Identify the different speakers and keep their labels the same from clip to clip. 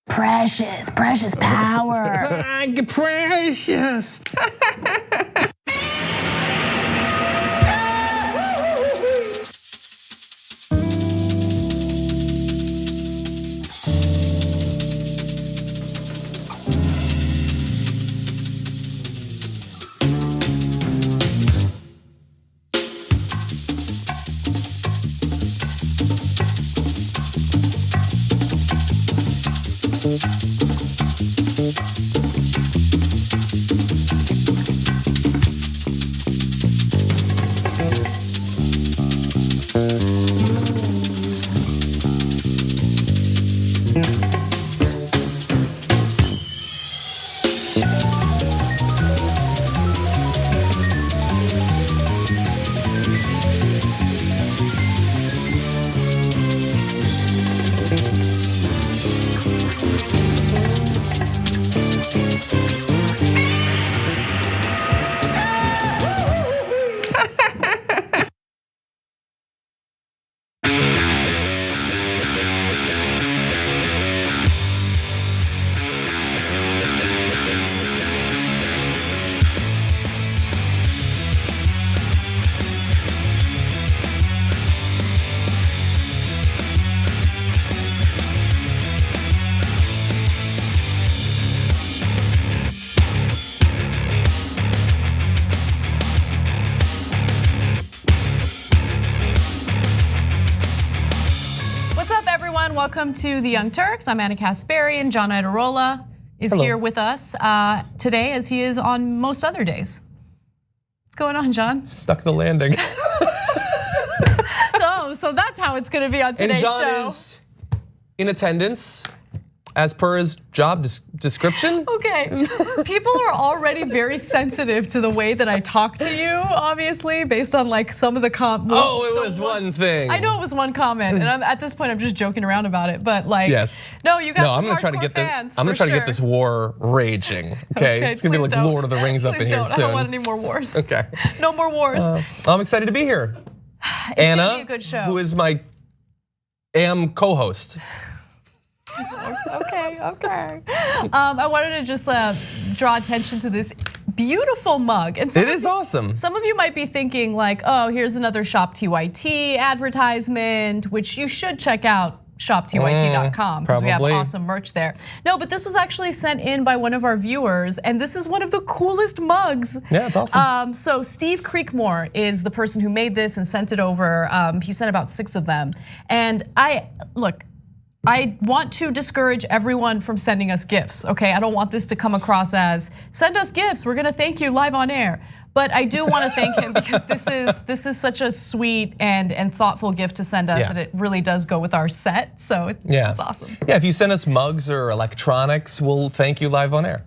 Speaker 1: Precious power.
Speaker 2: Precious.
Speaker 3: Welcome to the Young Turks. I'm Anna Kasparian. John Idarola is here with us today, as he is on most other days. What's going on, John?
Speaker 2: Stuck the landing.
Speaker 3: So that's how it's going to be on today's show.
Speaker 2: And John is in attendance, as per his job description.
Speaker 3: Okay, people are already very sensitive to the way that I talk to you, obviously, based on like some of the
Speaker 2: it was one thing.
Speaker 3: I know it was one comment, and at this point I'm just joking around about it. But like,
Speaker 2: yes.
Speaker 3: No, you got some
Speaker 2: I'm gonna try to get
Speaker 3: fans,
Speaker 2: this. I'm gonna try to get this war raging. Okay, it's gonna be like Lord of the Rings up in here soon.
Speaker 3: I don't want any more wars.
Speaker 2: Okay,
Speaker 3: no more wars.
Speaker 2: I'm excited to be here.
Speaker 3: It's
Speaker 2: Anna,
Speaker 3: gonna be a good show.
Speaker 2: Who is my co-host.
Speaker 3: Okay. I wanted to just draw attention to this beautiful mug. And
Speaker 2: it is awesome.
Speaker 3: Some of you might be thinking like, oh, here's another Shop TYT advertisement, which you should check out. ShopTYT.com because we have awesome merch there. No, but this was actually sent in by one of our viewers, and this is one of the coolest mugs.
Speaker 2: Yeah, it's awesome.
Speaker 3: So Steve Creekmore is the person who made this and sent it over. He sent about 6 of them, and I want to discourage everyone from sending us gifts, okay? I don't want this to come across as, send us gifts, we're gonna thank you live on air. But I do wanna thank him because this is such a sweet and thoughtful gift to send us, and it really does go with our set, so it's awesome.
Speaker 2: Yeah, if you send us mugs or electronics, we'll thank you live on air.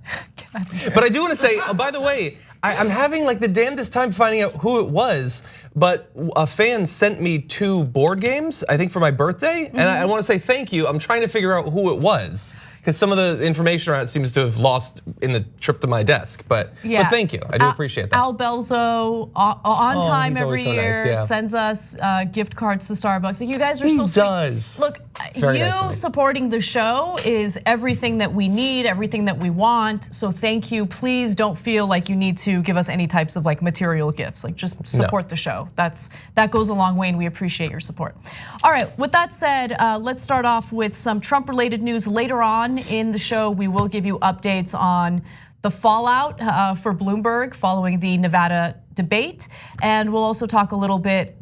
Speaker 2: But I do wanna say, by the way, I'm having like the damnedest time finding out who it was, but a fan sent me 2 board games, I think for my birthday, and I wanna say thank you. I'm trying to figure out who it was, because some of the information around it seems to have lost in the trip to my desk, but thank you, I do appreciate that.
Speaker 3: Al Belzo, on time every year, sends us gift cards to Starbucks. You guys are so sweet.
Speaker 2: He does.
Speaker 3: Look, you supporting the show is everything that we need, everything that we want, so thank you. Please don't feel like you need to give us any types of like material gifts, like just support the show. That goes a long way and we appreciate your support. All right, with that said, let's start off with some Trump-related news. Later on in the show, we will give you updates on the fallout for Bloomberg following the Nevada debate. And we'll also talk a little bit,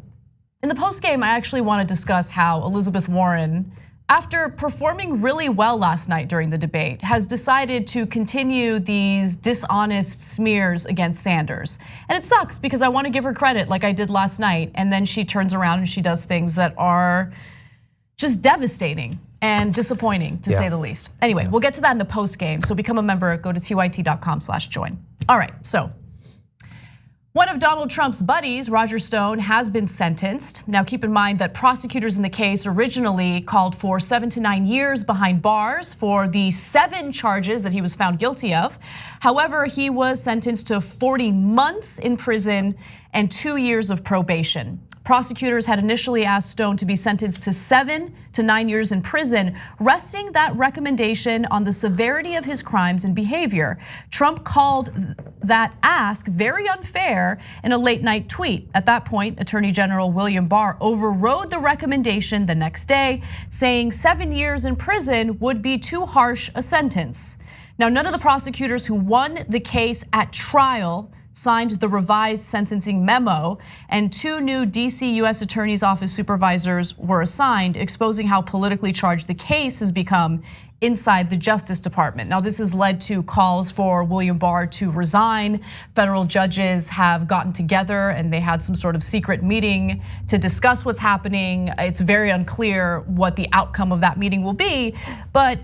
Speaker 3: in the postgame, I actually wanna discuss how Elizabeth Warren, after performing really well last night during the debate, has decided to continue these dishonest smears against Sanders. And it sucks because I wanna give her credit like I did last night, and then she turns around and she does things that are just devastating and disappointing, to say the least. Anyway, we'll get to that in the post game. So become a member, go to tyt.com/join. All right, so One of Donald Trump's buddies, Roger Stone, has been sentenced. Now keep in mind that prosecutors in the case originally called for 7 to 9 years behind bars for the 7 charges that he was found guilty of. However, he was sentenced to 40 months in prison and 2 years of probation. Prosecutors had initially asked Stone to be sentenced to 7 to 9 years in prison, resting that recommendation on the severity of his crimes and behavior. Trump called that ask very unfair in a late night tweet. At that point, Attorney General William Barr overrode the recommendation the next day, saying 7 years in prison would be too harsh a sentence. Now, none of the prosecutors who won the case at trial signed the revised sentencing memo, and 2 new DC US Attorney's Office supervisors were assigned, exposing how politically charged the case has become inside the Justice Department. Now, this has led to calls for William Barr to resign. Federal judges have gotten together and they had some sort of secret meeting to discuss what's happening. It's very unclear what the outcome of that meeting will be, but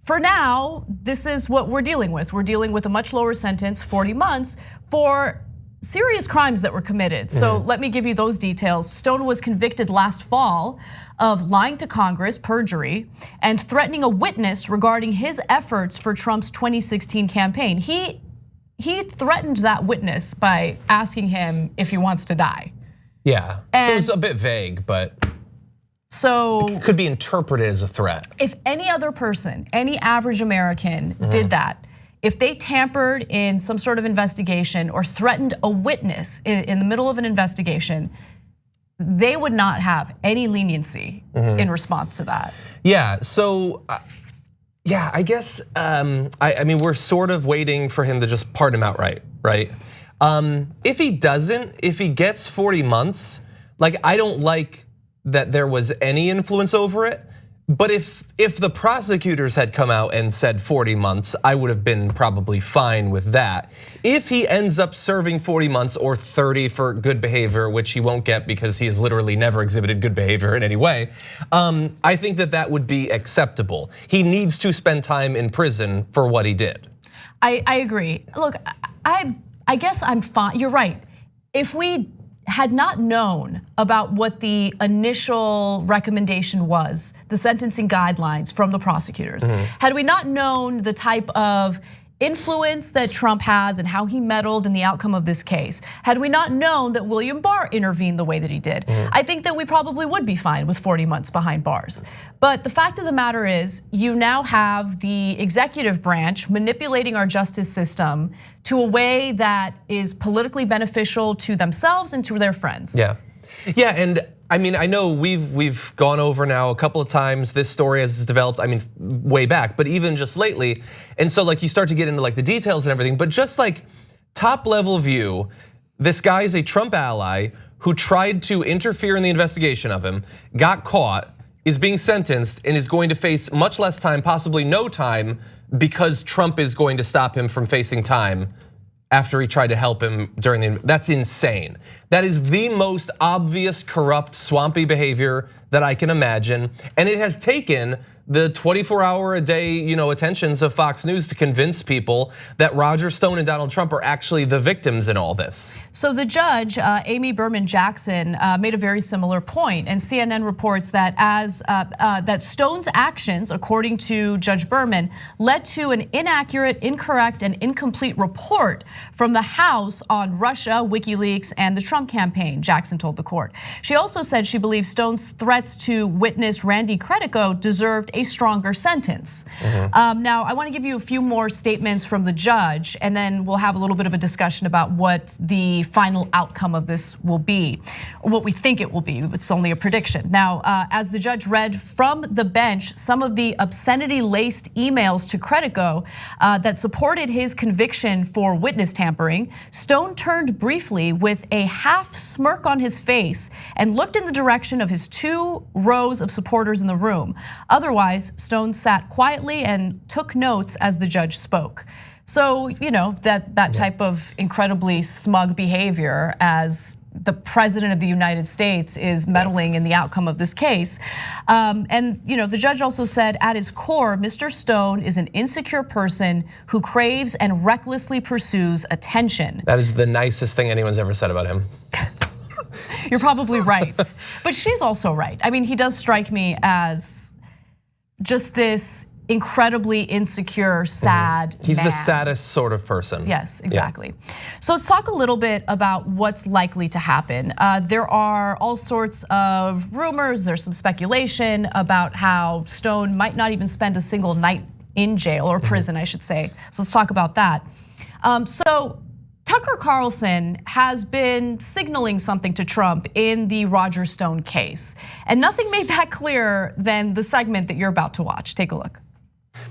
Speaker 3: for now, this is what we're dealing with. We're dealing with a much lower sentence, 40 months, for serious crimes that were committed. So let me give you those details. Stone was convicted last fall of lying to Congress, perjury, and threatening a witness regarding his efforts for Trump's 2016 campaign. He threatened that witness by asking him if he wants to die.
Speaker 2: Yeah, it was a bit vague, but
Speaker 3: so
Speaker 2: it could be interpreted as a threat.
Speaker 3: If any other person, any average American did that, if they tampered in some sort of investigation or threatened a witness in the middle of an investigation, they would not have any leniency in response to that.
Speaker 2: Yeah, so yeah, I guess I mean we're sort of waiting for him to just pardon him outright, right? If he doesn't, if he gets 40 months, like I don't like that there was any influence over it. But if the prosecutors had come out and said 40 months, I would have been probably fine with that. If he ends up serving 40 months or 30 for good behavior, which he won't get because he has literally never exhibited good behavior in any way, I think that would be acceptable. He needs to spend time in prison for what he did.
Speaker 3: I agree. Look, I guess I'm fine. You're right. If we had not known about what the initial recommendation was, the sentencing guidelines from the prosecutors, had we not known the type of influence that Trump has and how he meddled in the outcome of this case, had we not known that William Barr intervened the way that he did, I think that we probably would be fine with 40 months behind bars. But the fact of the matter is, you now have the executive branch manipulating our justice system to a way that is politically beneficial to themselves and to their friends.
Speaker 2: Yeah, and I mean, I know we've gone over now a couple of times this story as it's developed, I mean, way back, but even just lately. And so like you start to get into like the details and everything, but just like top level view, this guy is a Trump ally who tried to interfere in the investigation of him, got caught, is being sentenced and is going to face much less time, possibly no time, because Trump is going to stop him from facing time after he tried to help him during the, that's insane. That is the most obvious corrupt, swampy behavior that I can imagine. And it has taken the 24-hour-a-day attentions of Fox News to convince people that Roger Stone and Donald Trump are actually the victims in all this.
Speaker 3: So the judge, Amy Berman Jackson, made a very similar point, and CNN reports that that Stone's actions, according to Judge Berman, led to an inaccurate, incorrect, and incomplete report from the House on Russia, WikiLeaks, and the Trump campaign, Jackson told the court. She also said she believes Stone's threats to witness Randy Credico deserved a stronger sentence. Now, I want to give you a few more statements from the judge, and then we'll have a little bit of a discussion about what the final outcome of this will be, or what we think it will be. It's only a prediction. Now, as the judge read from the bench some of the obscenity-laced emails to Credico that supported his conviction for witness tampering, Stone turned briefly with a half smirk on his face and looked in the direction of his 2 rows of supporters in the room. Otherwise, Stone sat quietly and took notes as the judge spoke. So, that type of incredibly smug behavior as the president of the United States is meddling in the outcome of this case. And the judge also said, at his core, Mr. Stone is an insecure person who craves and recklessly pursues attention.
Speaker 2: That is the nicest thing anyone's ever said about him.
Speaker 3: You're probably right, but she's also right. I mean, he does strike me as just this incredibly insecure, sad
Speaker 2: He's
Speaker 3: man.
Speaker 2: the saddest sort of person.
Speaker 3: Yes, exactly. So let's talk a little bit about what's likely to happen. There are all sorts of rumors, there's some speculation about how Stone might not even spend a single night in jail or prison, I should say. So let's talk about that. So Tucker Carlson has been signaling something to Trump in the Roger Stone case. And nothing made that clearer than the segment that you're about to watch. Take a look.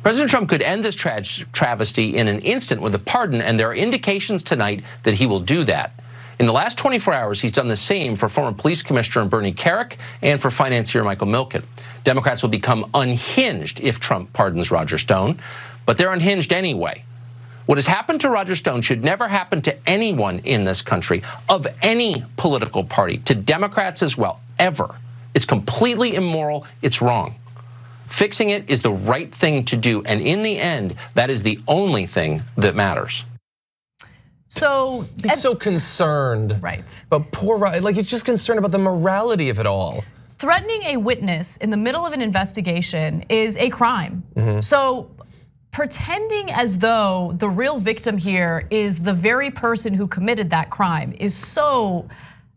Speaker 4: President Trump could end this travesty in an instant with a pardon, and there are indications tonight that he will do that. In the last 24 hours, he's done the same for former police commissioner Bernie Kerik and for financier Michael Milken. Democrats will become unhinged if Trump pardons Roger Stone, but they're unhinged anyway. What has happened to Roger Stone should never happen to anyone in this country, of any political party, to Democrats as well, ever. It's completely immoral, it's wrong. Fixing it is the right thing to do, and in the end, that is the only thing that matters.
Speaker 3: So
Speaker 2: he's so concerned,
Speaker 3: right?
Speaker 2: But poor, like he's just concerned about the morality of it all.
Speaker 3: Threatening a witness in the middle of an investigation is a crime. So pretending as though the real victim here is the very person who committed that crime is so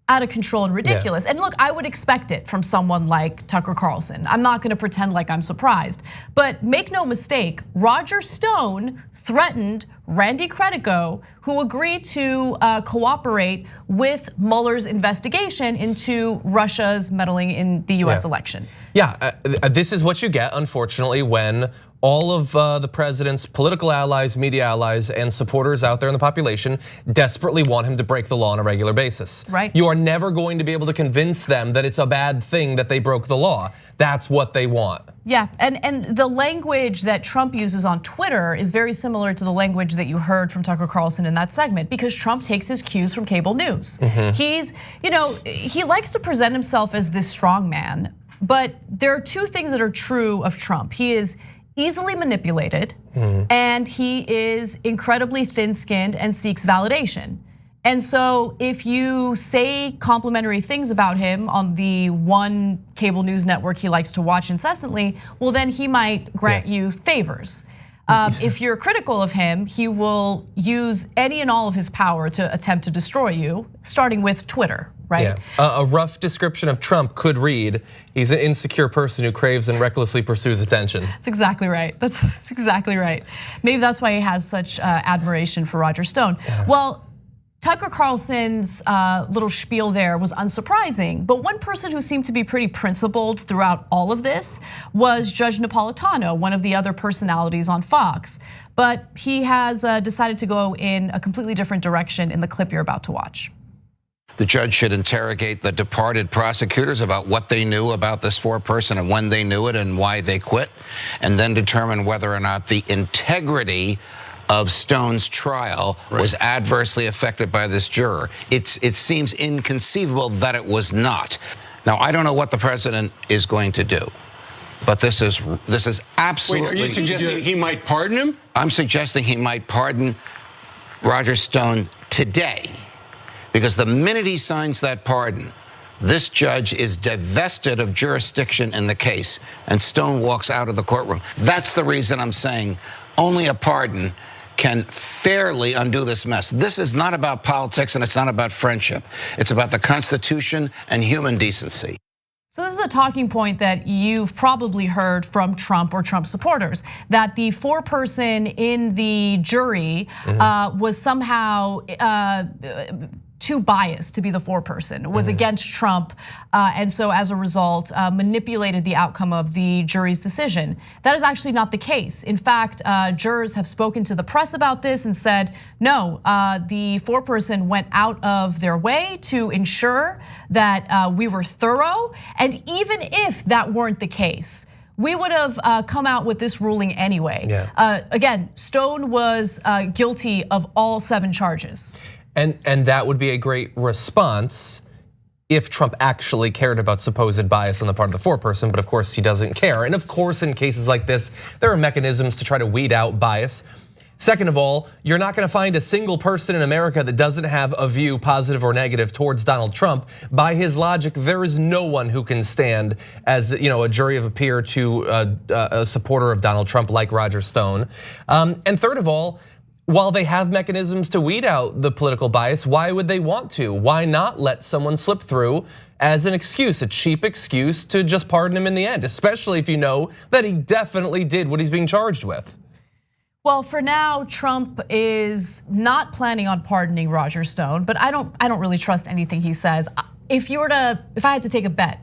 Speaker 3: out of control and ridiculous. And look, I would expect it from someone like Tucker Carlson. I'm not gonna pretend like I'm surprised. But make no mistake, Roger Stone threatened Randy Credico, who agreed to cooperate with Mueller's investigation into Russia's meddling in the US election.
Speaker 2: Yeah, this is what you get, unfortunately, when all of the president's political allies, media allies, and supporters out there in the population desperately want him to break the law on a regular basis.
Speaker 3: Right.
Speaker 2: You are never going to be able to convince them that it's a bad thing that they broke the law. That's what they want.
Speaker 3: Yeah, and the language that Trump uses on Twitter is very similar to the language that you heard from Tucker Carlson in that segment, because Trump takes his cues from cable news. He's, he likes to present himself as this strong man, but there are two things that are true of Trump. He is easily manipulated, and he is incredibly thin-skinned and seeks validation. And so if you say complimentary things about him on the one cable news network he likes to watch incessantly, well then he might grant you favors. If you're critical of him, he will use any and all of his power to attempt to destroy you, starting with Twitter, right?
Speaker 2: Yeah. A rough description of Trump could read, he's an insecure person who craves and recklessly pursues attention.
Speaker 3: That's exactly right. That's exactly right. Maybe that's why he has such admiration for Roger Stone. Well, Tucker Carlson's little spiel there was unsurprising, but one person who seemed to be pretty principled throughout all of this was Judge Napolitano, one of the other personalities on Fox. But he has decided to go in a completely different direction in the clip you're about to watch.
Speaker 5: The judge should interrogate the departed prosecutors about what they knew about this foreperson and when they knew it and why they quit, and then determine whether or not the integrity of Stone's trial was adversely affected by this juror. It seems inconceivable that it was not. Now, I don't know what the president is going to do, but this is absolutely.
Speaker 6: Wait, are you suggesting he might pardon him?
Speaker 5: I'm suggesting he might pardon Roger Stone today, because the minute he signs that pardon, this judge is divested of jurisdiction in the case, and Stone walks out of the courtroom. That's the reason I'm saying only a pardon can fairly undo this mess. This is not about politics and it's not about friendship. It's about the Constitution and human decency.
Speaker 3: So this is a talking point that you've probably heard from Trump or Trump supporters, that the foreperson in the jury was somehow too biased to be the foreperson, was against Trump, and so as a result manipulated the outcome of the jury's decision. That is actually not the case. In fact, jurors have spoken to the press about this and said, no, the foreperson went out of their way to ensure that we were thorough, and even if that weren't the case, we would have come out with this ruling anyway. Again, Stone was guilty of all 7 charges.
Speaker 2: And that would be a great response if Trump actually cared about supposed bias on the part of the foreperson, but of course he doesn't care. And of course, in cases like this, there are mechanisms to try to weed out bias. Second of all, you're not gonna find a single person in America that doesn't have a view, positive or negative, towards Donald Trump. By his logic, there is no one who can stand as a jury of a peer to a supporter of Donald Trump like Roger Stone. And third of all, while they have mechanisms to weed out the political bias, why would they want to? Why not let someone slip through as an excuse, a cheap excuse to just pardon him in the end, especially if you know that he definitely did what he's being charged with?
Speaker 3: Well, for now, Trump is not planning on pardoning Roger Stone, but I don't really trust anything he says. If I had to take a bet,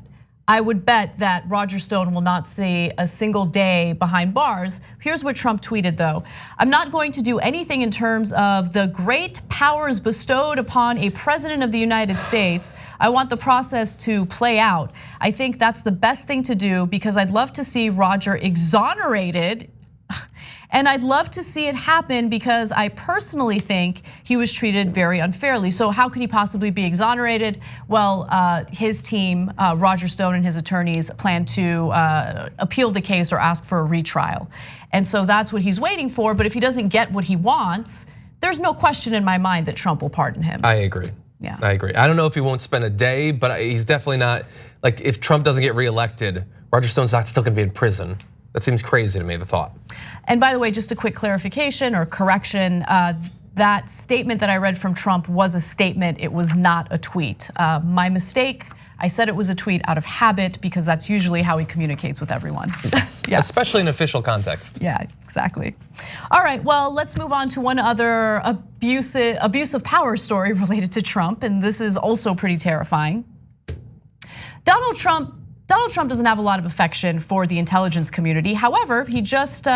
Speaker 3: I would bet that Roger Stone will not see a single day behind bars. Here's what Trump tweeted though. I'm not going to do anything in terms of the great powers bestowed upon a president of the United States. I want the process to play out. I think that's the best thing to do because I'd love to see Roger exonerated. And I'd love to see it happen because I personally think he was treated very unfairly. So how could he possibly be exonerated? Well, his team, Roger Stone and his attorneys, plan to appeal the case or ask for a retrial. And so that's what he's waiting for. But if he doesn't get what he wants, there's no question in my mind that Trump will pardon him.
Speaker 2: I agree.
Speaker 3: Yeah,
Speaker 2: I agree. I don't know if he won't spend a day, but he's definitely not, like if Trump doesn't get reelected, Roger Stone's not still gonna be in prison. That seems crazy to me, the thought.
Speaker 3: And by the way, just a quick clarification or correction, that statement that I read from Trump was a statement, it was not a tweet. My mistake, I said it was a tweet out of habit because that's usually how he communicates with everyone.
Speaker 2: Yes, yeah. Especially in official context.
Speaker 3: Yeah, exactly. All right, well, let's move on to one other abusive power story related to Trump, and this is also pretty terrifying. Donald Trump doesn't have a lot of affection for the intelligence community. However, he just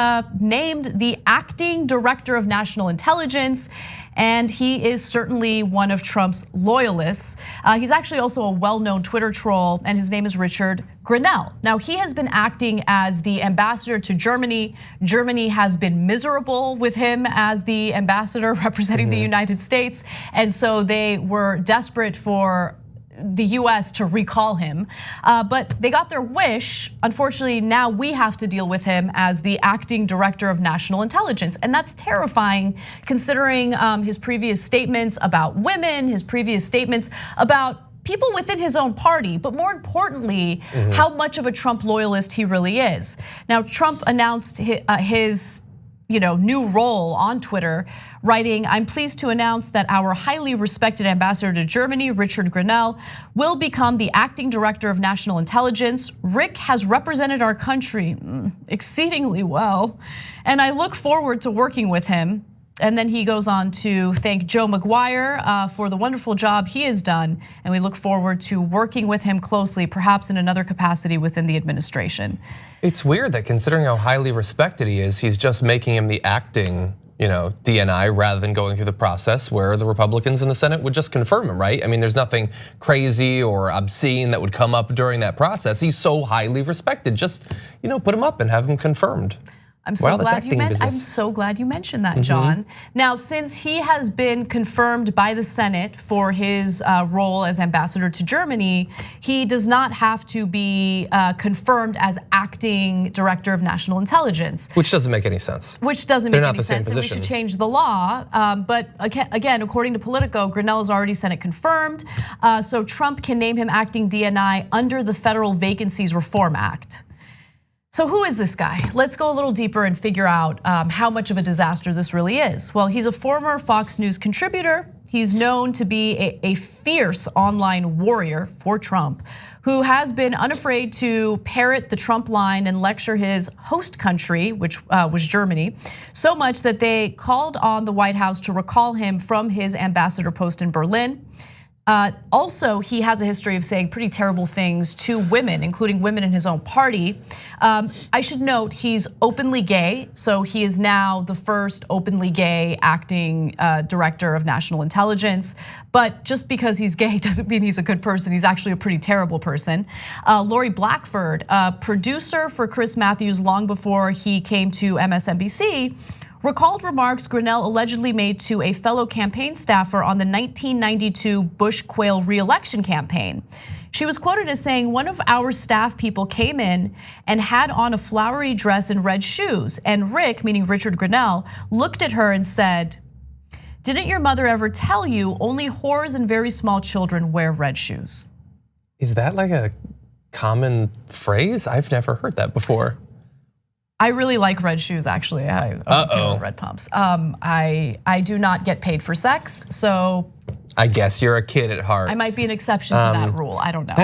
Speaker 3: named the acting director of national intelligence, and he is certainly one of Trump's loyalists. He's actually also a well-known Twitter troll, and his name is Richard Grenell. Now, he has been acting as the ambassador to Germany. Germany has been miserable with him as the ambassador representing the United States, and so they were desperate for the US to recall him, but they got their wish. Unfortunately, now we have to deal with him as the acting director of national intelligence. And that's terrifying considering his previous statements about women, his previous statements about people within his own party, but more importantly, how much of a Trump loyalist he really is. Now, Trump announced his new role on Twitter, writing, I'm pleased to announce that our highly respected ambassador to Germany, Richard Grenell, will become the acting director of national intelligence. Rick has represented our country exceedingly well, and I look forward to working with him. And then he goes on to thank Joe McGuire for the wonderful job he has done. And we look forward to working with him closely, perhaps in another capacity within the administration.
Speaker 2: It's weird that considering how highly respected he is, he's just making him the acting DNI rather than going through the process where the Republicans in the Senate would just confirm him, right? I mean, there's nothing crazy or obscene that would come up during that process. He's so highly respected. Just put him up and have him confirmed.
Speaker 3: I'm so glad you mentioned that, John. Now, since he has been confirmed by the Senate for his role as ambassador to Germany, he does not have to be confirmed as acting director of national intelligence.
Speaker 2: Which doesn't make any sense.
Speaker 3: Which doesn't make any sense, and we should change the law. But again, according to Politico, Grenell is already Senate confirmed, so Trump can name him acting DNI under the Federal Vacancies Reform Act. So who is this guy? Let's go a little deeper and figure out how much of a disaster this really is. Well, he's a former Fox News contributor. He's known to be a fierce online warrior for Trump, who has been unafraid to parrot the Trump line and lecture his host country, which was Germany, so much that they called on the White House to recall him from his ambassador post in Berlin. Also, he has a history of saying pretty terrible things to women, including women in his own party. I should note he's openly gay, so he is now the first openly gay acting director of national intelligence. But just because he's gay doesn't mean he's a good person. He's actually a pretty terrible person. Lori Blackford, producer for Chris Matthews long before he came to MSNBC, recalled remarks Grinnell allegedly made to a fellow campaign staffer on the 1992 Bush Quayle re-election campaign. She was quoted as saying, "One of our staff people came in and had on a flowery dress and red shoes. And Rick," meaning Richard Grinnell, "looked at her and said, 'Didn't your mother ever tell you only whores and very small children wear red shoes?'"
Speaker 2: Is that like a common phrase? I've never heard that before.
Speaker 3: I really like red shoes, actually. I own red pumps. I do not get paid for sex, so
Speaker 2: I guess you're a kid at heart.
Speaker 3: I might be an exception to that rule. I don't know.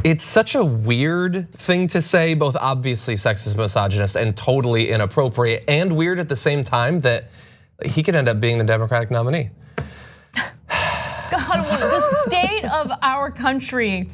Speaker 2: It's such a weird thing to say, both obviously sexist, misogynist, and totally inappropriate, and weird at the same time that he could end up being the Democratic nominee.
Speaker 3: God, the state of our country.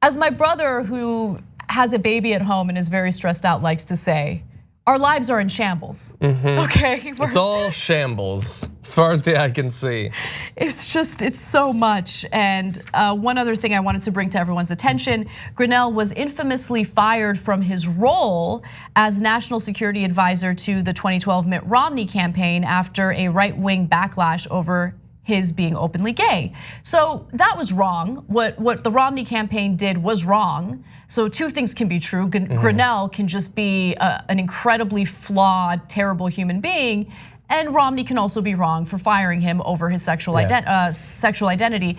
Speaker 3: As my brother, who has a baby at home and is very stressed out, likes to say, our lives are in shambles. Okay,
Speaker 2: it's all shambles as far as the eye can see.
Speaker 3: It's so much. And one other thing I wanted to bring to everyone's attention: Grinnell was infamously fired from his role as national security advisor to the 2012 Mitt Romney campaign after a right-wing backlash over his being openly gay. So that was wrong. What the Romney campaign did was wrong. So two things can be true. Grinnell can just be an incredibly flawed, terrible human being, and Romney can also be wrong for firing him over his sexual identity,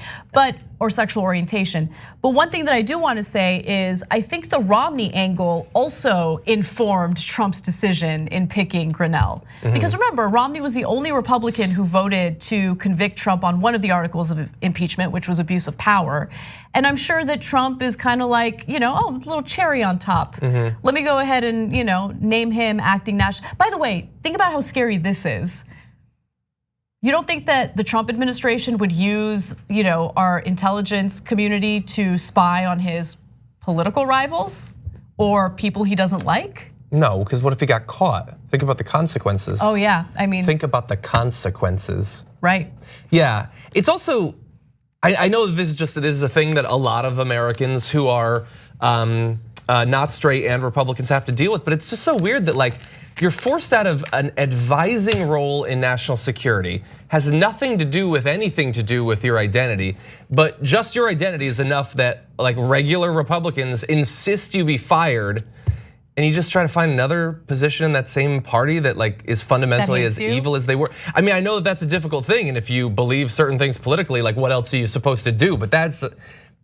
Speaker 3: or sexual orientation. But one thing that I do want to say is I think the Romney angle also informed Trump's decision in picking Grinnell. Because remember, Romney was the only Republican who voted to convict Trump on one of the articles of impeachment, which was abuse of power. And I'm sure that Trump is kind of like, oh, it's a little cherry on top. Let me go ahead and name him acting national. By the way, think about how scary this is. You don't think that the Trump administration would use, our intelligence community to spy on his political rivals or people he doesn't like?
Speaker 2: No, because what if he got caught? Think about the consequences.
Speaker 3: Oh yeah, I mean.
Speaker 2: Think about the consequences.
Speaker 3: Right.
Speaker 2: Yeah, it's also, I know this is a thing that a lot of Americans who are not straight and Republicans have to deal with, but it's just so weird that you're forced out of an advising role in national security, has nothing to do with anything to do with your identity, but just your identity is enough that regular Republicans insist you be fired, and you just try to find another position in that same party that is fundamentally as evil as they were. I mean, I know that that's a difficult thing, and if you believe certain things politically, what else are you supposed to do? But that's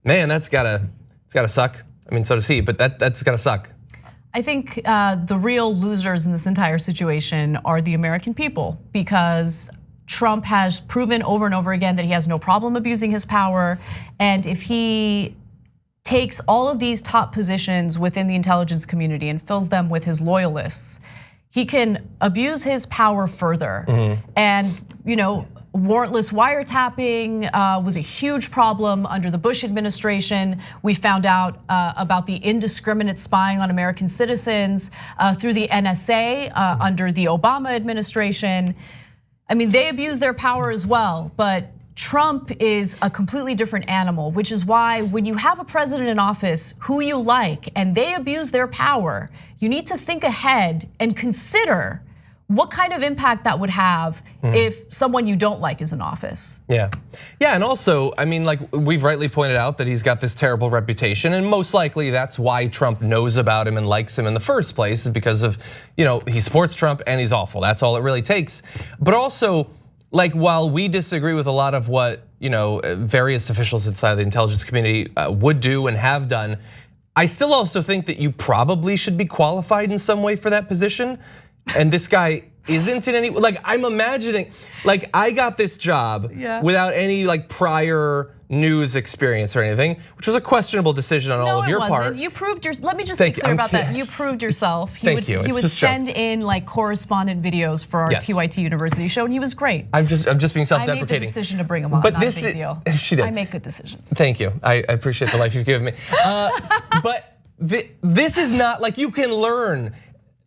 Speaker 2: gotta suck. I mean, so does he, but that's gotta suck.
Speaker 3: I think the real losers in this entire situation are the American people, because Trump has proven over and over again that he has no problem abusing his power. And if he takes all of these top positions within the intelligence community and fills them with his loyalists, he can abuse his power further. And warrantless wiretapping was a huge problem under the Bush administration. We found out about the indiscriminate spying on American citizens through the NSA under the Obama administration. I mean, they abuse their power as well, but Trump is a completely different animal, which is why when you have a president in office who you like and they abuse their power, you need to think ahead and consider what kind of impact that would have if someone you don't like is in office. Yeah,
Speaker 2: and also, I mean, we've rightly pointed out that he's got this terrible reputation, and most likely that's why Trump knows about him and likes him in the first place, is because of, he supports Trump and he's awful. That's all it really takes. But also, while we disagree with a lot of what various officials inside the intelligence community would do and have done, I still also think that you probably should be qualified in some way for that position. And this guy isn't in any, I'm imagining, I got this job without any prior news experience or anything, which was a questionable decision on all of your part.
Speaker 3: You proved let me just be clear about that. You proved yourself. He would send in correspondent videos for our TYT University show, and he was great.
Speaker 2: I'm just being self-deprecating.
Speaker 3: I made the decision to bring him on, but not a big deal.
Speaker 2: She did.
Speaker 3: I make good decisions.
Speaker 2: Thank you. I appreciate the life you've given me. But this is not you can learn.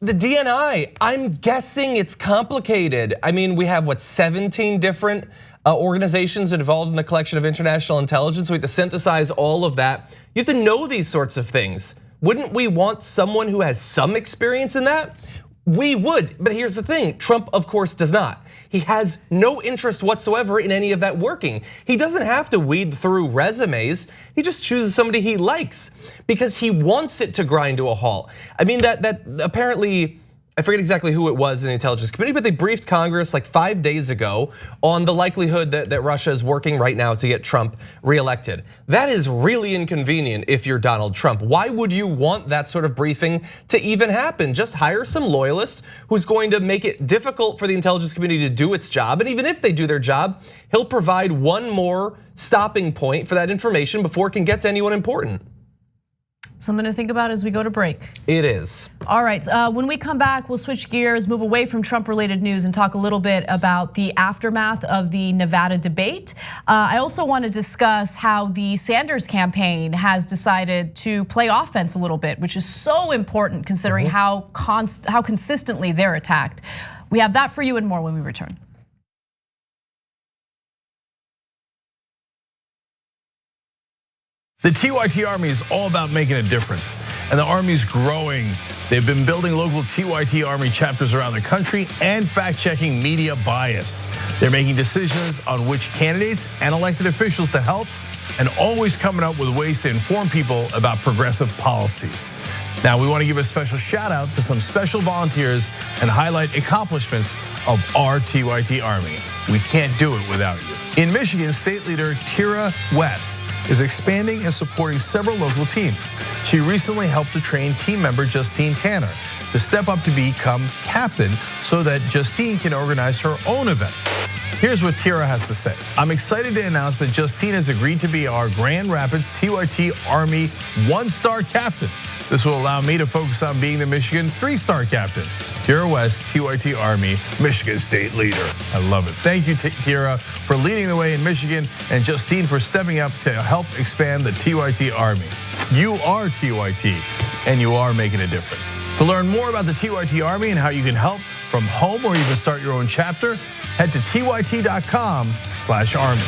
Speaker 2: The DNI, I'm guessing it's complicated. I mean, we have 17 different organizations involved in the collection of international intelligence. We have to synthesize all of that. You have to know these sorts of things. Wouldn't we want someone who has some experience in that? We would, but here's the thing, Trump of course does not. He has no interest whatsoever in any of that working. He doesn't have to weed through resumes. He just chooses somebody he likes because he wants it to grind to a halt. I mean, that apparently, I forget exactly who it was in the Intelligence Committee, but they briefed Congress like 5 days ago on the likelihood that Russia is working right now to get Trump reelected. That is really inconvenient if you're Donald Trump. Why would you want that sort of briefing to even happen? Just hire some loyalist who's going to make it difficult for the Intelligence Committee to do its job. And even if they do their job, he'll provide one more stopping point for that information before it can get to anyone important.
Speaker 3: Something to think about as we go to break.
Speaker 2: It is.
Speaker 3: All right, when we come back, we'll switch gears, move away from Trump-related news and talk a little bit about the aftermath of the Nevada debate. I also want to discuss how the Sanders campaign has decided to play offense a little bit, which is so important considering how consistently they're attacked. We have that for you and more when we return.
Speaker 7: The TYT Army is all about making a difference, and the Army's growing. They've been building local TYT Army chapters around the country and fact-checking media bias. They're making decisions on which candidates and elected officials to help, and always coming up with ways to inform people about progressive policies. Now, we want to give a special shout out to some special volunteers and highlight accomplishments of our TYT Army. We can't do it without you. In Michigan, State Leader Tyra West is expanding and supporting several local teams. She recently helped to train team member Justine Tanner to step up to become captain so that Justine can organize her own events. Here's what Tyra has to say. I'm excited to announce that Justine has agreed to be our Grand Rapids TYT Army 1-star captain. This will allow me to focus on being the Michigan 3-star captain. Tyra West, TYT Army, Michigan State Leader. I love it. Thank you, Tyra, for leading the way in Michigan, and Justine for stepping up to help expand the TYT Army. You are TYT, and you are making a difference. To learn more about the TYT Army and how you can help from home or even start your own chapter, head to tyt.com/army.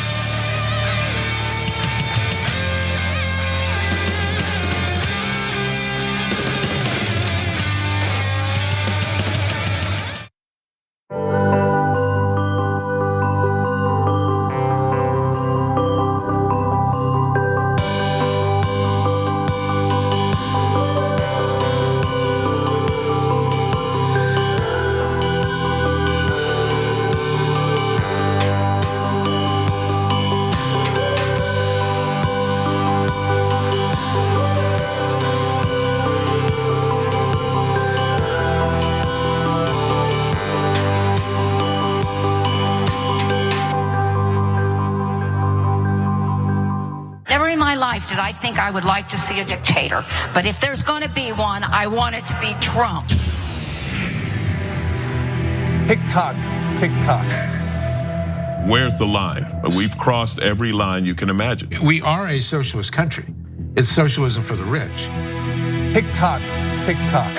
Speaker 8: Did I think I would like to see a dictator? But if there's going to be one, I want it to be Trump.
Speaker 7: Tick tock, tick tock.
Speaker 9: Where's the line? We've crossed every line you can imagine.
Speaker 6: We are a socialist country. It's socialism for the rich.
Speaker 7: Tick tock, tick tock.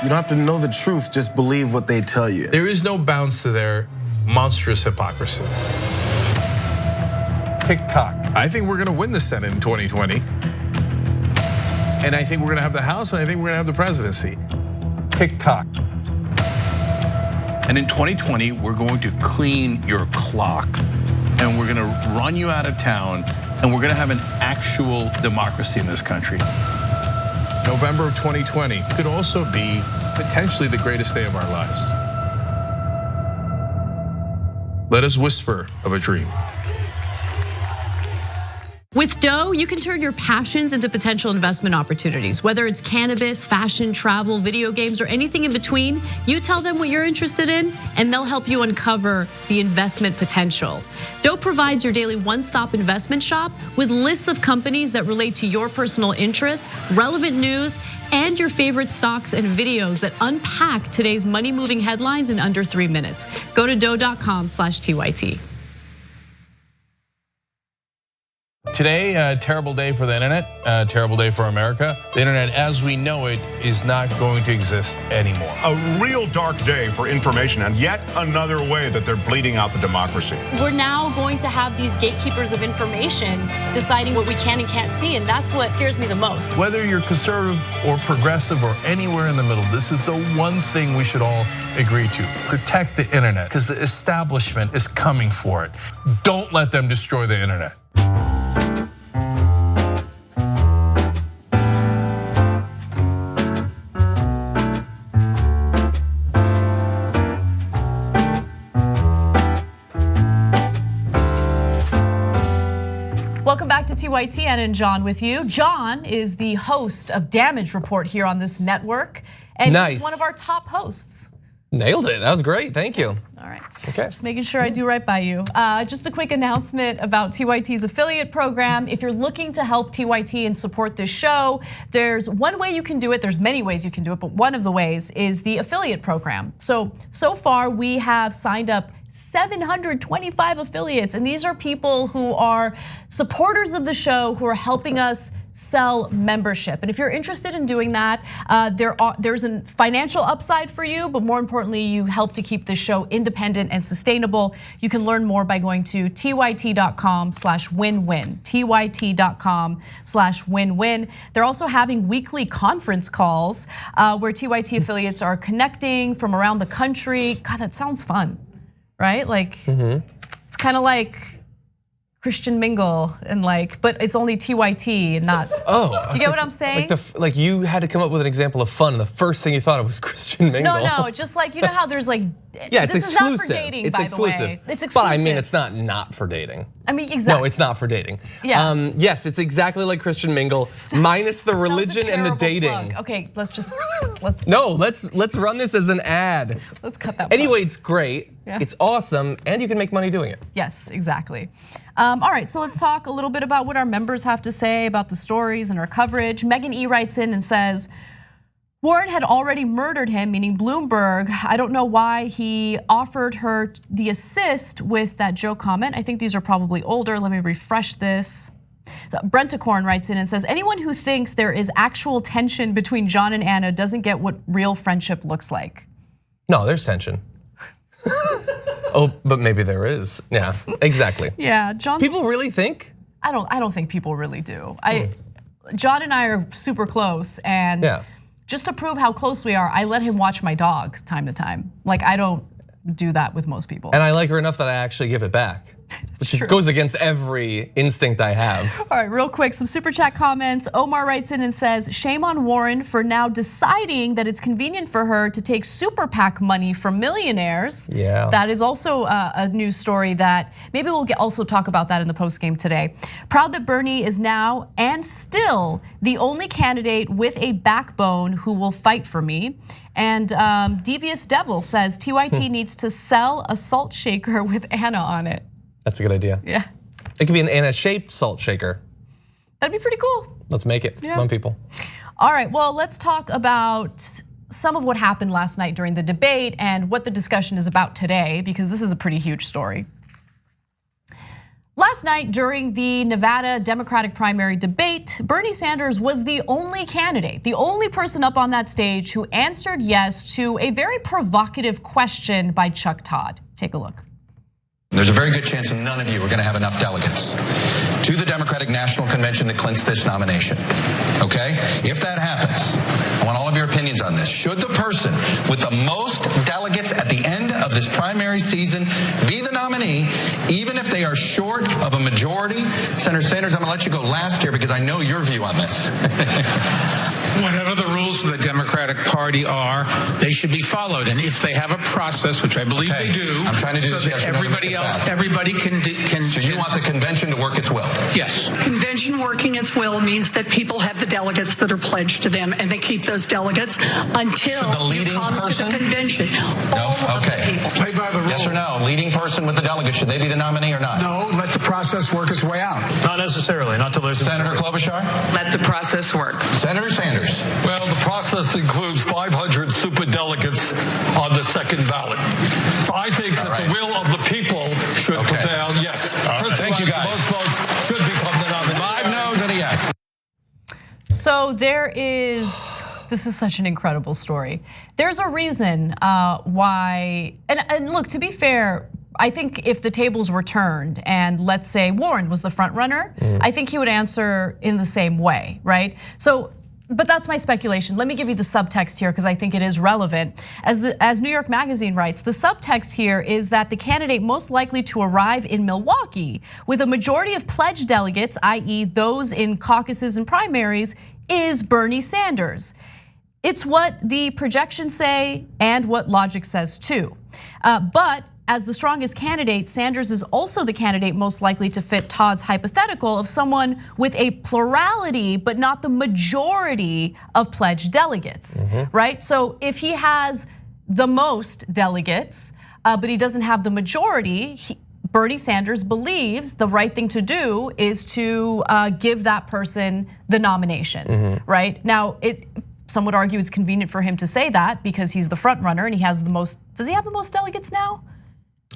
Speaker 10: You don't have to know the truth, just believe what they tell you.
Speaker 7: There is no bounds to their monstrous hypocrisy. TikTok. I think we're gonna win the Senate in 2020. And I think we're gonna have the House, and I think we're gonna have the presidency. TikTok.
Speaker 11: And in 2020, we're going to clean your clock, and we're gonna run you out of town, and we're gonna have an actual democracy in this country.
Speaker 7: November of 2020 could also be potentially the greatest day of our lives. Let us whisper of a dream.
Speaker 12: With Doe, you can turn your passions into potential investment opportunities. Whether it's cannabis, fashion, travel, video games, or anything in between, you tell them what you're interested in, and they'll help you uncover the investment potential. Doe provides your daily one-stop investment shop with lists of companies that relate to your personal interests, relevant news, and your favorite stocks and videos that unpack today's money-moving headlines in under 3 minutes. Go to doe.com/TYT.
Speaker 7: Today, terrible day for the internet, terrible day for America. The internet as we know it is not going to exist anymore.
Speaker 13: A real dark day for information, and yet another way that they're bleeding out the democracy.
Speaker 12: We're now going to have these gatekeepers of information deciding what we can and can't see, and that's what scares me the most.
Speaker 7: Whether you're conservative or progressive or anywhere in the middle, this is the one thing we should all agree to. Protect the internet, because the establishment is coming for it. Don't let them destroy the internet.
Speaker 3: Welcome back to TYT, Anna and John with you. John is the host of Damage Report here on this network, and he's one of our top hosts.
Speaker 2: Nailed it, that was great, thank you.
Speaker 3: All right,
Speaker 2: okay.
Speaker 3: Just making sure I do right by you. Just a quick announcement about TYT's affiliate program. If you're looking to help TYT and support this show, there's one way you can do it. There's many ways you can do it, but one of the ways is the affiliate program. So far we have signed up 725 affiliates, and these are people who are supporters of the show who are helping us sell membership. And if you're interested in doing that, there's a financial upside for you, but more importantly, you help to keep the show independent and sustainable. You can learn more by going to tyt.com/win-win, tyt.com/win-win. They're also having weekly conference calls where TYT affiliates are connecting from around the country. God, that sounds fun, right? Like, it's kind of like Christian Mingle and but it's only TYT and not. Oh, do you get what I'm saying?
Speaker 2: Like you had to come up with an example of fun, and the first thing you thought of was Christian Mingle.
Speaker 3: No, just like you know how there's
Speaker 2: yeah, it's
Speaker 3: this
Speaker 2: exclusive.
Speaker 3: Is not for dating,
Speaker 2: it's
Speaker 3: by
Speaker 2: exclusive.
Speaker 3: the way. It's exclusive.
Speaker 2: But I mean, it's not for dating.
Speaker 3: I mean, exactly.
Speaker 2: No, it's not for dating.
Speaker 3: Yeah.
Speaker 2: Yes, it's exactly like Christian Mingle, minus the religion and the dating.
Speaker 3: Plug. Okay, let's.
Speaker 2: No, let's run this as an ad.
Speaker 3: Let's cut that.
Speaker 2: Anyway, it's great.
Speaker 3: Yeah.
Speaker 2: It's awesome, and you can make money doing it.
Speaker 3: Yes, exactly. All right, so let's talk a little bit about what our members have to say about the stories and our coverage. Megan E writes in and says, Warren had already murdered him, meaning Bloomberg. I don't know why he offered her the assist with that joke comment. I think these are probably older. Let me refresh this. Brentacorn writes in and says, anyone who thinks there is actual tension between John and Anna doesn't get what real friendship looks like.
Speaker 2: No, there's tension. Oh, but maybe there is. Yeah, exactly.
Speaker 3: Yeah, John.
Speaker 2: People really think?
Speaker 3: I don't think people really do. John and I are super close, and just to prove how close we are, I let him watch my dog time to time. Like, I don't do that with most people.
Speaker 2: And I like her enough that I actually give it back. Which goes against every instinct I have.
Speaker 3: All right, real quick, some super chat comments. Omar writes in and says, shame on Warren for now deciding that it's convenient for her to take super PAC money from millionaires.
Speaker 2: Yeah.
Speaker 3: That is also a news story that maybe we'll also talk about that in the post game today. Proud that Bernie is now and still the only candidate with a backbone who will fight for me. And Devious Devil says TYT needs to sell a salt shaker with Anna on it.
Speaker 2: That's a good idea.
Speaker 3: Yeah.
Speaker 2: It could be an Anna-shaped salt shaker.
Speaker 3: That'd be pretty cool.
Speaker 2: Let's make it, come on people.
Speaker 3: All right, well, let's talk about some of what happened last night during the debate and what the discussion is about today, because this is a pretty huge story. Last night during the Nevada Democratic primary debate, Bernie Sanders was the only candidate, the only person up on that stage who answered yes to a very provocative question by Chuck Todd. Take a look.
Speaker 14: There's a very good chance none of you are going to have enough delegates to the Democratic National Convention to clinch this nomination, okay? If that happens, I want all of your opinions on this. Should the person with the most delegates at the end of this primary season be the nominee, even if they are short of a majority? Senator Sanders, I'm going to let you go last here because I know your view on this.
Speaker 6: Whatever the rules of the Democratic Party are, they should be followed. And if they have a process, which I believe they do,
Speaker 14: I'm trying to do
Speaker 6: so
Speaker 14: this,
Speaker 6: that everybody else, everybody can.
Speaker 14: So you want the convention to work its will?
Speaker 6: Yes.
Speaker 15: Convention working its will means that people have the delegates that are pledged to them, and they keep those delegates until you come to the convention. All of the people.
Speaker 6: Play by the rules.
Speaker 14: Yes or no? Leading person with the delegates, should they be the nominee or not?
Speaker 6: No, let the process work its way out.
Speaker 16: Not necessarily, not to listen.
Speaker 14: Senator Klobuchar?
Speaker 15: Let the process work.
Speaker 14: Senator Sanders?
Speaker 16: Well, the process includes 500 super delegates on the second ballot. So I think that the will of the people should prevail. Yes.
Speaker 14: Thank you, guys.
Speaker 16: Most votes should become the nominee.
Speaker 3: So this is such an incredible story. There's a reason why, and look, to be fair, I think if the tables were turned and let's say Warren was the front runner, I think he would answer in the same way, right? So, but that's my speculation. Let me give you the subtext here because I think it is relevant. As New York Magazine writes, the subtext here is that the candidate most likely to arrive in Milwaukee with a majority of pledged delegates, i.e. those in caucuses and primaries, is Bernie Sanders. It's what the projections say and what logic says too. But as the strongest candidate, Sanders is also the candidate most likely to fit Todd's hypothetical of someone with a plurality, but not the majority of pledged delegates, right? So if he has the most delegates, but he doesn't have the majority, Bernie Sanders believes the right thing to do is to give that person the nomination, right? Now, some would argue it's convenient for him to say that because he's the front runner and he has the most, does he have the most delegates now?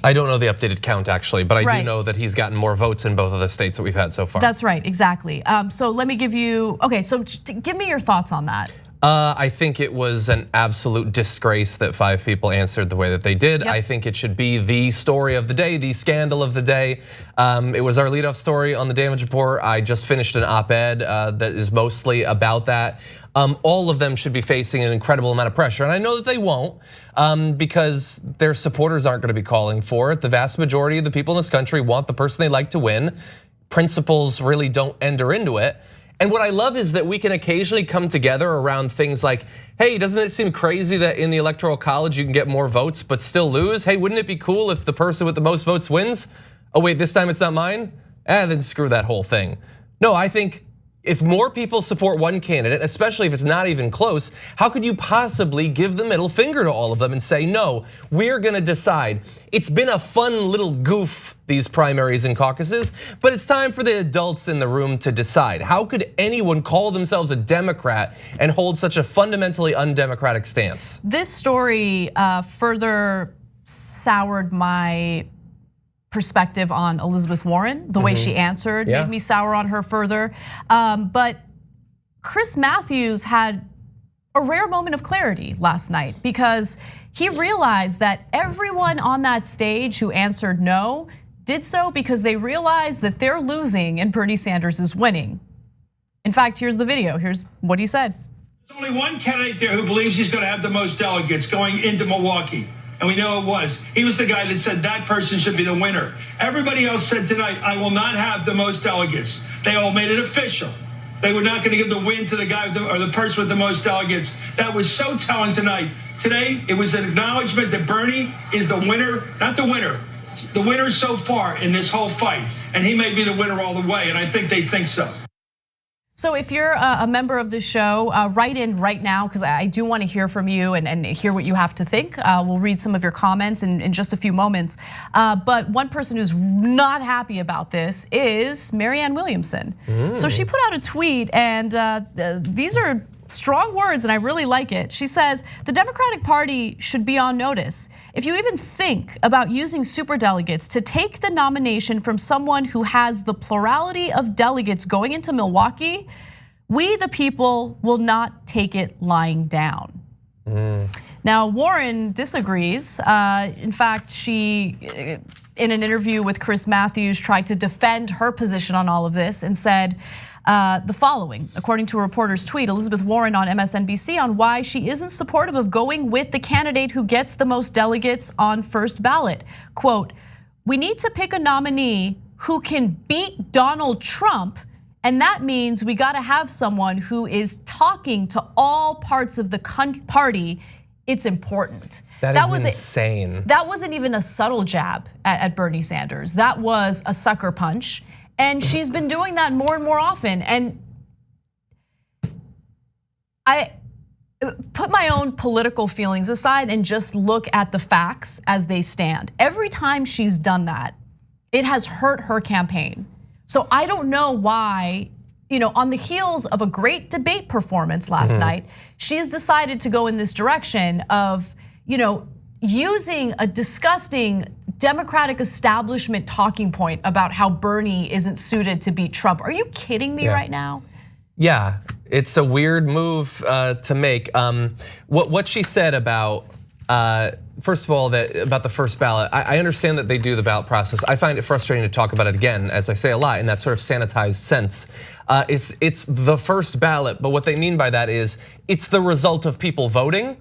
Speaker 2: I don't know the updated count actually, but I do know that he's gotten more votes in both of the states that we've had so far.
Speaker 3: That's right, exactly. So let me give you, okay, so give me your thoughts on that.
Speaker 2: I think it was an absolute disgrace that 5 people answered the way that they did. I think it should be the story of the day, the scandal of the day. It was our leadoff story on the damage report. I just finished an op-ed that is mostly about that. All of them should be facing an incredible amount of pressure. And I know that they won't because their supporters aren't gonna be calling for it. The vast majority of the people in this country want the person they like to win. Principles really don't enter into it. And what I love is that we can occasionally come together around things like, hey, doesn't it seem crazy that in the Electoral College you can get more votes but still lose? Hey, wouldn't it be cool if the person with the most votes wins? Oh wait, this time it's not mine? Then screw that whole thing. No, I think if more people support one candidate, especially if it's not even close, how could you possibly give the middle finger to all of them and say, no, we're gonna decide. It's been a fun little goof, these primaries and caucuses, but it's time for the adults in the room to decide. How could anyone call themselves a Democrat and hold such a fundamentally undemocratic stance?
Speaker 3: This story further soured my perspective on Elizabeth Warren. The way she answered made me sour on her further. But Chris Matthews had a rare moment of clarity last night because he realized that everyone on that stage who answered no did so because they realized that they're losing and Bernie Sanders is winning. In fact, here's the video. Here's what he said.
Speaker 17: There's only one candidate there who believes he's going to have the most delegates going into Milwaukee. And we know it was. He was the guy that said that person should be the winner. Everybody else said tonight, I will not have the most delegates. They all made it official. They were not going to give the win to the guy or the person with the most delegates. That was so telling tonight. Today, it was an acknowledgement that Bernie is the winner, not the winner so far in this whole fight. And he may be the winner all the way, and I think they think so.
Speaker 3: So if you're a member of the show, write in right now because I do want to hear from you and hear what you have to think. We'll read some of your comments in just a few moments. But one person who's not happy about this is Marianne Williamson. So she put out a tweet and these are strong words and I really like it. She says, the Democratic Party should be on notice. If you even think about using superdelegates to take the nomination from someone who has the plurality of delegates going into Milwaukee, we the people will not take it lying down. Now, Warren disagrees. In fact, she, in an interview with Chris Matthews, tried to defend her position on all of this and said, the following, according to a reporter's tweet, Elizabeth Warren on MSNBC on why she isn't supportive of going with the candidate who gets the most delegates on first ballot. Quote, we need to pick a nominee who can beat Donald Trump, and that means we gotta have someone who is talking to all parts of the party. It's important.
Speaker 2: That was insane.
Speaker 3: That wasn't even a subtle jab at Bernie Sanders. That was a sucker punch. And she's been doing that more and more often. And I put my own political feelings aside and just look at the facts as they stand. Every time she's done that, it has hurt her campaign. So I don't know why, on the heels of a great debate performance last night, she has decided to go in this direction of, using a disgusting Democratic establishment talking point about how Bernie isn't suited to beat Trump. Are you kidding me right now?
Speaker 2: Yeah, It's a weird move to make. What she said about, first of all, about the first ballot, I understand that they do the ballot process. I find it frustrating to talk about it again, as I say a lot, in that sort of sanitized sense. It's the first ballot, but what they mean by that is it's the result of people voting.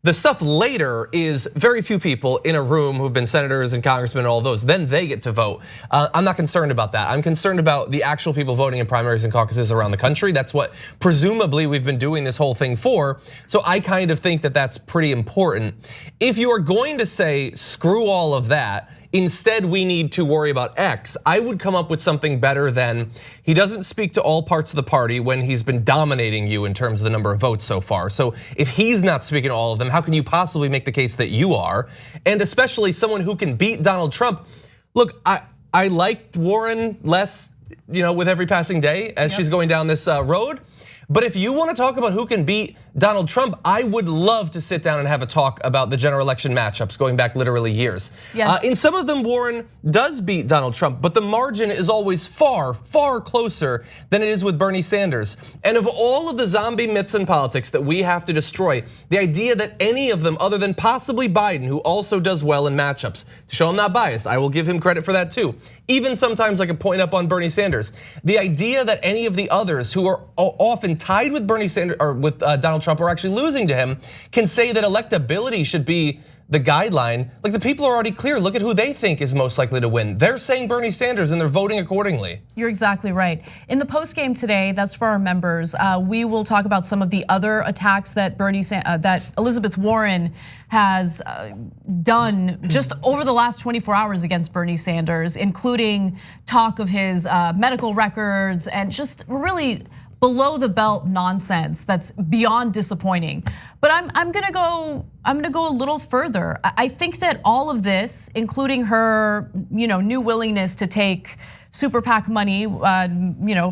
Speaker 2: The stuff later is very few people in a room who've been senators and congressmen and all those, then they get to vote. I'm not concerned about that. I'm concerned about the actual people voting in primaries and caucuses around the country. That's what presumably we've been doing this whole thing for. So I kind of think that that's pretty important. If you are going to say, screw all of that, instead we need to worry about X, I would come up with something better than he doesn't speak to all parts of the party when he's been dominating you in terms of the number of votes so far. So if he's not speaking to all of them, how can you possibly make the case that you are? And especially someone who can beat Donald Trump. Look, I liked Warren less, with every passing day as she's going down this road. But if you want to talk about who can beat Donald Trump, I would love to sit down and have a talk about the general election matchups going back literally years.
Speaker 3: Yes.
Speaker 2: In some of them, Warren does beat Donald Trump, but the margin is always far, far closer than it is with Bernie Sanders. And of all of the zombie myths in politics that we have to destroy, the idea that any of them, other than possibly Biden, who also does well in matchups, to show I'm not biased, I will give him credit for that too. Even sometimes I can point up on Bernie Sanders. The idea that any of the others who are often tied with Bernie Sanders or with Donald Trump are actually losing to him can say that electability should be the guideline. Like, the people are already clear. Look at who they think is most likely to win. They're saying Bernie Sanders and they're voting accordingly.
Speaker 3: You're exactly right. In the post game today, that's for our members. We will talk about some of the other attacks that that Elizabeth Warren has done just over the last 24 hours against Bernie Sanders, including talk of his medical records and just really below the belt nonsense that's beyond disappointing. But I'm gonna go a little further. I think that all of this, including her new willingness to take super PAC money,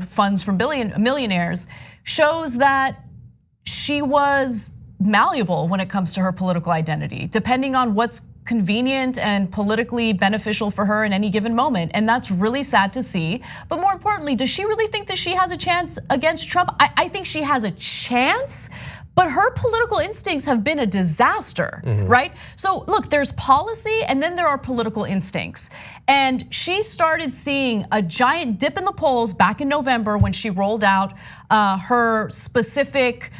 Speaker 3: funds from millionaires, shows that she was malleable when it comes to her political identity, depending on what's convenient and politically beneficial for her in any given moment. And that's really sad to see. But more importantly, does she really think that she has a chance against Trump? I think she has a chance, but her political instincts have been a disaster, right? So look, there's policy and then there are political instincts. And she started seeing a giant dip in the polls back in November when she rolled out her specific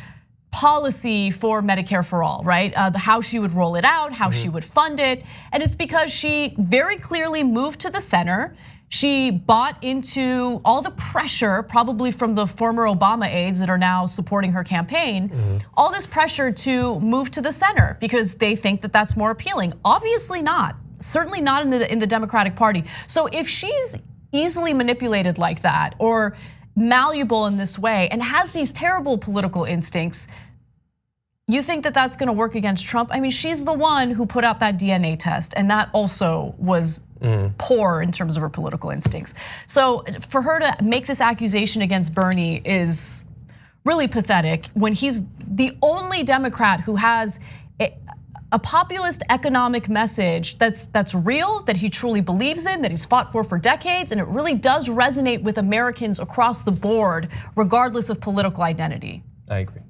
Speaker 3: policy for Medicare for all, right? How she would roll it out, how she would fund it. And it's because she very clearly moved to the center. She bought into all the pressure, probably from the former Obama aides that are now supporting her campaign, all this pressure to move to the center because they think that that's more appealing. Obviously not, certainly not in the Democratic Party. So if she's easily manipulated like that or malleable in this way and has these terrible political instincts, you think that that's gonna work against Trump? I mean, she's the one who put out that DNA test, and that also was poor in terms of her political instincts. So for her to make this accusation against Bernie is really pathetic when he's the only Democrat who has a populist economic message that's real, that he truly believes in, that he's fought for decades, and it really does resonate with Americans across the board, regardless of political identity.
Speaker 2: I agree.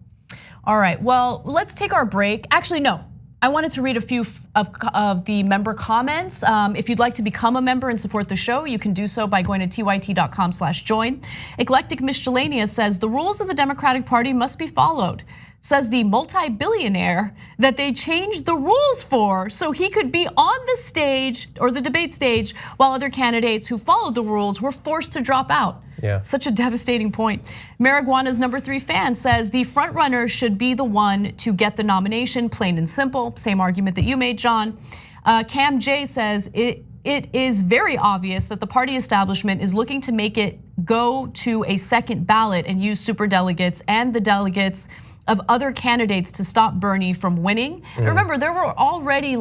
Speaker 3: All right, well, let's take our break. Actually, no, I wanted to read a few of the member comments. If you'd like to become a member and support the show, you can do so by going to tyt.com/join. Eclectic Miscellaneous says, the rules of the Democratic Party must be followed. Says the multi-billionaire that they changed the rules for so he could be on the stage or the debate stage while other candidates who followed the rules were forced to drop out.
Speaker 2: Yeah.
Speaker 3: Such a devastating point. Marijuana's #3 fan says the front runner should be the one to get the nomination, plain and simple. Same argument that you made, John. Cam J says it is very obvious that the party establishment is looking to make it go to a second ballot and use superdelegates and the delegates of other candidates to stop Bernie from winning. And remember, they were already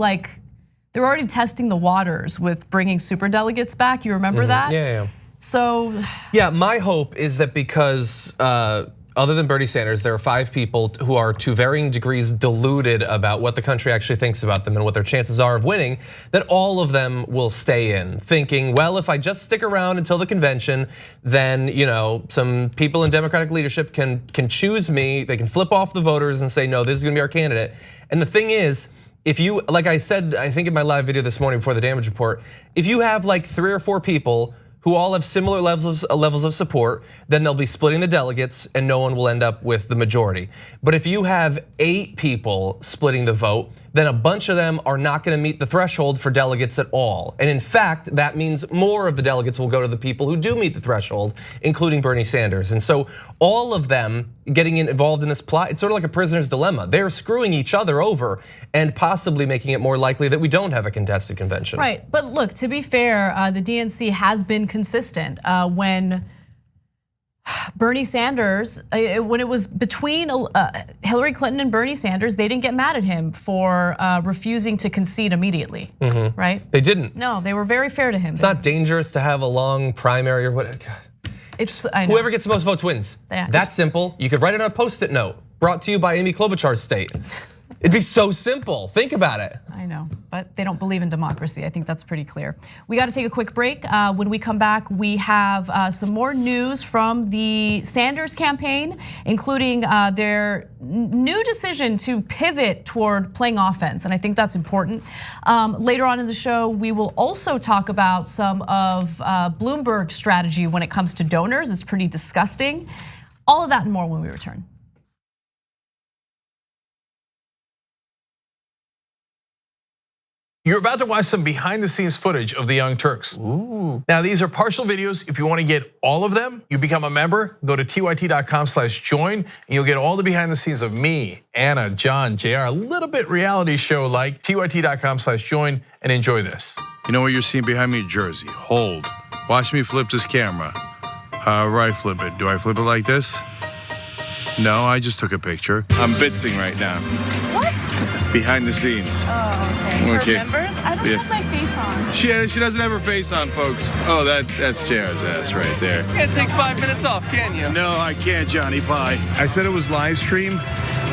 Speaker 3: testing the waters with bringing superdelegates back. You remember that?
Speaker 2: Yeah.
Speaker 3: So
Speaker 2: yeah, my hope is that because other than Bernie Sanders, there are 5 people who are to varying degrees deluded about what the country actually thinks about them and what their chances are of winning, that all of them will stay in, thinking, well, if I just stick around until the convention, then some people in Democratic leadership can choose me, they can flip off the voters and say, no, this is gonna be our candidate. And the thing is, if you, like I said, I think in my live video this morning before the damage report, if you have like 3 or 4 people who all have similar levels of support, then they'll be splitting the delegates and no one will end up with the majority. But if you have 8 people splitting the vote, then a bunch of them are not gonna meet the threshold for delegates at all. And in fact, that means more of the delegates will go to the people who do meet the threshold, including Bernie Sanders. And so all of them getting involved in this plot, it's sort of like a prisoner's dilemma. They're screwing each other over and possibly making it more likely that we don't have a contested convention.
Speaker 3: Right, but look, to be fair, the DNC has been consistent. When Bernie Sanders, when it was between Hillary Clinton and Bernie Sanders, they didn't get mad at him for refusing to concede immediately, right?
Speaker 2: They didn't.
Speaker 3: No, they were very fair to him.
Speaker 2: It's not dangerous to have a long primary or what.
Speaker 3: I know.
Speaker 2: Whoever gets the most votes wins.
Speaker 3: Yeah.
Speaker 2: That's simple. You could write it on a Post-it note, brought to you by Amy Klobuchar's state. It'd be so simple, think about it.
Speaker 3: I know, but they don't believe in democracy. I think that's pretty clear. We got to take a quick break. When we come back, we have some more news from the Sanders campaign, including their new decision to pivot toward playing offense, and I think that's important. Later on in the show, we will also talk about some of Bloomberg's strategy when it comes to donors. It's pretty disgusting. All of that and more when we return.
Speaker 7: You're about to watch some behind the scenes footage of the Young Turks.
Speaker 2: Ooh.
Speaker 7: Now these are partial videos. If you want to get all of them, you become a member, go to tyt.com/join, and you'll get all the behind the scenes of me, Anna, John, JR, a little bit reality show like, tyt.com/join, and enjoy this.
Speaker 11: You know what you're seeing behind me? Jersey, hold. Watch me flip this camera. However I flip it. Do I flip it like this? No, I just took a picture. I'm bitsing right now.
Speaker 18: What?
Speaker 11: Behind the scenes.
Speaker 18: Oh, okay. For members? I don't have my face on.
Speaker 11: She doesn't have her face on, folks. Oh, that's JR's ass right there.
Speaker 2: You can't take 5 minutes off, can you?
Speaker 11: No, I can't, Johnny. Bye. I said it was live stream,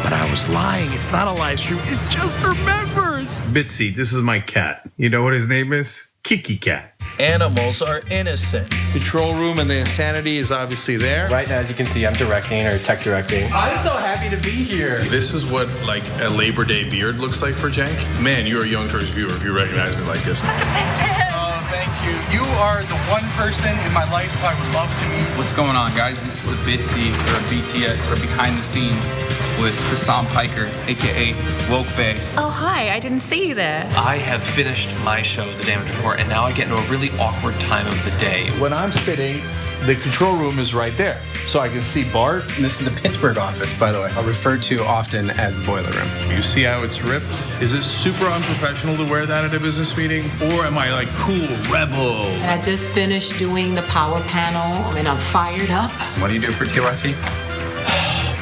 Speaker 11: but I was lying. It's not a live stream. It's just for members. Bitsy, this is my cat. You know what his name is? Kiki Cat.
Speaker 19: Animals are innocent.
Speaker 11: Control room and the insanity is obviously there.
Speaker 20: Right now, as you can see, I'm directing or tech directing.
Speaker 19: I'm so happy to be here.
Speaker 11: This is what like a Labor Day beard looks like for Cenk. Man, you're a Young Turks viewer if you recognize me like this.
Speaker 19: Oh, thank you. You are the one person in my life I would love to meet.
Speaker 21: What's going on, guys? This is a Bitsy or a BTS or behind the scenes with Hassan Piker, AKA Woke Bay.
Speaker 18: Oh, hi, I didn't see you there.
Speaker 22: I have finished my show, The Damage Report, and now I get into a really awkward time of the day.
Speaker 11: When I'm sitting, the control room is right there. So I can see Bart.
Speaker 20: This is the Pittsburgh office, by the way. I'll refer to often as the boiler room.
Speaker 11: You see how it's ripped? Is it super unprofessional to wear that at a business meeting? Or am I like cool, rebel?
Speaker 23: I just finished doing the power panel and I'm fired up.
Speaker 20: What do you do for TYT?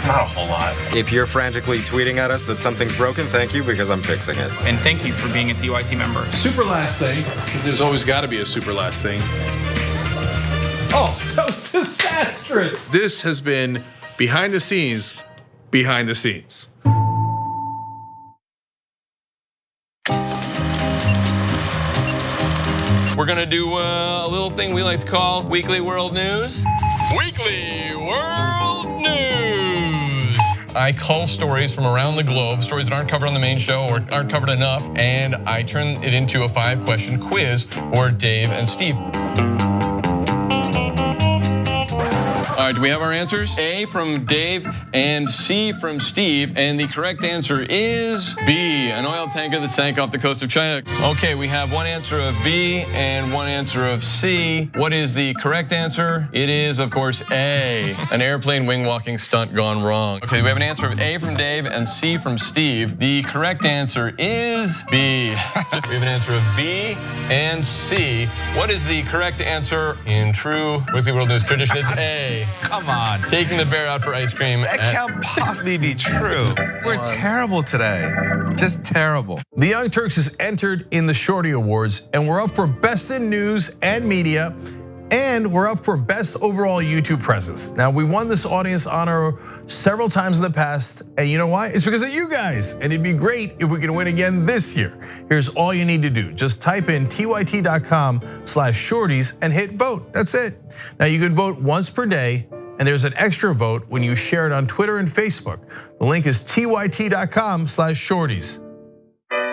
Speaker 11: Not a whole lot.
Speaker 24: If you're frantically tweeting at us that something's broken, thank you, because I'm fixing it.
Speaker 21: And thank you for being a TYT member.
Speaker 11: Super last thing, because there's always got to be a super last thing. Oh, that was disastrous. This has been behind the scenes, behind the scenes.
Speaker 2: We're gonna do a little thing we like to call Weekly World News. Weekly World News. I cull stories from around the globe, stories that aren't covered on the main show or aren't covered enough, and I turn it into a 5-question quiz for Dave and Steve. All right, do we have our answers? A from Dave and C from Steve, and the correct answer is B, an oil tanker that sank off the coast of China. Okay, we have one answer of B and one answer of C. What is the correct answer? It is, of course, A, an airplane wing walking stunt gone wrong. Okay, we have an answer of A from Dave and C from Steve. The correct answer is B. We have an answer of B and C. What is the correct answer in true Weekly World News tradition? It's A.
Speaker 25: Come on.
Speaker 2: Taking the bear out for ice cream.
Speaker 25: That can't possibly be true. We're terrible today. Just terrible.
Speaker 7: The Young Turks has entered in the Shorty Awards, and we're up for Best in News and Media And we're up for best overall YouTube presence. Now, we won this audience honor several times in the past, and you know why? It's because of you guys, and it'd be great if we can win again this year. Here's all you need to do. Just type in tyt.com/shorties and hit vote, that's it. Now you can vote once per day, and there's an extra vote when you share it on Twitter and Facebook. The link is tyt.com/shorties.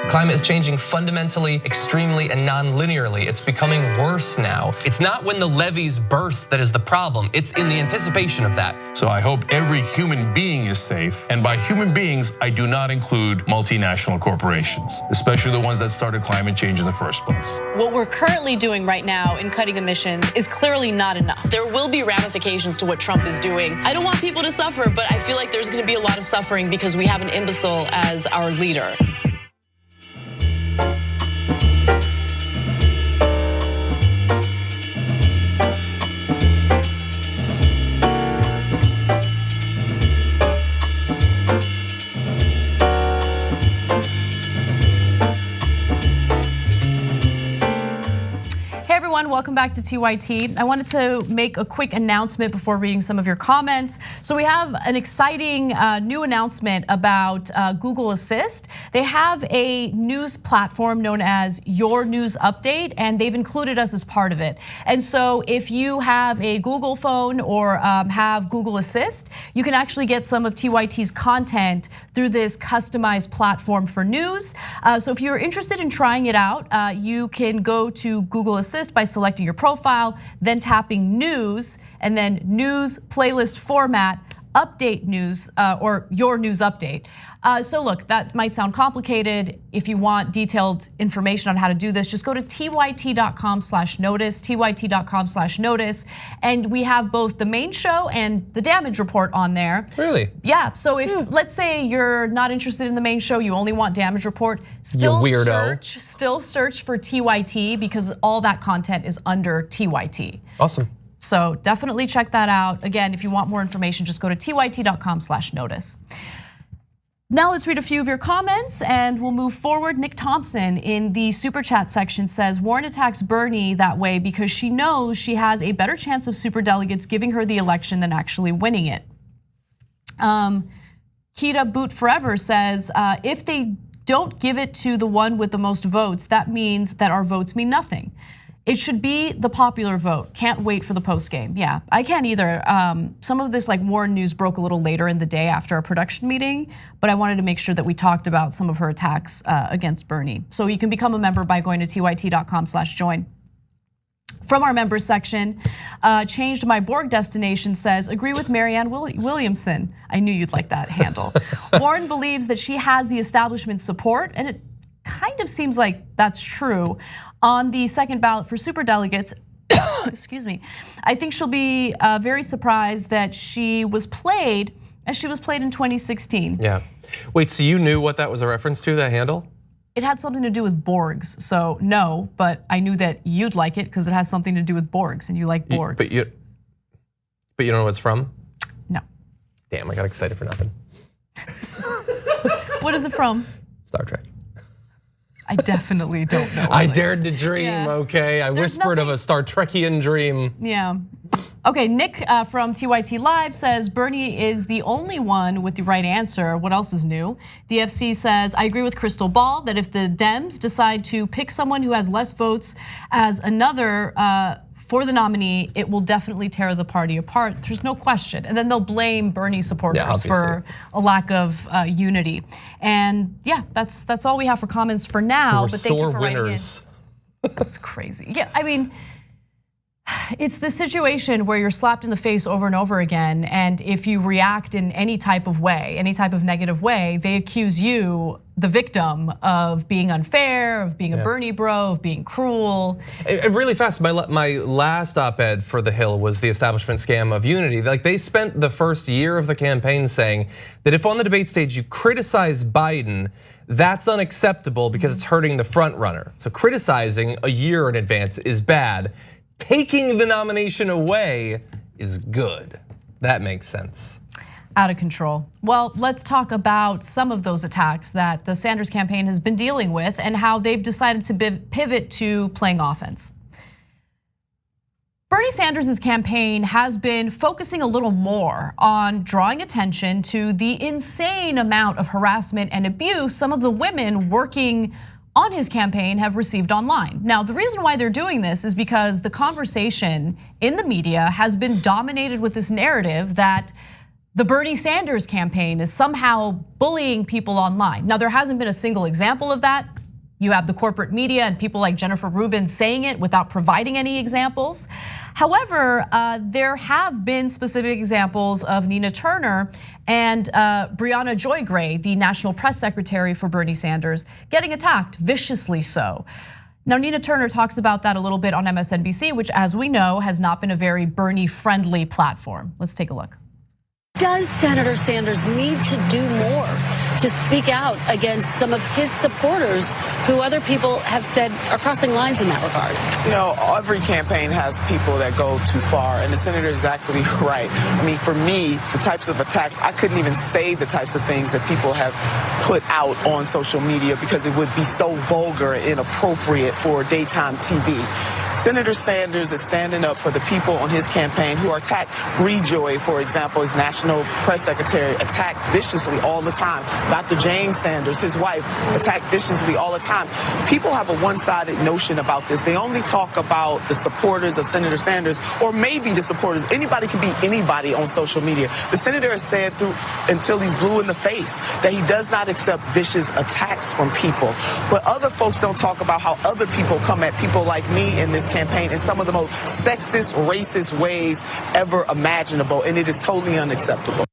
Speaker 2: Climate is changing fundamentally, extremely, and non-linearly. It's becoming worse now. It's not when the levees burst that is the problem. It's in the anticipation of that.
Speaker 7: So I hope every human being is safe. And by human beings, I do not include multinational corporations, especially the ones that started climate change in the first place.
Speaker 12: What we're currently doing right now in cutting emissions is clearly not enough. There will be ramifications to what Trump is doing. I don't want people to suffer, but I feel like there's gonna be a lot of suffering because we have an imbecile as our leader.
Speaker 3: Welcome back to TYT. I wanted to make a quick announcement before reading some of your comments. So we have an exciting new announcement about Google Assist. They have a news platform known as Your News Update, and they've included us as part of it. And so if you have a Google phone or have Google Assist, you can actually get some of TYT's content through this customized platform for news. So if you're interested in trying it out, you can go to Google Assist by selecting your profile, then tapping news, and then news playlist format, update news, or your news update. So look, that might sound complicated. If you want detailed information on how to do this, just go to tyt.com/notice, tyt.com/notice, and we have both the main show and the damage report on there.
Speaker 2: Really?
Speaker 3: Yeah, so if, let's say you're not interested in the main show, you only want damage report, still search for TYT because all that content is under TYT.
Speaker 2: Awesome.
Speaker 3: So definitely check that out. Again, if you want more information, just go to tyt.com/notice. Now let's read a few of your comments and we'll move forward. Nick Thompson in the super chat section says, Warren attacks Bernie that way because she knows she has a better chance of superdelegates giving her the election than actually winning it. Kita Boot Forever says, if they don't give it to the one with the most votes, that means that our votes mean nothing. It should be the popular vote. Can't wait for the post game. Yeah, I can't either. Some of this like Warren news broke a little later in the day after our production meeting, but I wanted to make sure that we talked about some of her attacks against Bernie. So you can become a member by going to tyt.com/join. From our members section, changed my Borg destination says, agree with Marianne Williamson. I knew you'd like that handle. Warren believes that she has the establishment support, and it kind of seems like that's true. On the second ballot for superdelegates, excuse me, I think she'll be very surprised that she was played as she was played in 2016.
Speaker 2: Yeah. Wait, so you knew what that was a reference to, that handle?
Speaker 3: It had something to do with Borgs, so no, but I knew that you'd like it because it has something to do with Borgs and you like Borgs.
Speaker 2: But you don't know what it's from?
Speaker 3: No.
Speaker 2: Damn, I got excited for nothing.
Speaker 3: What is it from?
Speaker 2: Star Trek.
Speaker 3: I definitely don't know.
Speaker 2: I dared to dream, okay? I whispered of a Star Trekian dream.
Speaker 3: Yeah. Okay, Nick from TYT Live says Bernie is the only one with the right answer. What else is new? DFC says, I agree with Crystal Ball that if the Dems decide to pick someone who has less votes as another for the nominee, it will definitely tear the party apart. There's no question. And then they'll blame Bernie supporters for a lack of unity. And yeah, that's all we have for comments for now. But thank you for writing in. That's crazy. Yeah, I mean, it's the situation where you're slapped in the face over and over again, and if you react in any type of way, any type of negative way, they accuse you, the victim, of being unfair, of being a Bernie bro, of being cruel.
Speaker 2: Really fast, my last op-ed for The Hill was the establishment scam of unity. Like, they spent the first year of the campaign saying that if on the debate stage you criticize Biden, that's unacceptable because it's hurting the front runner. So criticizing a year in advance is bad. Taking the nomination away is good. That makes sense.
Speaker 3: Out of control. Well, let's talk about some of those attacks that the Sanders campaign has been dealing with and how they've decided to pivot to playing offense. Bernie Sanders' campaign has been focusing a little more on drawing attention to the insane amount of harassment and abuse some of the women working on his campaign have received online. Now, the reason why they're doing this is because the conversation in the media has been dominated with this narrative that the Bernie Sanders campaign is somehow bullying people online. Now, there hasn't been a single example of that. You have the corporate media and people like Jennifer Rubin saying it without providing any examples. However, there have been specific examples of Nina Turner and Brianna Joy Gray, the national press secretary for Bernie Sanders, getting attacked, viciously so. Now, Nina Turner talks about that a little bit on MSNBC, which, as we know, has not been a very Bernie-friendly platform. Let's take a look.
Speaker 1: Does Senator Sanders need to do more to speak out against some of his supporters who other people have said are crossing lines in that regard?
Speaker 4: You know, every campaign has people that go too far, and the senator is exactly right. I mean, for me, the types of attacks, I couldn't even say the types of things that people have put out on social media because it would be so vulgar and inappropriate for daytime TV. Senator Sanders is standing up for the people on his campaign who are attacked. Bree Joy, for example, his national press secretary, attacked viciously all the time. Dr. Jane Sanders, his wife, attacked viciously all the time. People have a one-sided notion about this. They only talk about the supporters of Senator Sanders, or maybe the supporters. Anybody can be anybody on social media. The senator has said until he's blue in the face that he does not accept vicious attacks from people. But other folks don't talk about how other people come at people like me in this campaign in some of the most sexist, racist ways ever imaginable, and it is totally unacceptable.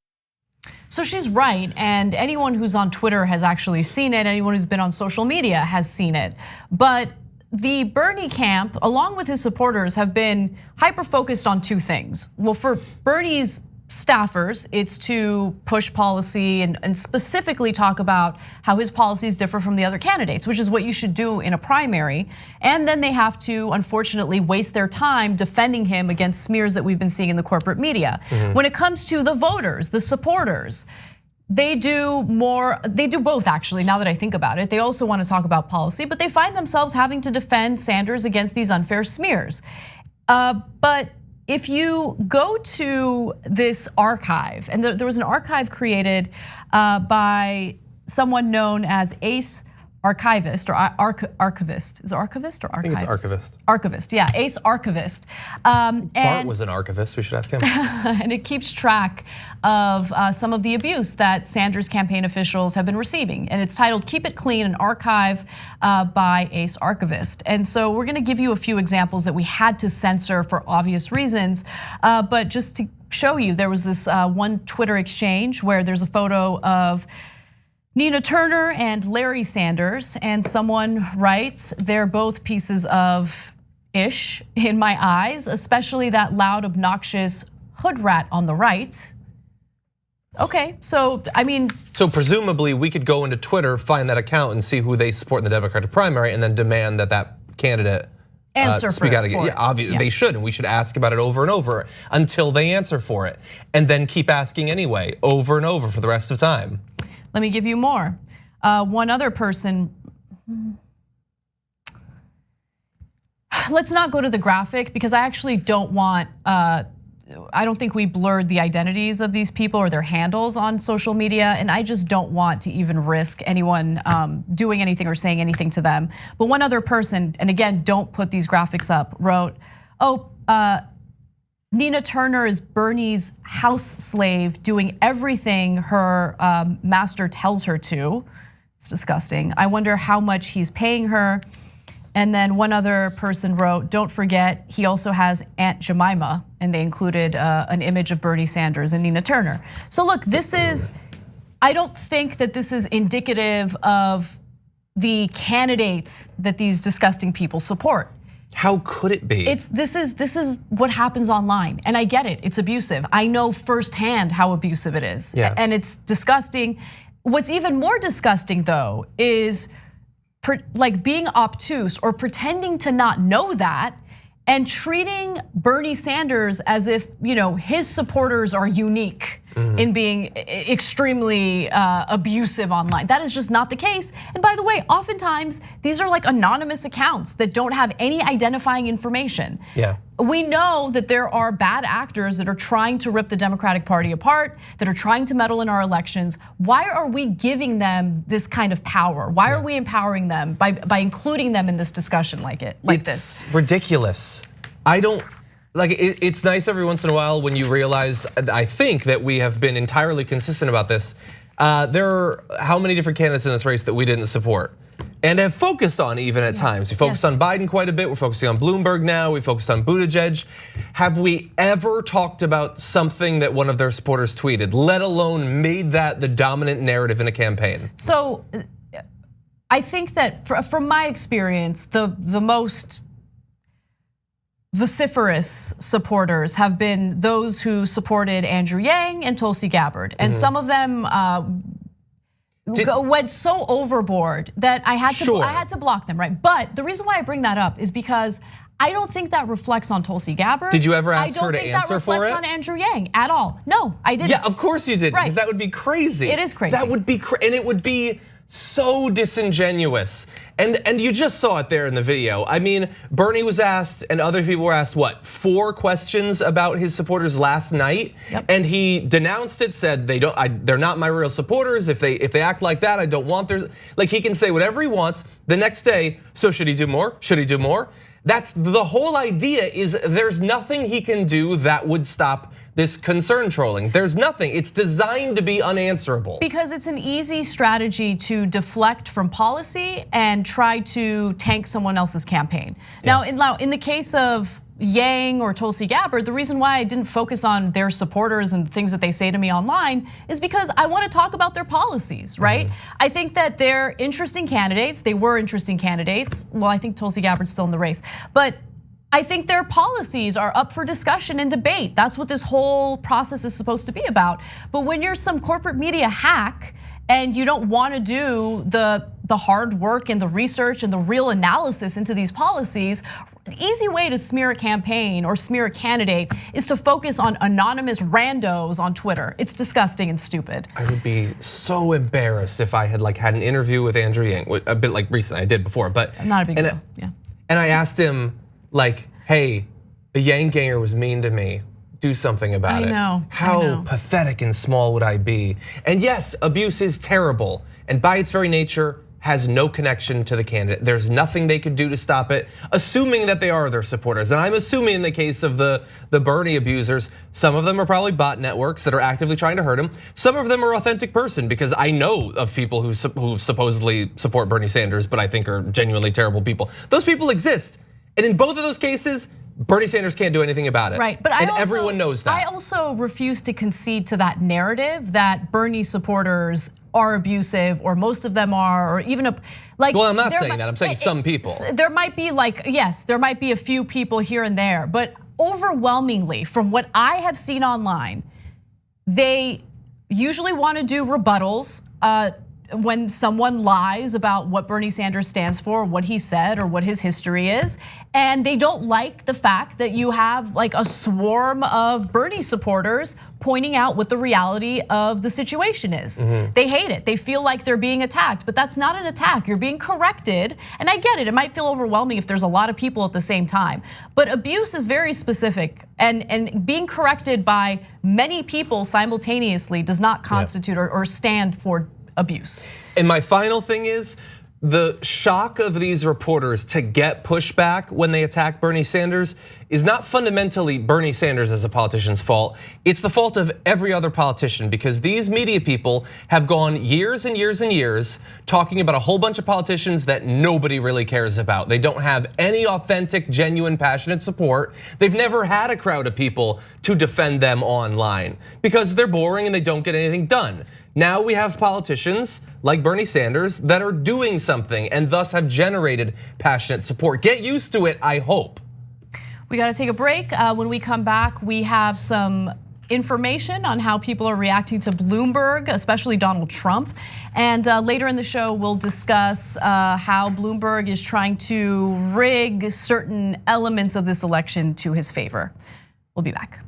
Speaker 3: So she's right, and anyone who's on Twitter has actually seen it. Anyone who's been on social media has seen it. But the Bernie camp, along with his supporters, have been hyper-focused on two things. Well, for Bernie's staffers, it's to push policy and specifically talk about how his policies differ from the other candidates, which is what you should do in a primary. And then they have to, unfortunately, waste their time defending him against smears that we've been seeing in the corporate media. When it comes to the voters, the supporters, they do both actually, now that I think about it. They also want to talk about policy, but they find themselves having to defend Sanders against these unfair smears. But if you go to this archive, and there was an archive created by someone known as Ace Archivist or Archivist. Is it Archivist or Archivist?
Speaker 2: I think it's Archivist.
Speaker 3: Archivist, yeah, Ace Archivist.
Speaker 2: Bart was an archivist, we should ask him.
Speaker 3: And it keeps track of some of the abuse that Sanders campaign officials have been receiving. And it's titled Keep It Clean, an archive by Ace Archivist. And so we're gonna give you a few examples that we had to censor for obvious reasons. But just to show you, there was this one Twitter exchange where there's a photo of Nina Turner and Larry Sanders, and someone writes, they're both pieces of ish in my eyes, especially that loud, obnoxious hood rat on the right. Okay, so I mean.
Speaker 2: So presumably we could go into Twitter, find that account and see who they support in the Democratic primary and then demand that candidate
Speaker 3: answer
Speaker 2: speak out again. Yeah, obviously they should, and we should ask about it over and over until they answer for it. And then keep asking anyway, over and over for the rest of time.
Speaker 3: Let me give you more. One other person, let's not go to the graphic because I actually don't want, I don't think we blurred the identities of these people or their handles on social media, and I just don't want to even risk anyone doing anything or saying anything to them. But one other person, and again, don't put these graphics up, wrote, Nina Turner is Bernie's house slave doing everything her master tells her to. It's disgusting. I wonder how much he's paying her. And then one other person wrote, don't forget, he also has Aunt Jemima, and they included an image of Bernie Sanders and Nina Turner. So look, I don't think that this is indicative of the candidates that these disgusting people support.
Speaker 2: How could it be?
Speaker 3: This is what happens online, and I get it. It's abusive. I know firsthand how abusive it is, and it's disgusting. What's even more disgusting, though, is like being obtuse or pretending to not know that, and treating Bernie Sanders as if his supporters are unique. in being extremely abusive online. That is just not the case. And by the way, oftentimes these are like anonymous accounts that don't have any identifying information.
Speaker 2: Yeah.
Speaker 3: We know that there are bad actors that are trying to rip the Democratic Party apart, that are trying to meddle in our elections. Why are we giving them this kind of power? Why are we empowering them by including them in this discussion like this?
Speaker 2: It's ridiculous. I don't, like, it's nice every once in a while when you realize, I think that we have been entirely consistent about this. There are how many different candidates in this race that we didn't support? And have focused on even at times. We focused on Biden quite a bit. We're focusing on Bloomberg now. We focused on Buttigieg. Have we ever talked about something that one of their supporters tweeted, let alone made that the dominant narrative in a campaign?
Speaker 3: So I think that from my experience, the most vociferous supporters have been those who supported Andrew Yang and Tulsi Gabbard. And some of them went so overboard that I had to block them, right? But the reason why I bring that up is because I don't think that reflects on Tulsi Gabbard.
Speaker 2: Did you ever ask her to answer for it?
Speaker 3: I don't think that reflects on Andrew Yang at all. No, I didn't.
Speaker 2: Yeah, of course you didn't, because that would be crazy.
Speaker 3: It is crazy.
Speaker 2: That would be and it would be so disingenuous. And you just saw it there in the video. I mean, Bernie was asked and other people were asked, what, 4 questions about his supporters last night? And he denounced it, said they're not my real supporters. If they act like that, I don't want their, like, he can say whatever he wants. The next day, so should he do more? Should he do more? That's the whole idea, is there's nothing he can do that would stop this concern trolling. There's nothing. It's designed to be unanswerable.
Speaker 3: Because it's an easy strategy to deflect from policy and try to tank someone else's campaign. Now, in the case of Yang or Tulsi Gabbard, the reason why I didn't focus on their supporters and things that they say to me online is because I want to talk about their policies, right? I think that they're interesting candidates. They were interesting candidates. Well, I think Tulsi Gabbard's still in the race, but I think their policies are up for discussion and debate. That's what this whole process is supposed to be about. But when you're some corporate media hack and you don't want to do the hard work and the research and the real analysis into these policies, an easy way to smear a campaign or smear a candidate is to focus on anonymous randos on Twitter. It's disgusting and stupid.
Speaker 2: I would be so embarrassed if I had had an interview with Andrew Yang, a bit like recently, I did before, but
Speaker 3: not a big deal. Yeah.
Speaker 2: And I asked him, hey, a Yang ganger was mean to me. Do something about it. How pathetic and small would I be? And yes, abuse is terrible, and by its very nature has no connection to the candidate. There's nothing they could do to stop it, assuming that they are their supporters. And I'm assuming in the case of the Bernie abusers, some of them are probably bot networks that are actively trying to hurt him. Some of them are authentic person, because I know of people who supposedly support Bernie Sanders, but I think are genuinely terrible people. Those people exist. And in both of those cases, Bernie Sanders can't do anything about it.
Speaker 3: Right, but
Speaker 2: everyone knows that.
Speaker 3: I also refuse to concede to that narrative that Bernie supporters are abusive, or most of them are, or even
Speaker 2: well, I'm not saying that. I'm saying some people.
Speaker 3: There might be yes, there might be a few people here and there, but overwhelmingly, from what I have seen online, they usually want to do rebuttals when someone lies about what Bernie Sanders stands for, what he said, or what his history is. And they don't like the fact that you have a swarm of Bernie supporters pointing out what the reality of the situation is. They hate it. They feel like they're being attacked, but that's not an attack. You're being corrected. And I get it. It might feel overwhelming if there's a lot of people at the same time. But abuse is very specific, and being corrected by many people simultaneously does not constitute or stand for abuse.
Speaker 2: And my final thing is, the shock of these reporters to get pushback when they attack Bernie Sanders is not fundamentally Bernie Sanders as a politician's fault. It's the fault of every other politician, because these media people have gone years and years and years talking about a whole bunch of politicians that nobody really cares about. They don't have any authentic, genuine, passionate support. They've never had a crowd of people to defend them online because they're boring and they don't get anything done. Now we have politicians like Bernie Sanders that are doing something and thus have generated passionate support. Get used to it, I hope.
Speaker 3: We got to take a break. When we come back, we have some information on how people are reacting to Bloomberg, especially Donald Trump. And later in the show, we'll discuss how Bloomberg is trying to rig certain elements of this election to his favor. We'll be back.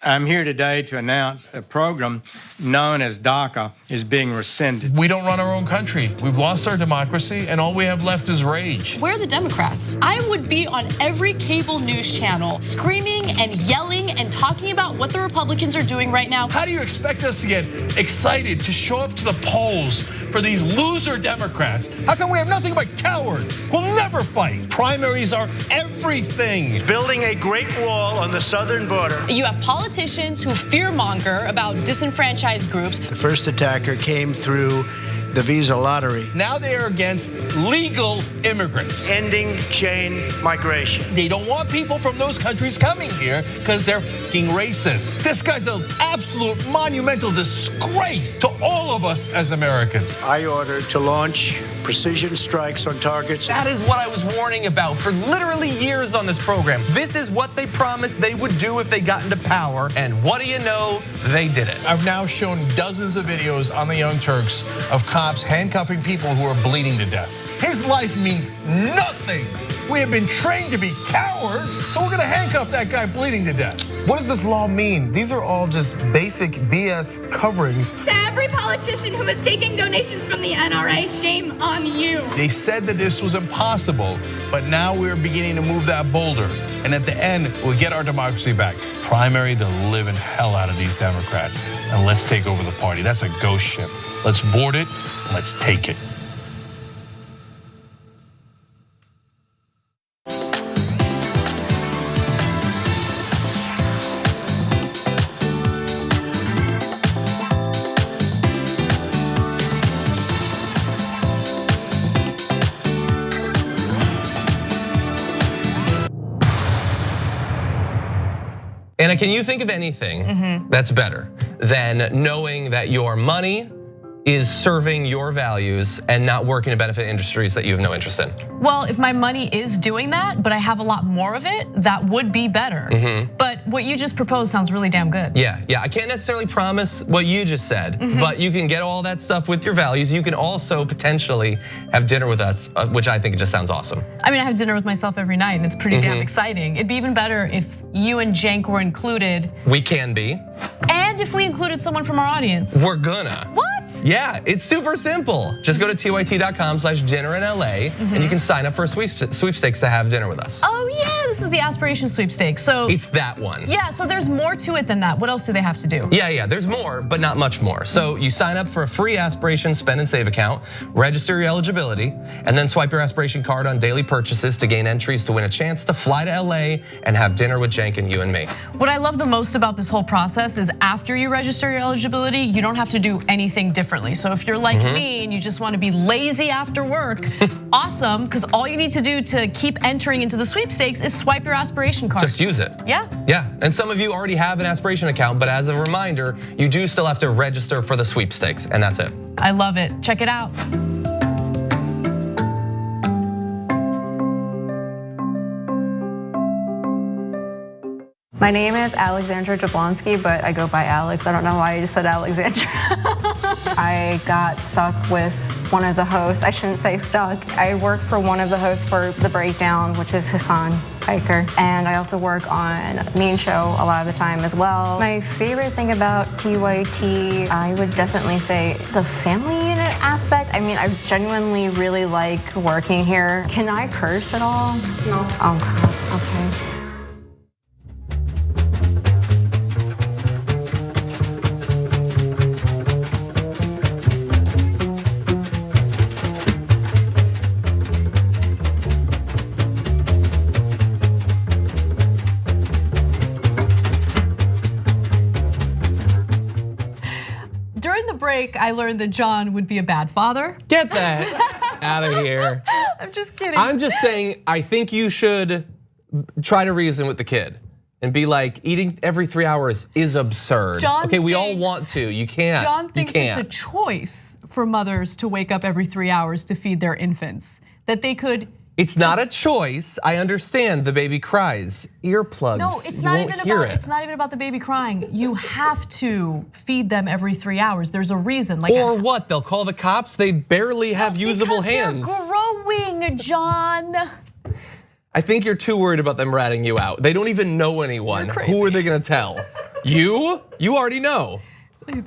Speaker 5: I'm here today to announce the program known as DACA is being rescinded.
Speaker 7: We don't run our own country. We've lost our democracy, and all we have left is rage.
Speaker 12: Where are the Democrats? I would be on every cable news channel screaming and yelling and talking about what the Republicans are doing right now.
Speaker 7: How do you expect us to get excited to show up to the polls for these loser Democrats? How come we have nothing but cowards who'll never fight? Primaries are everything.
Speaker 8: Building a great wall on the southern border.
Speaker 12: You have politicians who fearmonger about disenfranchised groups.
Speaker 8: The first attacker came through the visa lottery.
Speaker 7: Now they are against legal immigrants.
Speaker 8: Ending chain migration.
Speaker 7: They don't want people from those countries coming here because they're fucking racist. This guy's an absolute monumental disgrace to all of us as Americans.
Speaker 8: I ordered to launch precision strikes on targets.
Speaker 2: That is what I was warning about for literally years on this program. This is what they promised they would do if they got into power, and what do you know? They did it.
Speaker 7: I've now shown dozens of videos on the Young Turks of cops handcuffing people who are bleeding to death. His life means nothing. We have been trained to be cowards, so we're gonna handcuff that guy bleeding to death.
Speaker 25: What does this law mean? These are all just basic BS coverings.
Speaker 18: To every politician who is taking donations from the NRA, shame on you.
Speaker 7: They said that this was impossible, but now we're beginning to move that boulder. And at the end, we'll get our democracy back. Primary the living hell out of these Democrats, and let's take over the party. That's a ghost ship. Let's board it, and let's take it.
Speaker 2: Anna, can you think of anything that's better than knowing that your money is serving your values and not working to benefit industries that you have no interest in?
Speaker 3: Well, if my money is doing that, but I have a lot more of it, that would be better. But what you just proposed sounds really damn good.
Speaker 2: Yeah, I can't necessarily promise what you just said, but you can get all that stuff with your values. You can also potentially have dinner with us, which I think just sounds awesome.
Speaker 3: I mean, I have dinner with myself every night and it's pretty damn exciting. It'd be even better if you and Cenk were included.
Speaker 2: We can be.
Speaker 3: And if we included someone from our audience.
Speaker 2: We're gonna.
Speaker 3: What?
Speaker 2: Yeah, it's super simple. Just go to tyt.com/dinner in LA and you can sign up for a sweepstakes to have dinner with us.
Speaker 3: Oh yeah, this is the aspiration sweepstakes. So
Speaker 2: it's that one.
Speaker 3: Yeah, so there's more to it than that. What else do they have to do?
Speaker 2: Yeah, there's more, but not much more. So you sign up for a free aspiration spend and save account, register your eligibility, and then swipe your aspiration card on daily purchases to gain entries to win a chance to fly to LA and have dinner with Cenk and you and me.
Speaker 3: What I love the most about this whole process is after you register your eligibility, you don't have to do anything differently. So if you're like me and you just want to be lazy after work, awesome, because all you need to do to keep entering into the sweepstakes is swipe your aspiration card.
Speaker 2: Just use it.
Speaker 3: Yeah,
Speaker 2: and some of you already have an aspiration account, but as a reminder, you do still have to register for the sweepstakes, and that's it.
Speaker 3: I love it, check it out.
Speaker 9: My name is Alexandra Jablonski, but I go by Alex. I don't know why I just said Alexandra. I got stuck with one of the hosts. I shouldn't say stuck. I work for one of the hosts for The Breakdown, which is Hassan Piker. And I also work on Mean Show a lot of the time as well. My favorite thing about TYT, I would definitely say the family unit aspect. I mean, I genuinely really like working here. Can I curse at all? No. Okay.
Speaker 3: I learned that John would be a bad father.
Speaker 2: Get that out of here.
Speaker 3: I'm just kidding.
Speaker 2: I'm just saying, I think you should try to reason with the kid and be like, eating every 3 hours is absurd. Okay, we all want to, you can't.
Speaker 3: John thinks it's a choice for mothers to wake up every 3 hours to feed their infants. That they could.
Speaker 2: It's not a choice. I understand the baby cries. Earplugs.
Speaker 3: No, it's not even about. It's not even about the baby crying. You have to feed them every 3 hours. There's a reason. Like
Speaker 2: or what? They'll call the cops. They barely have usable hands.
Speaker 3: They're growing, John.
Speaker 2: I think you're too worried about them ratting you out. They don't even know anyone. Who are they gonna tell? You already know.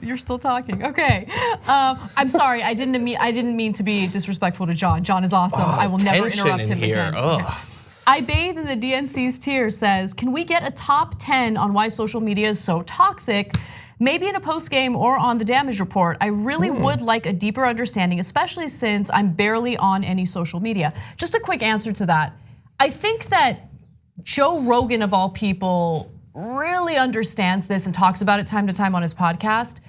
Speaker 3: You're still talking. Okay. I'm sorry. I didn't mean to be disrespectful to John. John is awesome. I will never interrupt him again. Okay. I bathe in the DNC's tears says, can we get a top 10 on why social media is so toxic? Maybe in a post game or on the damage report. I really would like a deeper understanding, especially since I'm barely on any social media. Just a quick answer to that. I think that Joe Rogan, of all people, really understands this and talks about it time to time on his podcast.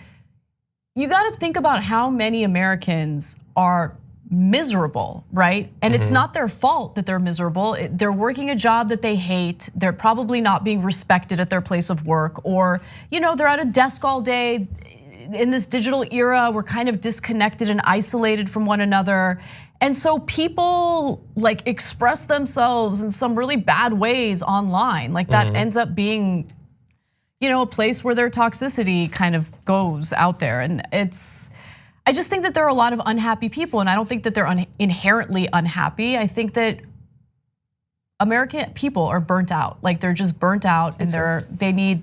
Speaker 3: You gotta think about how many Americans are miserable, right? And it's not their fault that they're miserable. They're working a job that they hate. They're probably not being respected at their place of work, or they're at a desk all day. In this digital era, we're kind of disconnected and isolated from one another. And so people like express themselves in some really bad ways online. Like that ends up being, a place where their toxicity kind of goes out there. And I just think that there are a lot of unhappy people, and I don't think that they're inherently unhappy. I think that American people are burnt out. Like they're just burnt out, and they need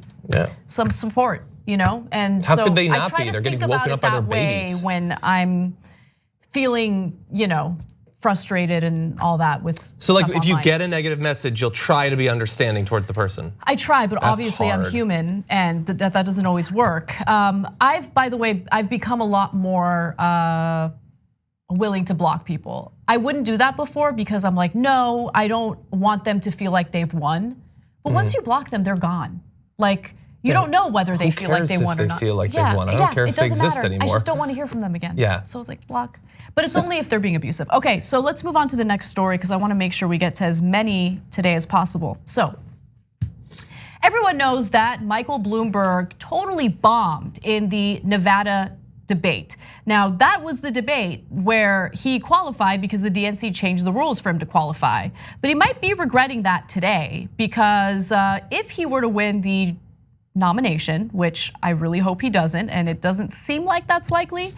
Speaker 3: some support, And
Speaker 2: how
Speaker 3: so
Speaker 2: could they not
Speaker 3: I try
Speaker 2: be?
Speaker 3: to
Speaker 2: They're
Speaker 3: think
Speaker 2: getting woken
Speaker 3: about
Speaker 2: up by
Speaker 3: it
Speaker 2: their
Speaker 3: that way
Speaker 2: babies.
Speaker 3: when I'm feeling, frustrated and all that with.
Speaker 2: So like,
Speaker 3: stuff
Speaker 2: if you
Speaker 3: online.
Speaker 2: get a negative message, you'll try to be understanding towards the person.
Speaker 3: I try, but
Speaker 2: That's
Speaker 3: obviously I'm
Speaker 2: hard.
Speaker 3: human, and that doesn't always work. By the way, I've become a lot more willing to block people. I wouldn't do that before because I'm like, no, I don't want them to feel like they've won. But once you block them, they're gone. Like you don't know whether they feel like they won or not.
Speaker 2: Feel like they won. I don't care if they exist anymore.
Speaker 3: I just don't want to hear from them again.
Speaker 2: Yeah.
Speaker 3: So it's like block. But it's only if they're being abusive. Okay, so let's move on to the next story because I want to make sure we get to as many today as possible. So everyone knows that Michael Bloomberg totally bombed in the Nevada debate. Now, that was the debate where he qualified because the DNC changed the rules for him to qualify. But he might be regretting that today because if he were to win the nomination, which I really hope he doesn't, and it doesn't seem like that's likely,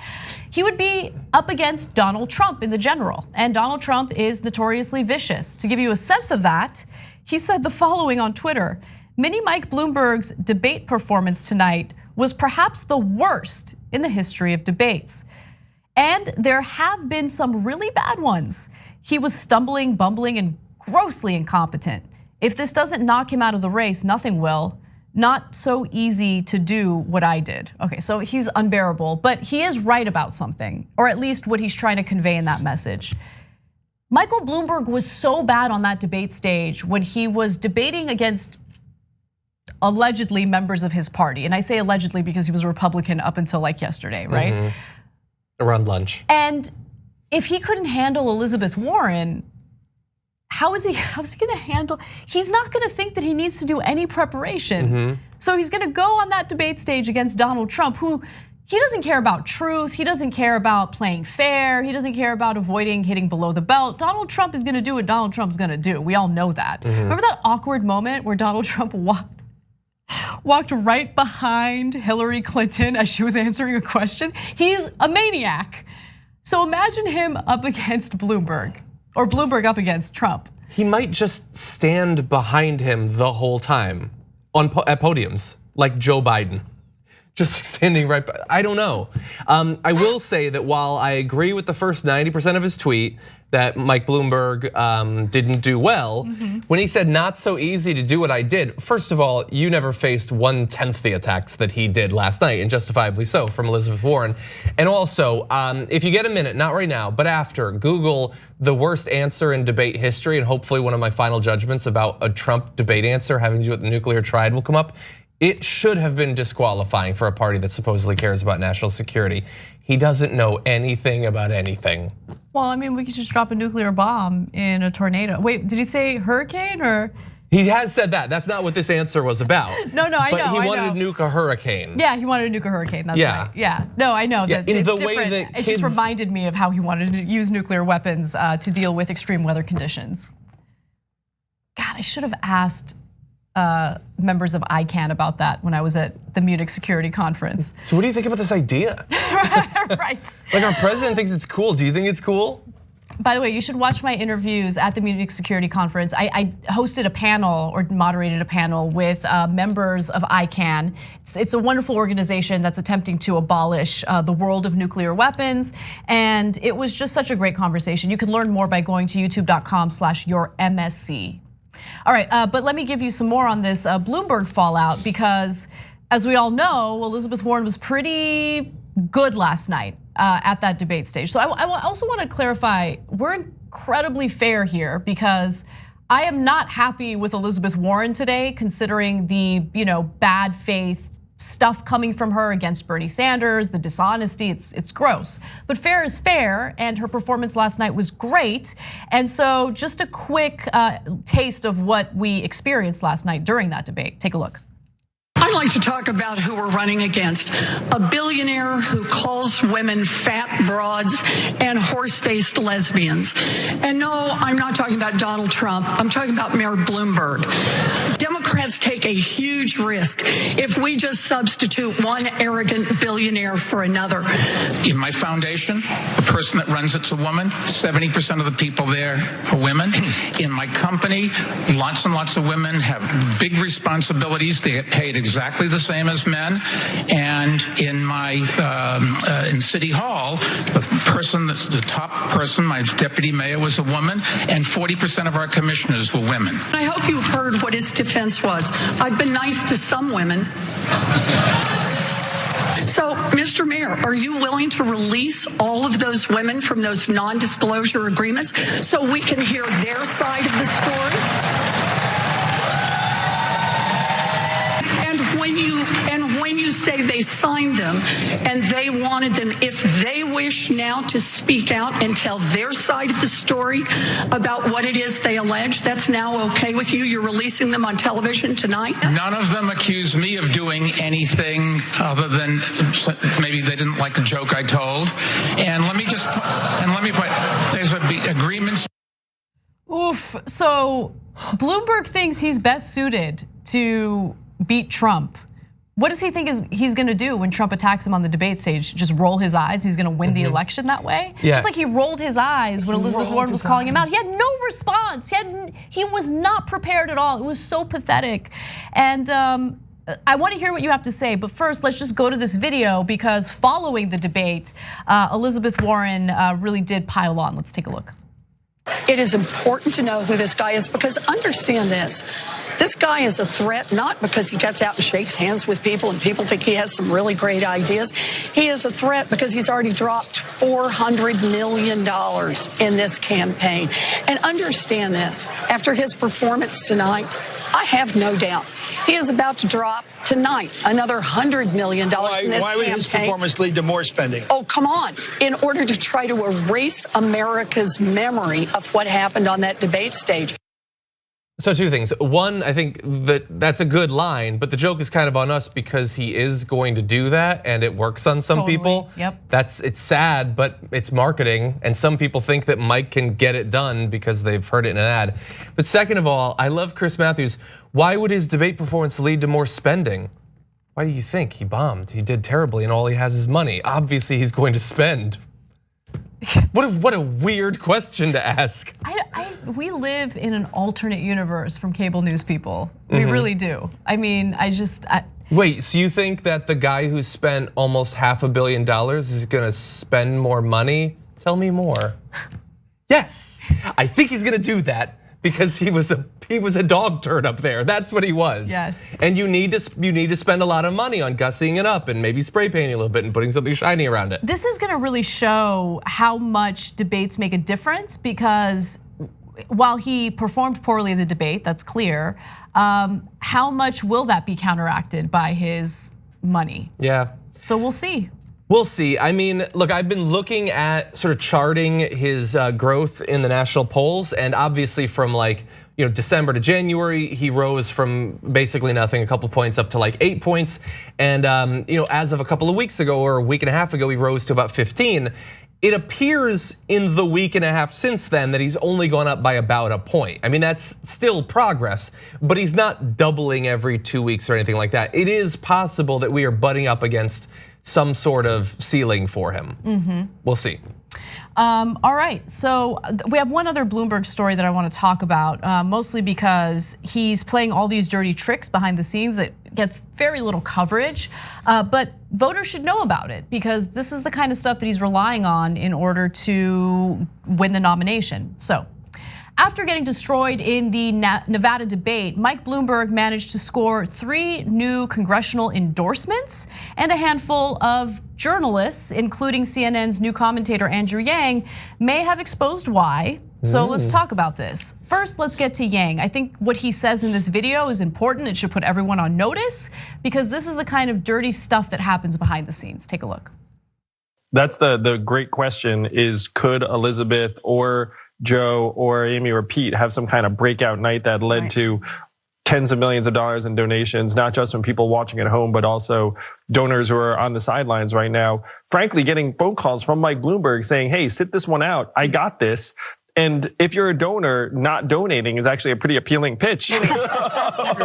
Speaker 3: he would be up against Donald Trump in the general. And Donald Trump is notoriously vicious. To give you a sense of that, he said the following on Twitter: Mini Mike Bloomberg's debate performance tonight was perhaps the worst in the history of debates. And there have been some really bad ones. He was stumbling, bumbling, and grossly incompetent. If this doesn't knock him out of the race, nothing will. Not so easy to do what I did. Okay, so he's unbearable, but he is right about something, or at least what he's trying to convey in that message. Michael Bloomberg was so bad on that debate stage when he was debating against allegedly members of his party. And I say allegedly because he was a Republican up until like yesterday, right?
Speaker 2: Around lunch.
Speaker 3: And if he couldn't handle Elizabeth Warren, how's he gonna handle? He's not gonna think that he needs to do any preparation. So he's gonna go on that debate stage against Donald Trump, who he doesn't care about truth. He doesn't care about playing fair. He doesn't care about avoiding hitting below the belt. Donald Trump is gonna do what Donald Trump's gonna do. We all know that. Remember that awkward moment where Donald Trump walked right behind Hillary Clinton as she was answering a question? He's a maniac. So imagine him up against Bloomberg. Or Bloomberg up against Trump.
Speaker 2: He might just stand behind him the whole time at podiums, like Joe Biden, just standing right. I don't know. I will say that while I agree with the first 90% of his tweet that Mike Bloomberg didn't do well, when he said not so easy to do what I did. First of all, you never faced 1/10 the attacks that he did last night, and justifiably so, from Elizabeth Warren. And also, if you get a minute, not right now, but after, Google the worst answer in debate history, and hopefully one of my final judgments about a Trump debate answer having to do with the nuclear triad will come up. It should have been disqualifying for a party that supposedly cares about national security. He doesn't know anything about anything.
Speaker 3: Well, I mean, we could just drop a nuclear bomb in a tornado. Wait, did he say hurricane or?
Speaker 2: He has said that. That's not what this answer was about.
Speaker 3: No, I know.
Speaker 2: But he wanted to nuke a hurricane.
Speaker 3: Yeah, he wanted to nuke a hurricane. That's right. Yeah. No, I know that it's different. It just reminded me of how he wanted to use nuclear weapons to deal with extreme weather conditions. God, I should have asked members of ICANN about that when I was at the Munich Security Conference.
Speaker 2: So what do you think about this idea?
Speaker 3: Right.
Speaker 2: Like our president thinks it's cool. Do you think it's cool?
Speaker 3: By the way, you should watch my interviews at the Munich Security Conference. I hosted a panel or moderated a panel with members of ICANN. It's a wonderful organization that's attempting to abolish the world of nuclear weapons. And it was just such a great conversation. You can learn more by going to youtube.com/yourmsc. All right, but let me give you some more on this Bloomberg fallout, because as we all know, Elizabeth Warren was pretty good last night at that debate stage. So I also want to clarify, we're incredibly fair here, because I am not happy with Elizabeth Warren today, considering the bad faith stuff coming from her against Bernie Sanders, the dishonesty, it's gross. But fair is fair, and her performance last night was great. And so just a quick taste of what we experienced last night during that debate. Take a look.
Speaker 6: I'd like to talk about who we're running against. A billionaire who calls women fat broads and horse-faced lesbians. And no, I'm not talking about Donald Trump. I'm talking about Mayor Bloomberg. Democrats take a huge risk if we just substitute one arrogant billionaire for another.
Speaker 10: In my foundation, the person that runs it's a woman. 70% of the people there are women. In my company, lots and lots of women have big responsibilities. They get paid exactly the same as men. And in my in City Hall, the top person, my deputy mayor, was a woman, and 40% of our commissioners were women.
Speaker 6: I hope you heard what his defense was. I've been nice to some women. So, Mr. Mayor, are you willing to release all of those women from those non-disclosure agreements so we can hear their side of the story? When you say they signed them and they wanted them, if they wish now to speak out and tell their side of the story about what it is they allege, that's now okay with you? You're releasing them on television tonight?
Speaker 10: None of them accused me of doing anything other than maybe they didn't like the joke I told. And let me put, there's agreements.
Speaker 3: Oof, so Bloomberg thinks he's best suited to beat Trump. What does he think he's gonna do when Trump attacks him on the debate stage? Just roll his eyes? He's gonna win the election that way?
Speaker 2: Yeah.
Speaker 3: Just like he rolled his eyes when Elizabeth Warren was calling him out. He had no response. He was not prepared at all. It was so pathetic. And I want to hear what you have to say, but first let's just go to this video, because following the debate, Elizabeth Warren really did pile on. Let's take a look.
Speaker 6: It is important to know who this guy is, because understand this. This guy is a threat, not because he gets out and shakes hands with people and people think he has some really great ideas. He is a threat because he's already dropped $400 million in this campaign. And understand this, after his performance tonight, I have no doubt he is about to drop tonight another $100 million in this campaign.
Speaker 8: Why would his performance lead to more spending?
Speaker 6: Oh, come on. In order to try to erase America's memory of what happened on that debate stage.
Speaker 2: So two things. One, I think that's a good line, but the joke is kind of on us because he is going to do that and it works on some people.
Speaker 3: Yep.
Speaker 2: It's sad, but it's marketing, and some people think that Mike can get it done because they've heard it in an ad. But second of all, I love Chris Matthews. Why would his debate performance lead to more spending? Why do you think he bombed? He did terribly and all he has is money. Obviously he's going to spend. What a weird question to ask.
Speaker 3: We live in an alternate universe from cable news people. We really do. I mean,
Speaker 2: Wait, so you think that the guy who spent almost $500 million is gonna spend more money? Tell me more. Yes, I think he's gonna do that because he was a dog turd up there. That's what he was.
Speaker 3: Yes.
Speaker 2: And you need to spend a lot of money on gussying it up and maybe spray painting a little bit and putting something shiny around it.
Speaker 3: This is gonna really show how much debates make a difference, because while he performed poorly in the debate, that's clear, how much will that be counteracted by his money?
Speaker 2: Yeah.
Speaker 3: So we'll see.
Speaker 2: We'll see. I mean, look, I've been looking at sort of charting his growth in the national polls, and obviously from like December to January, he rose from basically nothing, a couple points up to like 8 points. And as of a couple of weeks ago or a week and a half ago, he rose to about 15. It appears in the week and a half since then that he's only gone up by about a point. I mean, that's still progress, but he's not doubling every 2 weeks or anything like that. It is possible that we are butting up against some sort of ceiling for him. We'll see.
Speaker 3: All right, so we have one other Bloomberg story that I want to talk about, mostly because he's playing all these dirty tricks behind the scenes that gets very little coverage, but voters should know about it because this is the kind of stuff that he's relying on in order to win the nomination. So, after getting destroyed in the Nevada debate, Mike Bloomberg managed to score 3 new congressional endorsements, and a handful of journalists, including CNN's new commentator Andrew Yang, may have exposed why. So let's talk about this. First, let's get to Yang. I think what he says in this video is important. It should put everyone on notice because this is the kind of dirty stuff that happens behind the scenes. Take a look.
Speaker 13: That's the great question is, could Elizabeth or Joe or Amy or Pete have some kind of breakout night that led to tens of millions of dollars in donations, not just from people watching at home, but also donors who are on the sidelines right now, frankly, getting phone calls from Mike Bloomberg saying, hey, sit this one out, I got this. And if you're a donor, not donating is actually a pretty appealing pitch.
Speaker 14: Your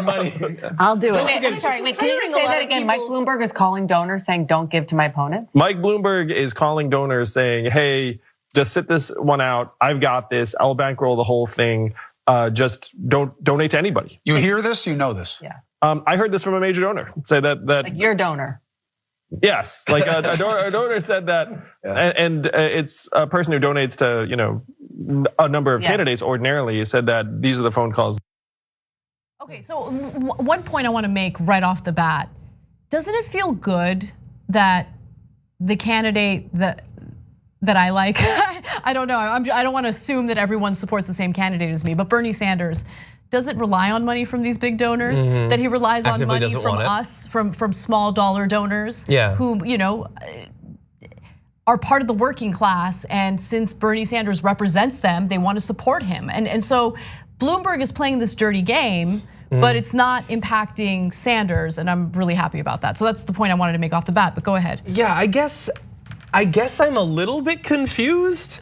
Speaker 14: money. I'll do it. I'm sorry, wait, can you say that again? Mike Bloomberg is calling donors saying, don't give to my opponents?
Speaker 13: Mike Bloomberg is calling donors saying, hey, just sit this one out. I've got this. I'll bankroll the whole thing. Just don't donate to anybody.
Speaker 15: You hear this? You know this?
Speaker 14: Yeah.
Speaker 13: I heard this from a major donor say that.
Speaker 14: Like your donor.
Speaker 13: Yes, like a donor said that, and it's a person who donates to a number of candidates ordinarily said that these are the phone calls.
Speaker 3: Okay, so one point I want to make right off the bat: doesn't it feel good that the candidate that I like, I don't know, I don't want to assume that everyone supports the same candidate as me, but Bernie Sanders doesn't rely on money from these big donors, that he relies on money from us, from small dollar donors who are part of the working class, and since Bernie Sanders represents them, they want to support him. And so Bloomberg is playing this dirty game, but it's not impacting Sanders, and I'm really happy about that. So that's the point I wanted to make off the bat, but go ahead.
Speaker 2: Yeah, I guess I'm a little bit confused.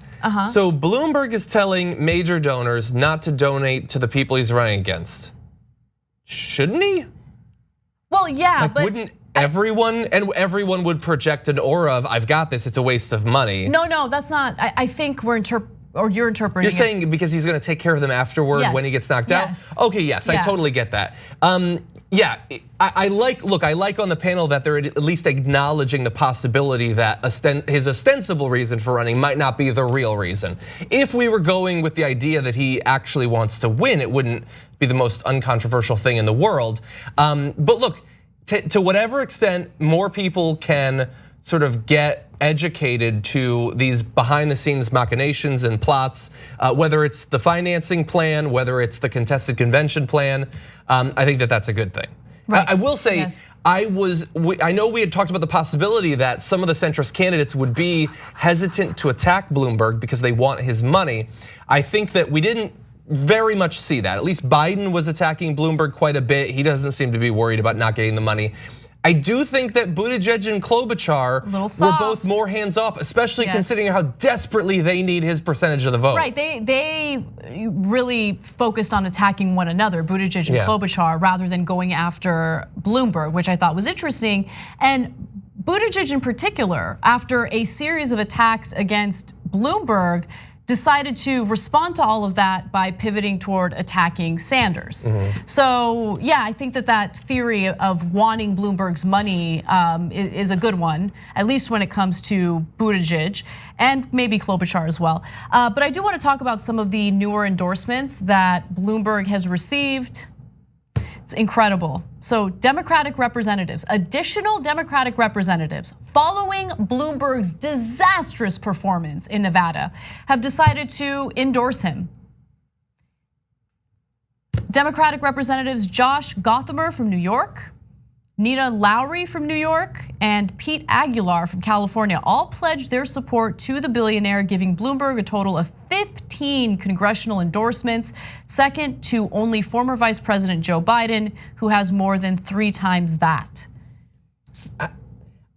Speaker 2: So Bloomberg is telling major donors not to donate to the people he's running against. Shouldn't he?
Speaker 3: Well, yeah, but
Speaker 2: wouldn't everyone would project an aura of I've got this, it's a waste of money.
Speaker 3: No, that's not. I think you're interpreting.
Speaker 2: You're saying because he's going to take care of them afterward when he gets knocked out? Okay, yes, I totally get that. Yeah, I like on the panel that they're at least acknowledging the possibility that his ostensible reason for running might not be the real reason. If we were going with the idea that he actually wants to win, it wouldn't be the most uncontroversial thing in the world. But look, to whatever extent more people can sort of get educated to these behind the scenes machinations and plots, whether it's the financing plan, whether it's the contested convention plan, I think that that's a good thing. Right. I will say, I know we had talked about the possibility that some of the centrist candidates would be hesitant to attack Bloomberg because they want his money. I think that we didn't very much see that. At least Biden was attacking Bloomberg quite a bit. He doesn't seem to be worried about not getting the money. I do think that Buttigieg and Klobuchar were both more hands-off, especially considering how desperately they need his percentage of the vote.
Speaker 3: Right, they really focused on attacking one another, Buttigieg and Klobuchar, rather than going after Bloomberg, which I thought was interesting. And Buttigieg in particular, after a series of attacks against Bloomberg, decided to respond to all of that by pivoting toward attacking Sanders. So yeah, I think that theory of wanting Bloomberg's money is a good one, at least when it comes to Buttigieg and maybe Klobuchar as well. But I do want to talk about some of the newer endorsements that Bloomberg has received. It's incredible. So Democratic representatives, additional Democratic representatives, following Bloomberg's disastrous performance in Nevada, have decided to endorse him. Democratic representatives Josh Gothamer from New York, Nina Lowry from New York, and Pete Aguilar from California all pledged their support to the billionaire, giving Bloomberg a total of 15 congressional endorsements, second to only former Vice President Joe Biden, who has more than 3 times that.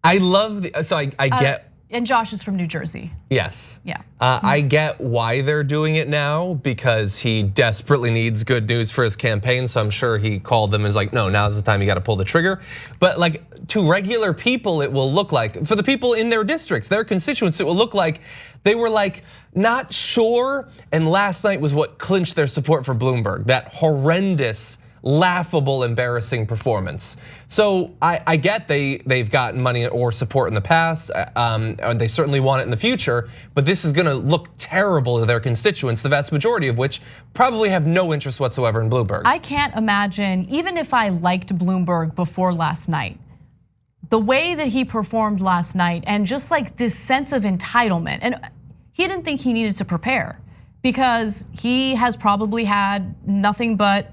Speaker 2: I love I get
Speaker 3: And Josh is from New Jersey.
Speaker 2: Yes.
Speaker 3: Yeah.
Speaker 2: I get why they're doing it now because he desperately needs good news for his campaign. So I'm sure he called them and was like, no, now's the time you got to pull the trigger. But like to regular people, it will look like, for the people in their districts, their constituents, it will look like they were like not sure. And last night was what clinched their support for Bloomberg, that horrendous, laughable, embarrassing performance. So I get they've gotten money or support in the past, and they certainly want it in the future, but this is gonna look terrible to their constituents, the vast majority of which probably have no interest whatsoever in Bloomberg.
Speaker 3: I can't imagine, even if I liked Bloomberg before last night, the way that he performed last night and just like this sense of entitlement, and he didn't think he needed to prepare because he has probably had nothing but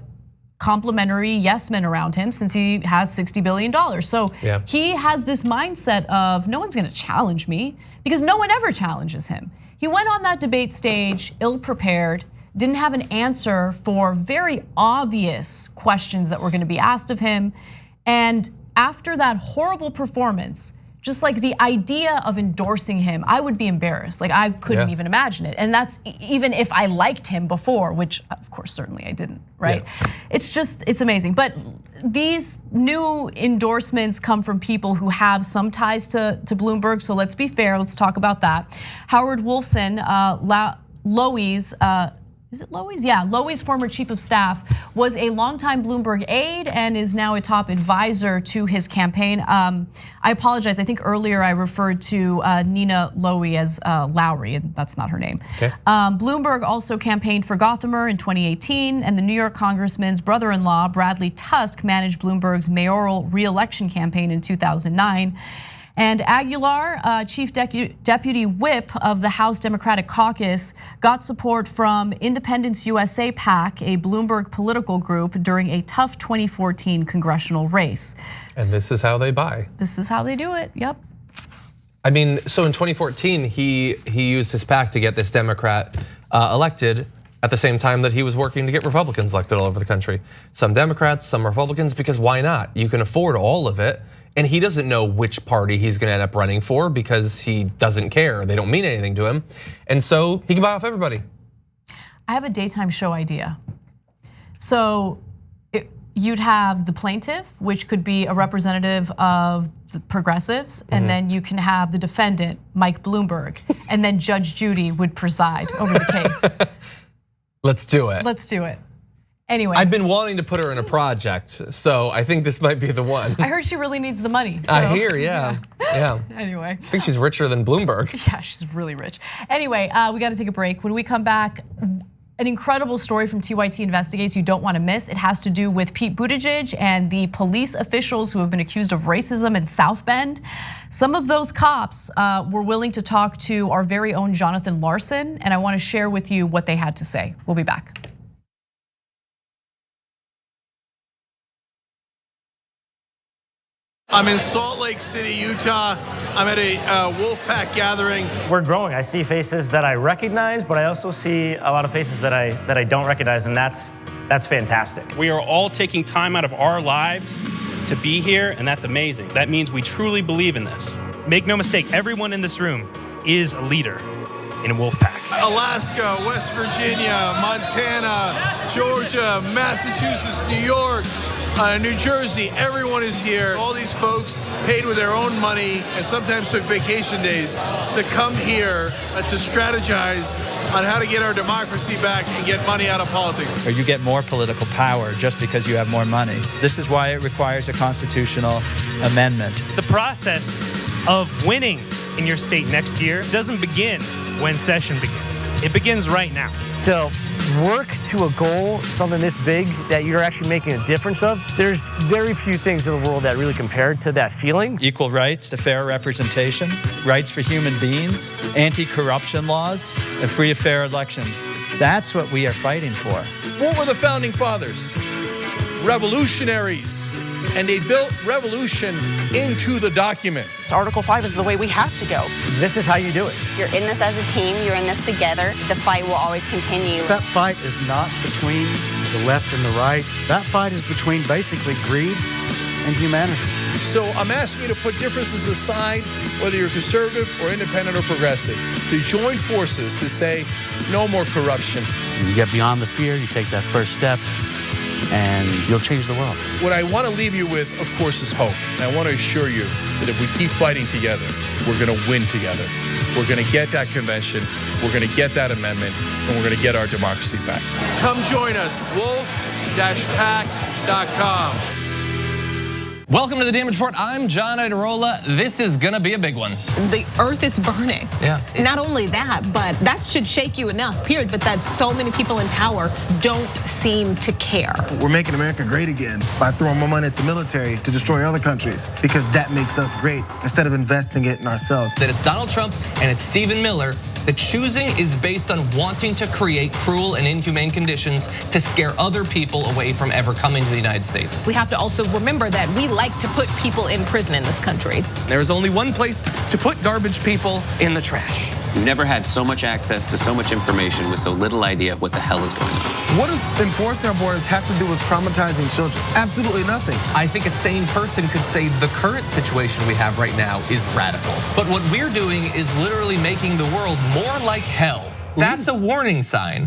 Speaker 3: complimentary yes men around him since he has $60 billion. So he has this mindset of no one's gonna challenge me because no one ever challenges him. He went on that debate stage ill-prepared, didn't have an answer for very obvious questions that were gonna be asked of him. And after that horrible performance, just like the idea of endorsing him, I would be embarrassed. Like I couldn't even imagine it. And that's even if I liked him before, which of course, certainly I didn't, right? It's amazing. But these new endorsements come from people who have some ties to Bloomberg. So let's be fair, let's talk about that. Howard Wolfson, Lowy's, is it Lowy's? Yeah, Lowy's former chief of staff was a longtime Bloomberg aide and is now a top advisor to his campaign. I apologize, I think earlier I referred to Nina Lowy as Lowry, and that's not her name. Okay. Bloomberg also campaigned for Gothamer in 2018, and the New York congressman's brother-in-law, Bradley Tusk, managed Bloomberg's mayoral re-election campaign in 2009. And Aguilar, chief deputy whip of the House Democratic Caucus, got support from Independence USA PAC, a Bloomberg political group, during a tough 2014 congressional race.
Speaker 2: And this is how they buy.
Speaker 3: This is how they do it, yep.
Speaker 2: I mean, so in 2014, he used his PAC to get this Democrat elected at the same time that he was working to get Republicans elected all over the country. Some Democrats, some Republicans, because why not? You can afford all of it. And he doesn't know which party he's gonna end up running for because he doesn't care. They don't mean anything to him. And so he can buy off everybody.
Speaker 3: I have a daytime show idea. So you'd have the plaintiff, which could be a representative of the progressives, and then you can have the defendant, Mike Bloomberg, and then Judge Judy would preside over the case.
Speaker 2: Let's do it.
Speaker 3: Let's do it. Anyway.
Speaker 2: I've been wanting to put her in a project, so I think this might be the one.
Speaker 3: I heard she really needs the money. So.
Speaker 2: I hear, yeah.
Speaker 3: Anyway.
Speaker 2: I think she's richer than Bloomberg.
Speaker 3: Yeah, she's really rich. Anyway, we gotta take a break. When we come back, an incredible story from TYT Investigates you don't wanna miss. It has to do with Pete Buttigieg and the police officials who have been accused of racism in South Bend. Some of those cops were willing to talk to our very own Jonathan Larson, and I wanna share with you what they had to say. We'll be back.
Speaker 7: I'm in Salt Lake City, Utah. I'm at a Wolfpack gathering.
Speaker 15: We're growing. I see faces that I recognize, but I also see a lot of faces that I don't recognize, and that's fantastic.
Speaker 16: We are all taking time out of our lives to be here, and that's amazing. That means we truly believe in this.
Speaker 17: Make no mistake, everyone in this room is a leader in a Wolfpack.
Speaker 7: Alaska, West Virginia, Montana, Georgia, Massachusetts, New York, New Jersey, everyone is here. All these folks paid with their own money and sometimes took vacation days to come here to strategize on how to get our democracy back and get money out of politics.
Speaker 19: Or you get more political power just because you have more money. This is why it requires a constitutional amendment.
Speaker 17: The process of winning in your state next year doesn't begin when session begins. It begins right now.
Speaker 15: To work to a goal, something this big that you're actually making a difference of, there's very few things in the world that really compare to that feeling.
Speaker 19: Equal rights to fair representation, rights for human beings, anti-corruption laws, and free and fair elections. That's what we are fighting for.
Speaker 7: What were the founding fathers? Revolutionaries. And they built revolution into the document.
Speaker 14: So Article 5 is the way we have to go.
Speaker 15: This is how you do it.
Speaker 22: You're in this as a team, you're in this together. The fight will always continue.
Speaker 8: That fight is not between the left and the right. That fight is between basically greed and humanity.
Speaker 7: So I'm asking you to put differences aside, whether you're conservative or independent or progressive, to join forces to say no more corruption.
Speaker 11: You get beyond the fear, you take that first step, and you'll change the world.
Speaker 7: What I want to leave you with, of course, is hope. And I want to assure you that if we keep fighting together, we're going to win together. We're going to get that convention, we're going to get that amendment, and we're going to get our democracy back. Come join us, wolf-pac.com.
Speaker 2: Welcome to the Damage Report. I'm John Idarola. This is gonna be a big one.
Speaker 20: The earth is burning.
Speaker 2: Yeah.
Speaker 20: Not only that, but that should shake you enough, period. But that so many people in power don't seem to care.
Speaker 21: We're making America great again by throwing more money at the military to destroy other countries because that makes us great instead of investing it in ourselves.
Speaker 2: That it's Donald Trump and it's Stephen Miller. The choosing is based on wanting to create cruel and inhumane conditions to scare other people away from ever coming to the United States.
Speaker 20: We have to also remember that we like to put people in prison in this country.
Speaker 2: There is only one place to put garbage people: in the trash.
Speaker 23: We've never had so much access to so much information with so little idea of what the hell is going on.
Speaker 21: What does enforcing our borders have to do with traumatizing children? Absolutely nothing.
Speaker 2: I think a sane person could say the current situation we have right now is radical. But what we're doing is literally making the world more like hell. That's a warning sign.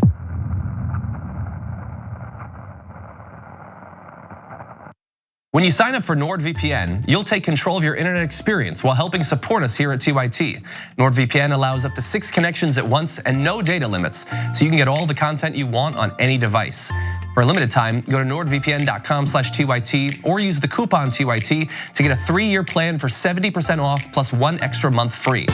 Speaker 2: When you sign up for NordVPN, you'll take control of your internet experience while helping support us here at TYT. NordVPN allows up to 6 connections at once and no data limits, so you can get all the content you want on any device. For a limited time, go to nordvpn.com/TYT or use the coupon TYT to get a 3-year plan for 70% off plus 1 extra month free.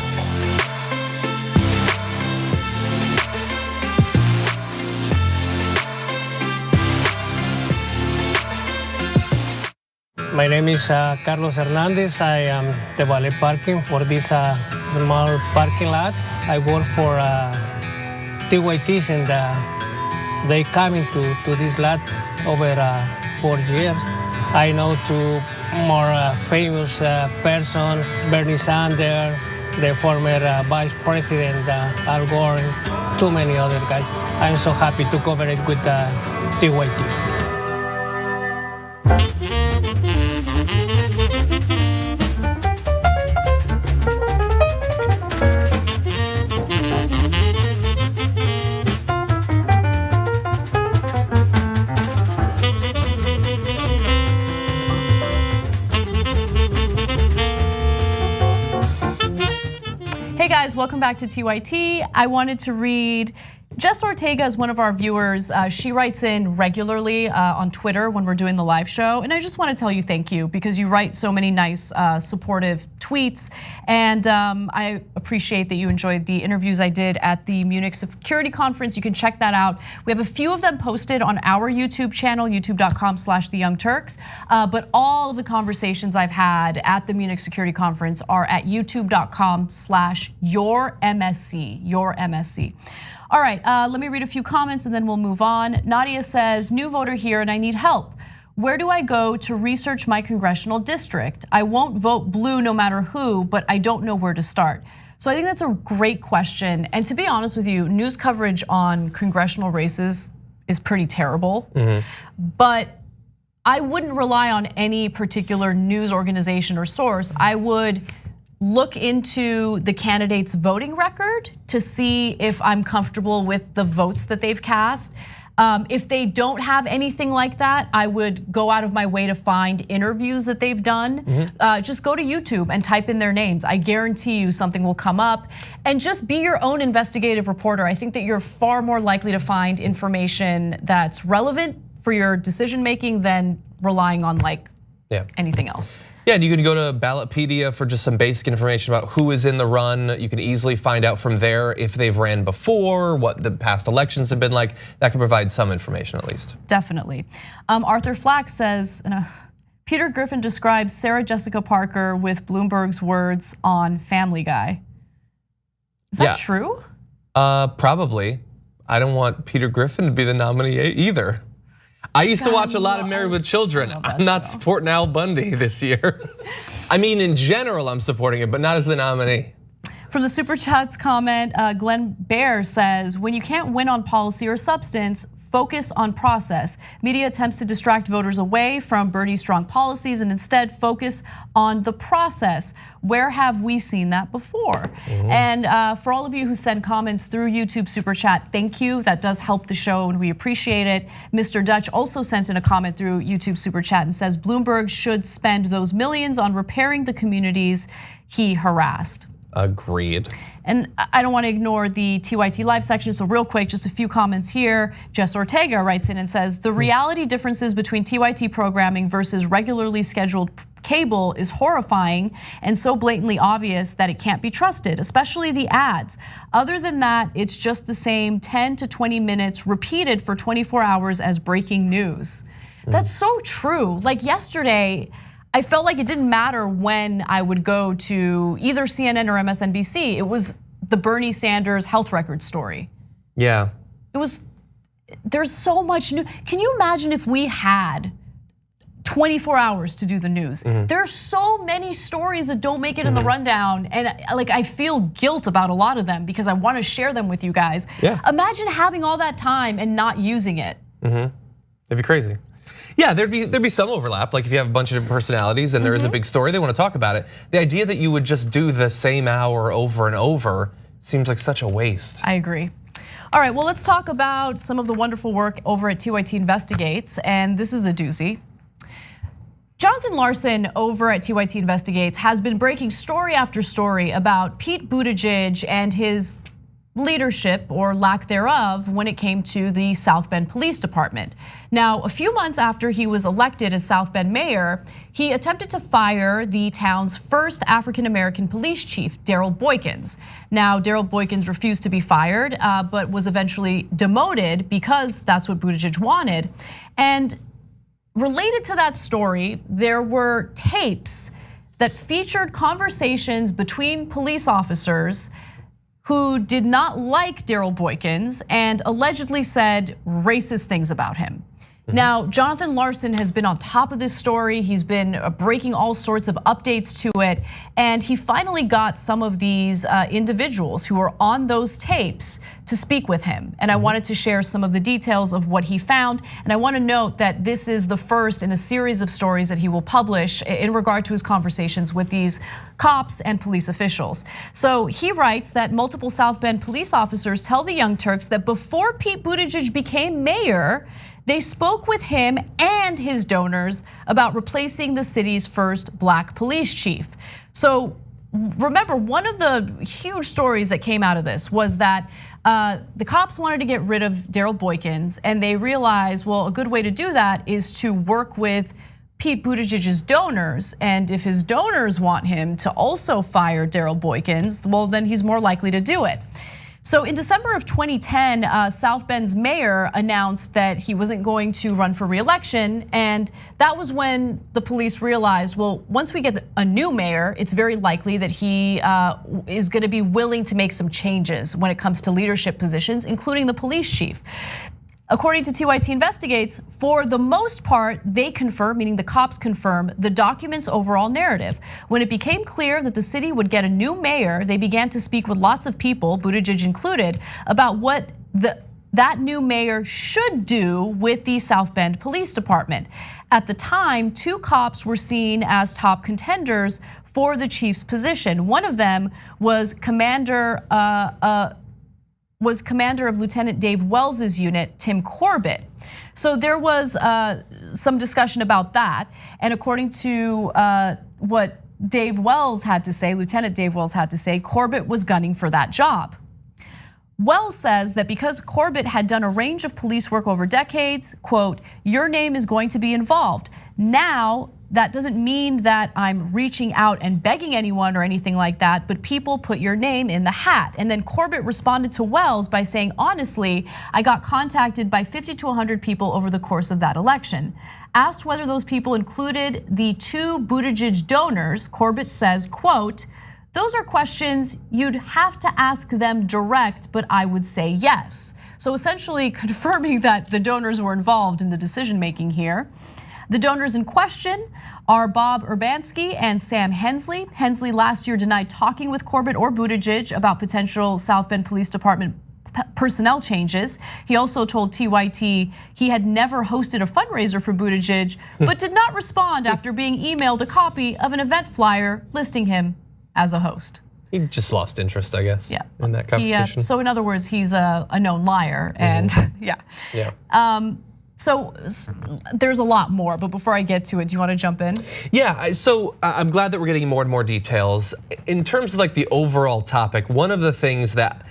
Speaker 24: My name is Carlos Hernandez. I am the valet parking for this small parking lot. I work for TYTs and they coming to this lot over 4 years. I know 2 more famous person, Bernie Sanders, the former Vice President Al Gore, and too many other guys. I'm so happy to cooperate with TYT.
Speaker 3: Hey guys, welcome back to TYT. I wanted to read Jess Ortega is one of our viewers. She writes in regularly on Twitter when we're doing the live show. And I just want to tell you thank you because you write so many nice supportive tweets. And I appreciate that you enjoyed the interviews I did at the Munich Security Conference. You can check that out. We have a few of them posted on our YouTube channel, youtube.com/theyoungturks. But all of the conversations I've had at the Munich Security Conference are at youtube.com/yourmsc. All right, let me read a few comments and then we'll move on. Nadia says, new voter here and I need help. Where do I go to research my congressional district? I won't vote blue no matter who, but I don't know where to start. So I think that's a great question. And to be honest with you, news coverage on congressional races is pretty terrible. But I wouldn't rely on any particular news organization or source. I would look into the candidate's voting record to see if I'm comfortable with the votes that they've cast. If they don't have anything like that, I would go out of my way to find interviews that they've done. Just go to YouTube and type in their names. I guarantee you something will come up. And just be your own investigative reporter. I think that you're far more likely to find information that's relevant for your decision making than relying on like anything else.
Speaker 2: Yeah, and you can go to Ballotpedia for just some basic information about who is in the run. You can easily find out from there if they've ran before, what the past elections have been like. That can provide some information at least.
Speaker 3: Definitely. Arthur Flack says, Peter Griffin describes Sarah Jessica Parker with Bloomberg's words on Family Guy. Is that true?
Speaker 2: Probably. I don't want Peter Griffin to be the nominee either. I used to watch a lot of Married with Children. I'm not supporting Al Bundy this year. I mean, in general, I'm supporting it, but not as the nominee.
Speaker 3: From the Super Chats comment, Glenn Bear says, when you can't win on policy or substance, focus on process. Media attempts to distract voters away from Bernie's strong policies and instead focus on the process. Where have we seen that before? And for all of you who send comments through YouTube Super Chat, thank you. That does help the show and we appreciate it. Mr. Dutch also sent in a comment through YouTube Super Chat and says Bloomberg should spend those millions on repairing the communities he harassed.
Speaker 2: Agreed.
Speaker 3: And I don't want to ignore the TYT live section, so real quick, just a few comments here. Jess Ortega writes in and says, the reality differences between TYT programming versus regularly scheduled cable is horrifying and so blatantly obvious that it can't be trusted, especially the ads. Other than that, it's just the same 10 to 20 minutes repeated for 24 hours as breaking news. That's so true. Like yesterday, I felt like it didn't matter when I would go to either CNN or MSNBC. It was the Bernie Sanders health record story.
Speaker 2: Yeah.
Speaker 3: There's so much new. Can you imagine if we had 24 hours to do the news? There's so many stories that don't make it in the rundown. And like I feel guilt about a lot of them because I want to share them with you guys.
Speaker 2: Yeah.
Speaker 3: Imagine having all that time and not using it.
Speaker 2: It'd be crazy. Yeah, there'd be some overlap. Like if you have a bunch of different personalities and there is a big story, they want to talk about it. The idea that you would just do the same hour over and over seems like such a waste.
Speaker 3: I agree. All right, well, let's talk about some of the wonderful work over at TYT Investigates, and this is a doozy. Jonathan Larson over at TYT Investigates has been breaking story after story about Pete Buttigieg and his leadership or lack thereof when it came to the South Bend Police Department. Now, a few months after he was elected as South Bend mayor, he attempted to fire the town's first African-American police chief, Daryl Boykins. Now, Daryl Boykins refused to be fired, but was eventually demoted because that's what Buttigieg wanted. And related to that story, there were tapes that featured conversations between police officers who did not like Daryl Boykins and allegedly said racist things about him. Now, Jonathan Larson has been on top of this story. He's been breaking all sorts of updates to it. And he finally got some of these individuals who were on those tapes to speak with him. And I wanted to share some of the details of what he found. And I want to note that this is the first in a series of stories that he will publish in regard to his conversations with these cops and police officials. So he writes that multiple South Bend police officers tell the Young Turks that before Pete Buttigieg became mayor, they spoke with him and his donors about replacing the city's first black police chief. So remember, one of the huge stories that came out of this was that the cops wanted to get rid of Daryl Boykins, and they realized, well, a good way to do that is to work with Pete Buttigieg's donors, and if his donors want him to also fire Daryl Boykins, well, then he's more likely to do it. So in December of 2010, South Bend's mayor announced that he wasn't going to run for re-election, and that was when the police realized, well, once we get a new mayor, it's very likely that he is going to be willing to make some changes when it comes to leadership positions, including the police chief. According to TYT Investigates, for the most part, they confirm, meaning the cops confirm, the document's overall narrative. When it became clear that the city would get a new mayor, they began to speak with lots of people, Buttigieg included, about what that new mayor should do with the South Bend Police Department. At the time, 2 cops were seen as top contenders for the chief's position. One of them was commander of Lieutenant Dave Wells's unit, Tim Corbett. So there was some discussion about that. And according to what Dave Wells had to say, Lieutenant Dave Wells had to say, Corbett was gunning for that job. Wells says that because Corbett had done a range of police work over decades, quote, your name is going to be involved. Now, that doesn't mean that I'm reaching out and begging anyone or anything like that, but people put your name in the hat. And then Corbett responded to Wells by saying, honestly, I got contacted by 50 to 100 people over the course of that election. Asked whether those people included the 2 Buttigieg donors, Corbett says, quote, those are questions you'd have to ask them direct, but I would say yes. So essentially confirming that the donors were involved in the decision making here. The donors in question are Bob Urbanski and Sam Hensley. Hensley last year denied talking with Corbett or Buttigieg about potential South Bend Police Department personnel changes. He also told TYT he had never hosted a fundraiser for Buttigieg, but did not respond after being emailed a copy of an event flyer listing him as a host.
Speaker 2: He just lost interest, I guess, in that conversation.
Speaker 3: So in other words, he's a known liar, and
Speaker 2: Yeah.
Speaker 3: So there's a lot more, but before I get to it, do you want to jump in?
Speaker 2: Yeah, so I'm glad that we're getting more and more details. In terms of like the overall topic, one of the things that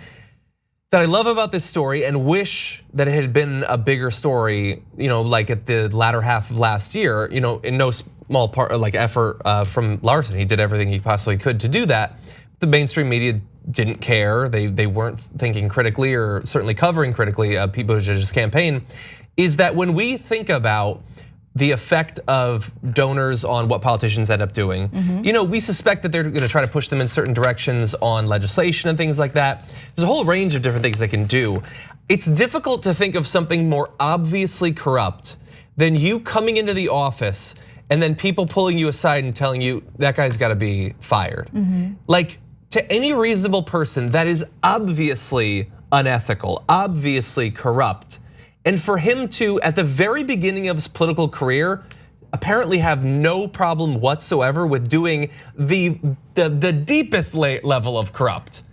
Speaker 2: I love about this story and wish that it had been a bigger story, like at the latter half of last year, in no small part or like effort from Larson. He did everything he possibly could to do that. The mainstream media didn't care. They weren't thinking critically or certainly covering critically Pete Buttigieg's campaign. Is that when we think about the effect of donors on what politicians end up doing, we suspect that they're gonna try to push them in certain directions on legislation and things like that. There's a whole range of different things they can do. It's difficult to think of something more obviously corrupt than you coming into the office and then people pulling you aside and telling you that guy's gotta be fired. Like, to any reasonable person, that is obviously unethical, obviously corrupt. And for him to, at the very beginning of his political career, apparently have no problem whatsoever with doing the deepest level of corrupt.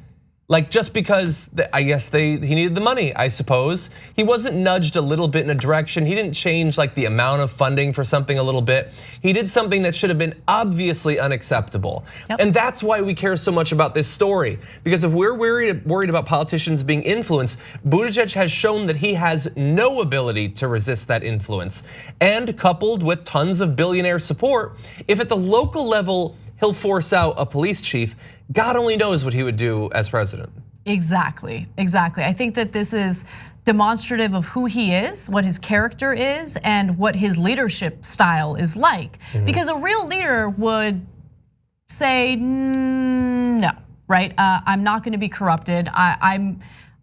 Speaker 2: Like just because I guess he needed the money, I suppose. He wasn't nudged a little bit in a direction. He didn't change like the amount of funding for something a little bit. He did something that should have been obviously unacceptable. And that's why we care so much about this story. Because if we're worried about politicians being influenced, Buttigieg has shown that he has no ability to resist that influence. And coupled with tons of billionaire support, if at the local level he'll force out a police chief, God only knows what he would do as president.
Speaker 3: Exactly. I think that this is demonstrative of who he is, what his character is, and what his leadership style is like. Because a real leader would say, no, right? I'm not gonna be corrupted. I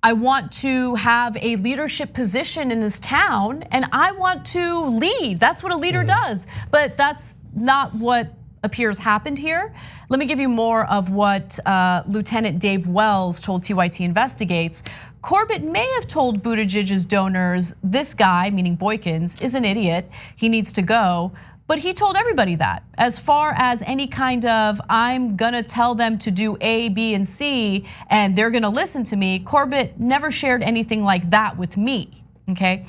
Speaker 3: want to have a leadership position in this town and I want to lead. That's what a leader does, but that's not what appears happened here. Let me give you more of what Lieutenant Dave Wells told TYT Investigates. Corbett may have told Buttigieg's donors, this guy, meaning Boykins, is an idiot, he needs to go, but he told everybody that. As far as any kind of, I'm gonna tell them to do A, B, and C, and they're gonna listen to me, Corbett never shared anything like that with me, okay?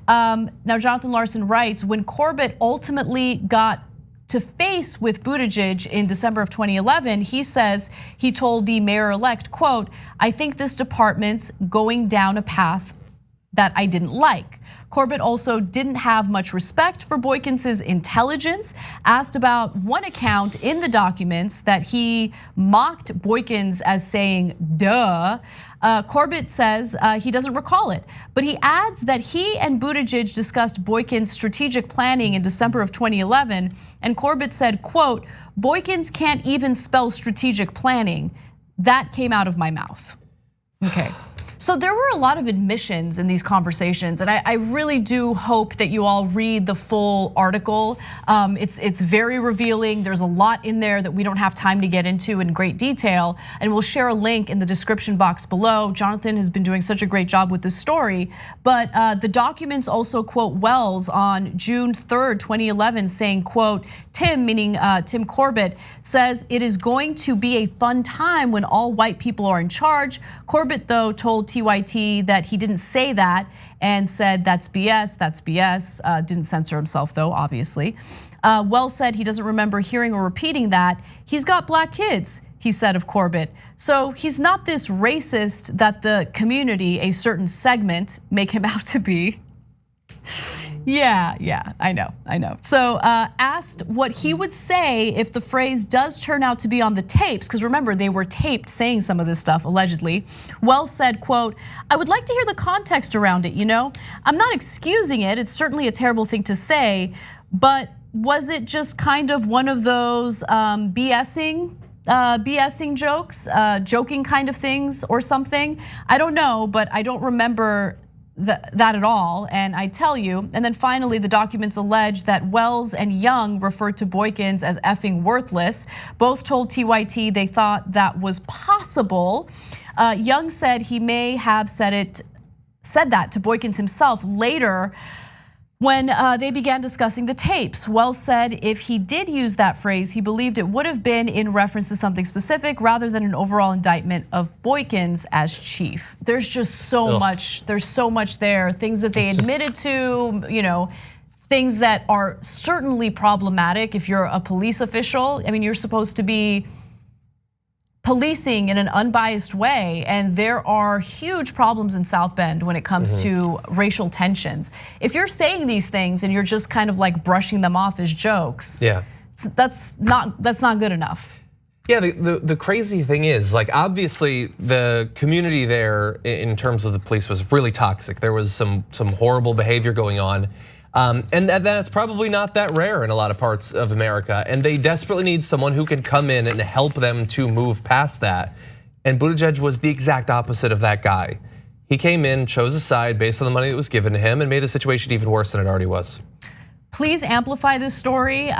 Speaker 3: Now Jonathan Larson writes, when Corbett ultimately got to face with Buttigieg in December of 2011, he says he told the mayor-elect, quote, I think this department's going down a path that I didn't like. Corbett also didn't have much respect for Boykins's intelligence. Asked about one account in the documents that he mocked Boykins as saying, duh. Corbett says he doesn't recall it, but he adds that he and Buttigieg discussed Boykins' strategic planning in December of 2011, and Corbett said, quote, Boykins can't even spell strategic planning. That came out of my mouth. Okay. So there were a lot of admissions in these conversations, and I really do hope that you all read the full article. It's very revealing. There's a lot in there that we don't have time to get into in great detail, and we'll share a link in the description box below. Jonathan has been doing such a great job with this story, but the documents also quote Wells on June 3rd, 2011, saying, quote, Tim, meaning Tim Corbett, says it is going to be a fun time when all white people are in charge. Corbett, though, told TYT that he didn't say that and said that's BS, that's BS. Didn't censor himself though, obviously. Wells said he doesn't remember hearing or repeating that. He's got black kids, he said of Corbett. So he's not this racist that the community, a certain segment, make him out to be. Yeah, I know. So asked what he would say if the phrase does turn out to be on the tapes, because remember, they were taped saying some of this stuff, allegedly. Wells said, quote, I would like to hear the context around it, I'm not excusing it, it's certainly a terrible thing to say, but was it just kind of one of those BSing jokes, joking kind of things or something? I don't know, but I don't remember that at all, and I tell you. And then finally, the documents allege that Wells and Young referred to Boykins as effing worthless. Both told TYT they thought that was possible. Young said he may have said that to Boykins himself later when they began discussing the tapes. Wells said if he did use that phrase, he believed it would have been in reference to something specific rather than an overall indictment of Boykins as chief. There's just so much, there's so much there, things that they admitted to, things that are certainly problematic if you're a police official. I mean, you're supposed to be policing in an unbiased way, and there are huge problems in South Bend when it comes to racial tensions. If you're saying these things and you're just kind of like brushing them off as jokes, that's not good enough.
Speaker 2: Yeah, the crazy thing is, like, obviously the community there in terms of the police was really toxic. There was some horrible behavior going on. And that's probably not that rare in a lot of parts of America. And they desperately need someone who can come in and help them to move past that. And Buttigieg was the exact opposite of that guy. He came in, chose a side based on the money that was given to him, and made the situation even worse than it already was.
Speaker 3: Please amplify this story.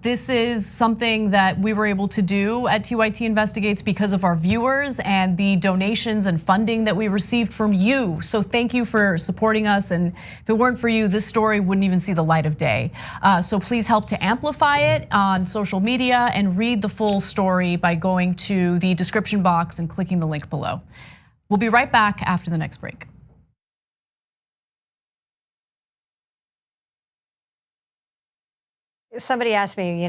Speaker 3: This is something that we were able to do at TYT Investigates because of our viewers and the donations and funding that we received from you. So thank you for supporting us. And if it weren't for you, this story wouldn't even see the light of day. So please help to amplify it on social media and read the full story by going to the description box and clicking the link below. We'll be right back after the next break.
Speaker 1: Somebody asked me,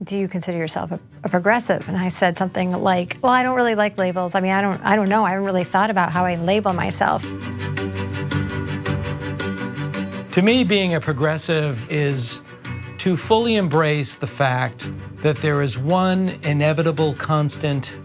Speaker 1: do you consider yourself a progressive? And I said something like, well, I don't really like labels. I mean, I don't know. I haven't really thought about how I label myself.
Speaker 4: To me, being a progressive is to fully embrace the fact that there is one inevitable constant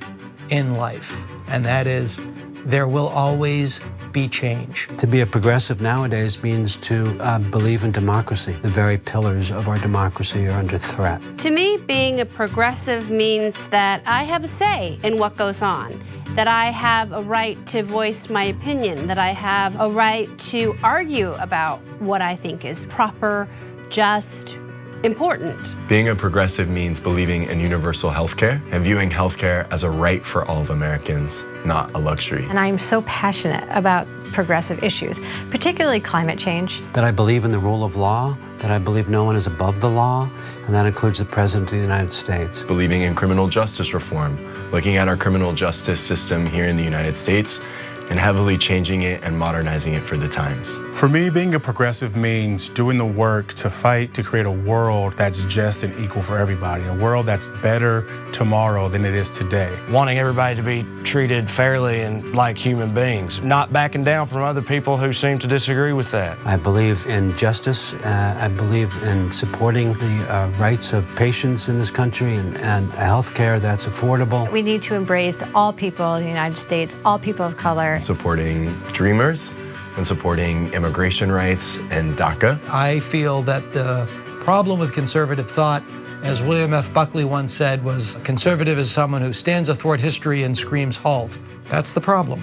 Speaker 4: in life, and that is there will always be change.
Speaker 5: To be a progressive nowadays means to believe in democracy. The very pillars of our democracy are under threat.
Speaker 12: To me, being a progressive means that I have a say in what goes on, that I have a right to voice my opinion, that I have a right to argue about what I think is proper, just, important.
Speaker 25: Being a progressive means believing in universal healthcare and viewing healthcare as a right for all of Americans, not a luxury.
Speaker 1: And I'm so passionate about progressive issues, particularly climate change.
Speaker 5: That I believe in the rule of law, that I believe no one is above the law, and that includes the President of the United States.
Speaker 25: Believing in criminal justice reform, looking at our criminal justice system here in the United States, and heavily changing it and modernizing it for the times.
Speaker 26: For me, being a progressive means doing the work to fight to create a world that's just and equal for everybody, a world that's better tomorrow than it is today.
Speaker 27: Wanting everybody to be treated fairly and like human beings, not backing down from other people who seem to disagree with that.
Speaker 5: I believe in justice. I believe in supporting the rights of patients in this country and health care that's affordable.
Speaker 1: We need to embrace all people in the United States, all people of color.
Speaker 25: Supporting dreamers and supporting immigration rights and DACA.
Speaker 4: I feel that the problem with conservative thought, as William F. Buckley once said, was conservative is someone who stands athwart history and screams halt. That's the problem.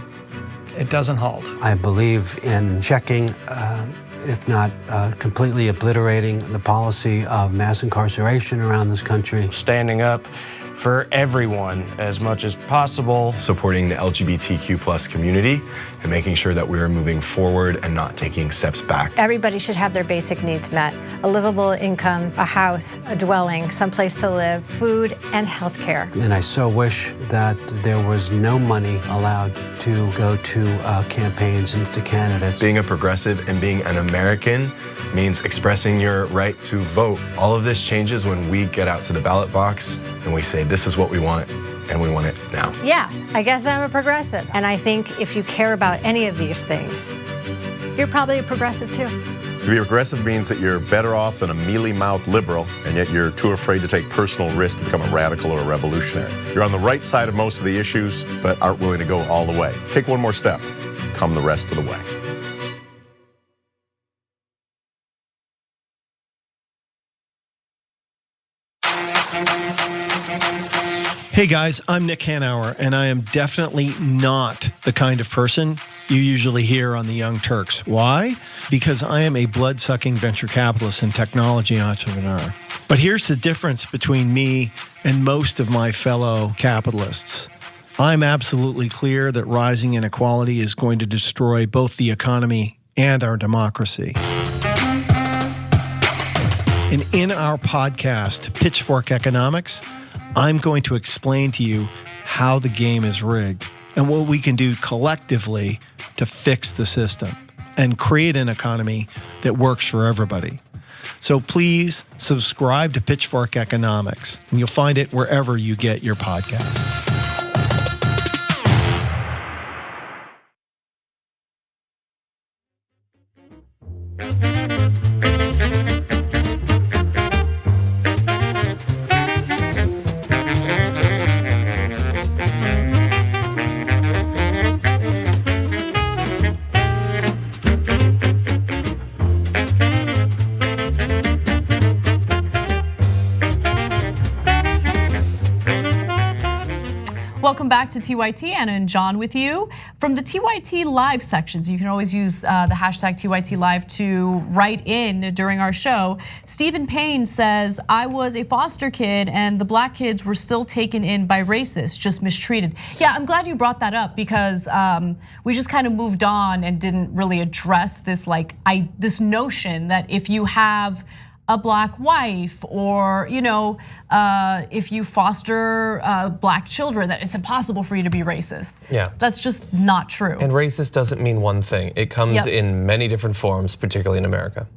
Speaker 4: It doesn't halt.
Speaker 5: I believe in checking, if not completely obliterating, the policy of mass incarceration around this country.
Speaker 27: Standing up for everyone as much as possible.
Speaker 25: Supporting the LGBTQ+ community and making sure that we are moving forward and not taking steps back.
Speaker 1: Everybody should have their basic needs met. A livable income, a house, a dwelling, someplace to live, food, and health care.
Speaker 5: And I so wish that there was no money allowed to go to campaigns and to candidates.
Speaker 25: Being a progressive and being an American means expressing your right to vote. All of this changes when we get out to the ballot box and we say, this is what we want, and we want it now.
Speaker 1: Yeah, I guess I'm a progressive. And I think if you care about any of these things, you're probably a progressive too.
Speaker 28: To be progressive means that you're better off than a mealy-mouthed liberal, and yet you're too afraid to take personal risks to become a radical or a revolutionary. You're on the right side of most of the issues, but aren't willing to go all the way. Take one more step, come the rest of the way.
Speaker 6: Hey guys, I'm Nick Hanauer, and I am definitely not the kind of person you usually hear on the Young Turks. Why? Because I am a blood-sucking venture capitalist and technology entrepreneur. But here's the difference between me and most of my fellow capitalists. I'm absolutely clear that rising inequality is going to destroy both the economy and our democracy. And in our podcast, Pitchfork Economics, I'm going to explain to you how the game is rigged and what we can do collectively to fix the system and create an economy that works for everybody. So please subscribe to Pitchfork Economics, and you'll find it wherever you get your podcasts.
Speaker 3: Welcome back to TYT, Anna and John with you. From the TYT Live sections, you can always use the hashtag TYT Live to write in during our show. Stephen Payne says, I was a foster kid and the black kids were still taken in by racists, just mistreated. Yeah, I'm glad you brought that up because we just kind of moved on and didn't really address this this notion that if you have a black wife, or if you foster black children, that it's impossible for you to be racist.
Speaker 2: Yeah,
Speaker 3: that's just not true.
Speaker 2: And racist doesn't mean one thing. It comes in many different forms, particularly in America.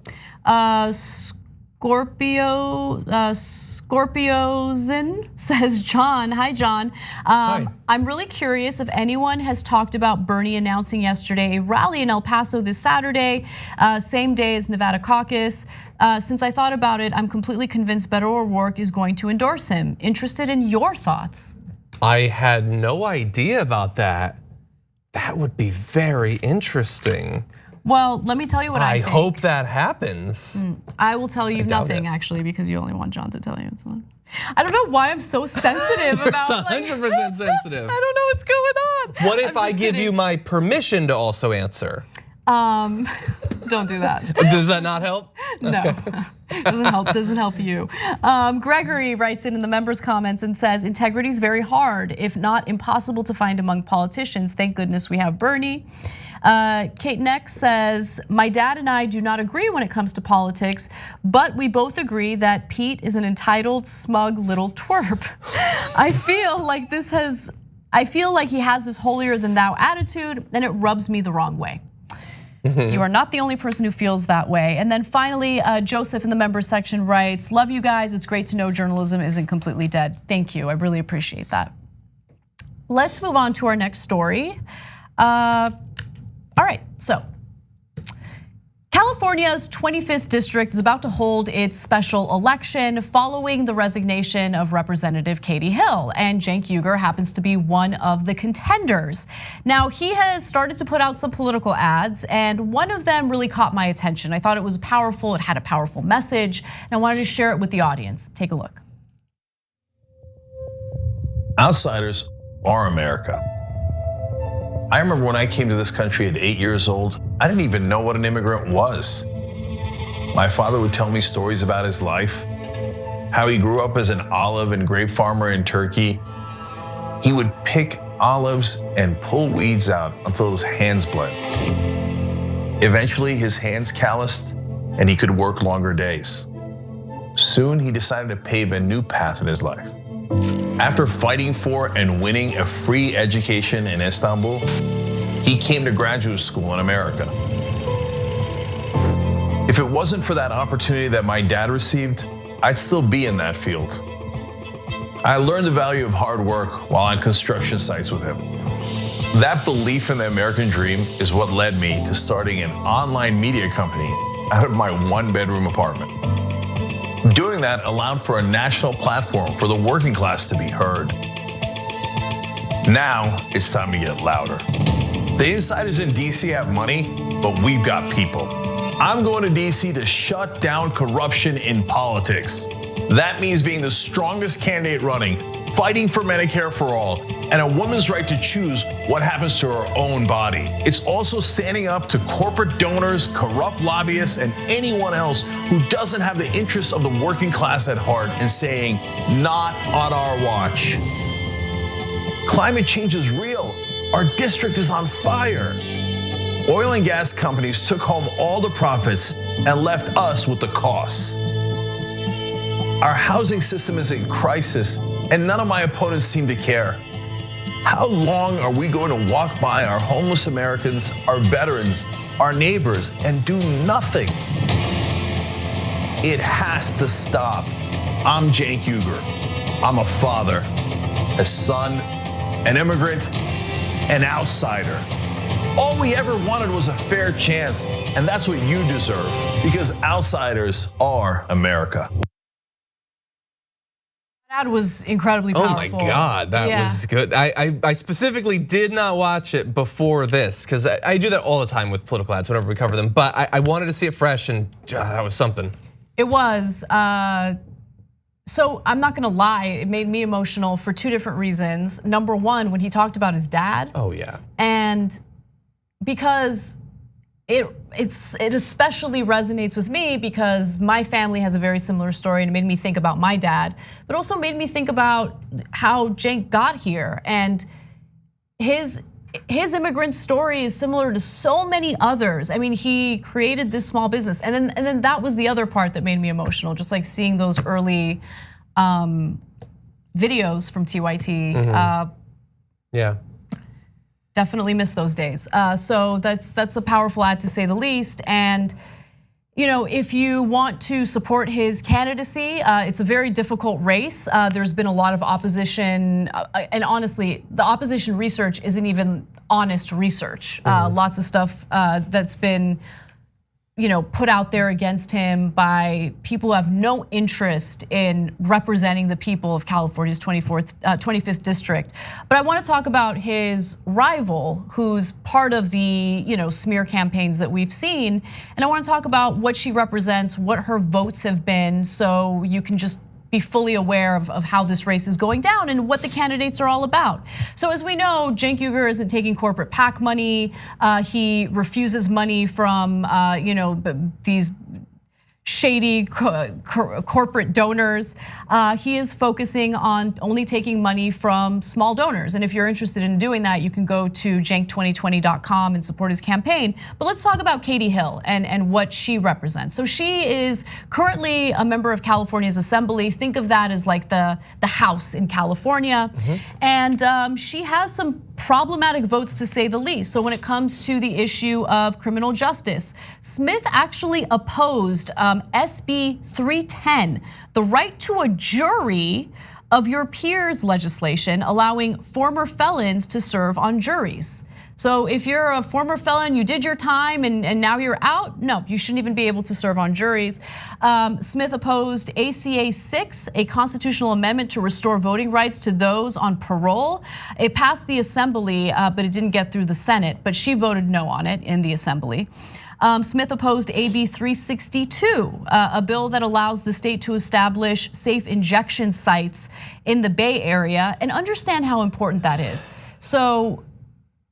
Speaker 3: Scorpiozin says, John, hi John.
Speaker 2: Hi.
Speaker 3: I'm really curious if anyone has talked about Bernie announcing yesterday a rally in El Paso this Saturday, same day as Nevada caucus. Since I thought about it, I'm completely convinced Beto O'Rourke is going to endorse him. Interested in your thoughts?
Speaker 2: I had no idea about that. That would be very interesting.
Speaker 3: Well, let me tell you what I think.
Speaker 2: I hope that happens.
Speaker 3: I will tell you nothing actually, because you only want John to tell you. I don't know why I'm so sensitive about.
Speaker 2: It's 100% sensitive.
Speaker 3: I don't know what's going on.
Speaker 2: What if I give you my permission to also answer?
Speaker 3: Don't do that.
Speaker 2: Does that not help?
Speaker 3: No, doesn't help you. Gregory writes in the members' comments and says, integrity is very hard, if not impossible to find among politicians. Thank goodness we have Bernie. Kate Nex says, my dad and I do not agree when it comes to politics, but we both agree that Pete is an entitled, smug little twerp. I feel like he has this holier than thou attitude, and it rubs me the wrong way. You are not the only person who feels that way. And then finally, Joseph in the members section writes, love you guys, it's great to know journalism isn't completely dead. Thank you, I really appreciate that. Let's move on to our next story. All right, so California's 25th district is about to hold its special election following the resignation of Representative Katie Hill, and Cenk Uygur happens to be one of the contenders. Now, he has started to put out some political ads, and one of them really caught my attention. I thought it was powerful, it had a powerful message, and I wanted to share it with the audience. Take a look.
Speaker 7: Outsiders are America. I remember when I came to this country at 8 years old, I didn't even know what an immigrant was. My father would tell me stories about his life, how he grew up as an olive and grape farmer in Turkey. He would pick olives and pull weeds out until his hands bled. Eventually, his hands calloused and he could work longer days. Soon, he decided to pave a new path in his life. After fighting for and winning a free education in Istanbul, he came to graduate school in America. If it wasn't for that opportunity that my dad received, I'd still be in that field. I learned the value of hard work while on construction sites with him. That belief in the American dream is what led me to starting an online media company out of my one-bedroom apartment. Doing that allowed for a national platform for the working class to be heard. Now it's time to get louder. The insiders in DC have money, but we've got people. I'm going to DC to shut down corruption in politics. That means being the strongest candidate running fighting for Medicare for all, and a woman's right to choose what happens to her own body. It's also standing up to corporate donors, corrupt lobbyists, and anyone else who doesn't have the interests of the working class at heart and saying, not on our watch. Climate change is real. Our district is on fire. Oil and gas companies took home all the profits and left us with the costs. Our housing system is in crisis, and none of my opponents seem to care. How long are we going to walk by our homeless Americans, our veterans, our neighbors, and do nothing? It has to stop. I'm Cenk Uygur. I'm a father, a son, an immigrant, an outsider. All we ever wanted was a fair chance, and that's what you deserve, because outsiders are America.
Speaker 3: That was incredibly powerful.
Speaker 2: Oh my God, that was good. I specifically did not watch it before this, because I do that all the time with political ads whenever we cover them, but I wanted to see it fresh, and that was something.
Speaker 3: It was. So I'm not gonna lie, it made me emotional for two different reasons. Number one, when he talked about his dad.
Speaker 2: Oh yeah.
Speaker 3: And because it especially resonates with me because my family has a very similar story, and it made me think about my dad, but also made me think about how Cenk got here. And his immigrant story is similar to so many others. I mean, he created this small business, and then that was the other part that made me emotional, just like seeing those early videos from TYT.
Speaker 2: Yeah.
Speaker 3: Definitely miss those days. So that's a powerful ad to say the least. And if you want to support his candidacy, it's a very difficult race. There's been a lot of opposition, and honestly, the opposition research isn't even honest research. Lots of stuff that's been put out there against him by people who have no interest in representing the people of California's 25th district. But I want to talk about his rival, who's part of the smear campaigns that we've seen. And I want to talk about what she represents, what her votes have been, so you can just be fully aware of how this race is going down and what the candidates are all about. So as we know, Cenk Uygur isn't taking corporate PAC money. He refuses money from these shady corporate donors. He is focusing on only taking money from small donors. And if you're interested in doing that, you can go to cenk2020.com and support his campaign. But let's talk about Katie Hill and what she represents. So she is currently a member of California's Assembly. Think of that as like the House in California. And she has some problematic votes, to say the least. So when it comes to the issue of criminal justice, Smith actually opposed SB 310, the right to a jury of your peers legislation, allowing former felons to serve on juries. So if you're a former felon, you did your time and now you're out, no, you shouldn't even be able to serve on juries. Smith opposed ACA 6, a constitutional amendment to restore voting rights to those on parole. It passed the Assembly, but it didn't get through the Senate, but she voted no on it in the Assembly. Smith opposed AB 362, a bill that allows the state to establish safe injection sites in the Bay Area, and understand how important that is. So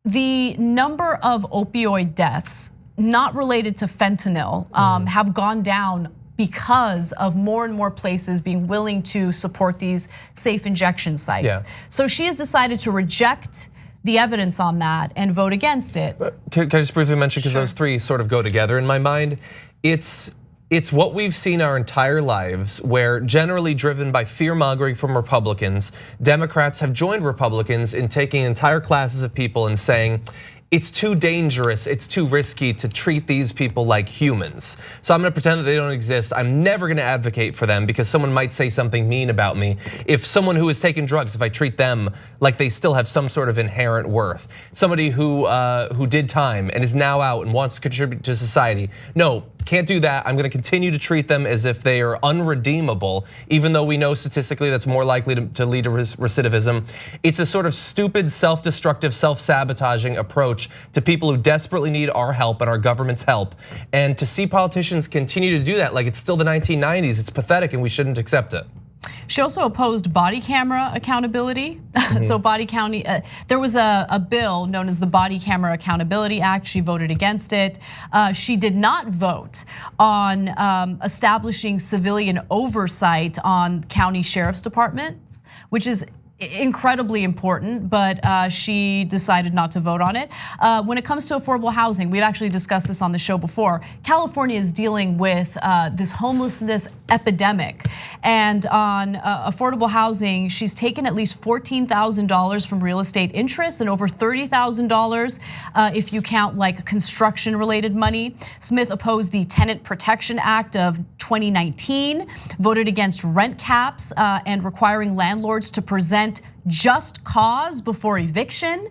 Speaker 3: the number of opioid deaths not related to fentanyl have gone down because of more and more places being willing to support these safe injection sites. So she has decided to reject the evidence on that and vote against it.
Speaker 2: Can I just briefly mention, because those three sort of go together in my mind. It's what we've seen our entire lives, where generally driven by fear-mongering from Republicans, Democrats have joined Republicans in taking entire classes of people and saying, it's too dangerous, it's too risky to treat these people like humans. So I'm gonna pretend that they don't exist. I'm never gonna advocate for them because someone might say something mean about me. If someone who has taken drugs, if I treat them like they still have some sort of inherent worth. Somebody who did time and is now out and wants to contribute to society. No, can't do that. I'm gonna continue to treat them as if they are unredeemable, even though we know statistically that's more likely to lead to recidivism. It's a sort of stupid, self-destructive, self-sabotaging approach to people who desperately need our help and our government's help. And to see politicians continue to do that like it's still the 1990s, it's pathetic and we shouldn't accept it.
Speaker 3: She also opposed body camera accountability. So there was a bill known as the Body Camera Accountability Act. She voted against it. She did not vote on establishing civilian oversight on county sheriff's departments, which is incredibly important, but she decided not to vote on it. When it comes to affordable housing, we've actually discussed this on the show before. California is dealing with this homelessness epidemic. And on affordable housing, she's taken at least $14,000 from real estate interest and over $30,000 if you count like construction related money. Smith opposed the Tenant Protection Act of 2019, voted against rent caps and requiring landlords to present just cause before eviction.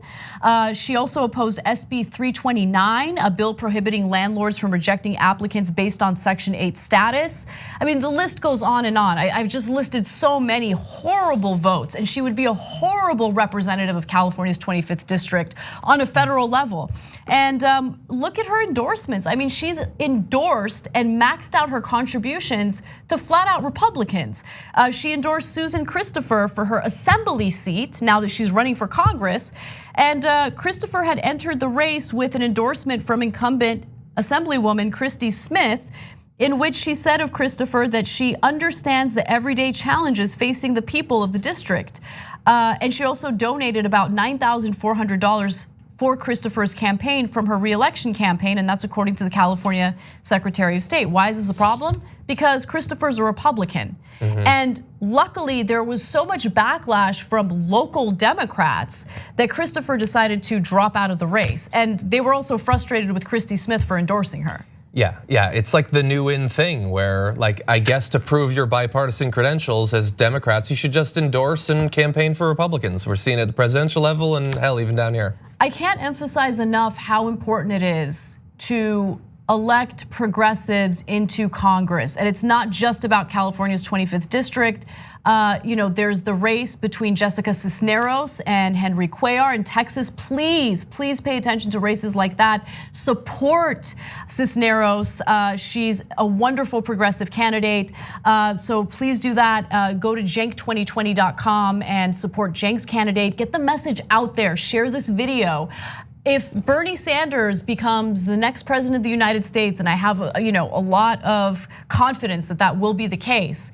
Speaker 3: She also opposed SB 329, a bill prohibiting landlords from rejecting applicants based on Section 8 status. I mean, the list goes on and on. I've just listed so many horrible votes, and she would be a horrible representative of California's 25th district on a federal level. And look at her endorsements. I mean, she's endorsed and maxed out her contributions to flat out Republicans. She endorsed Susan Christopher for her assembly seat now that she's running for Congress. And Christopher had entered the race with an endorsement from incumbent Assemblywoman Christy Smith, in which she said of Christopher that she understands the everyday challenges facing the people of the district. And she also donated about $9,400 for Christopher's campaign from her reelection campaign, and that's according to the California Secretary of State. Why is this a problem? Because Christopher's a Republican. And luckily, there was so much backlash from local Democrats that Christopher decided to drop out of the race. And they were also frustrated with Christy Smith for endorsing her.
Speaker 2: Yeah, it's like the new in thing where, like, I guess to prove your bipartisan credentials as Democrats, you should just endorse and campaign for Republicans. We're seeing it at the presidential level and hell, even down here.
Speaker 3: I can't emphasize enough how important it is to elect progressives into Congress. And it's not just about California's 25th district. There's the race between Jessica Cisneros and Henry Cuellar in Texas. Please pay attention to races like that. Support Cisneros. She's a wonderful progressive candidate. So please do that. Go to Cenk2020.com and support Cenk's candidate. Get the message out there. Share this video. If Bernie Sanders becomes the next president of the United States, and I have a lot of confidence that that will be the case,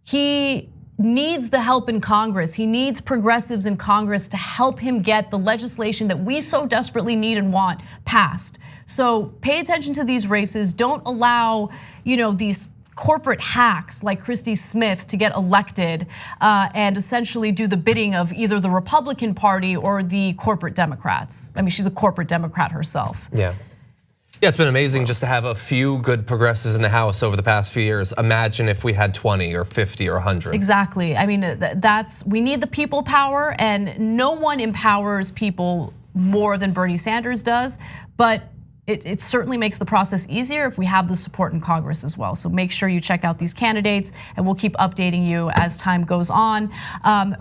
Speaker 3: he needs the help in Congress. He needs progressives in Congress to help him get the legislation that we so desperately need and want passed. So pay attention to these races. Don't allow these corporate hacks like Christy Smith to get elected and essentially do the bidding of either the Republican Party or the corporate Democrats. I mean, she's a corporate Democrat herself.
Speaker 2: Yeah, it's been amazing just to have a few good progressives in the House over the past few years. Imagine if we had 20 or 50 or 100.
Speaker 3: Exactly. I mean, we need the people power, and no one empowers people more than Bernie Sanders does, but it certainly makes the process easier if we have the support in Congress as well. So make sure you check out these candidates, and we'll keep updating you as time goes on.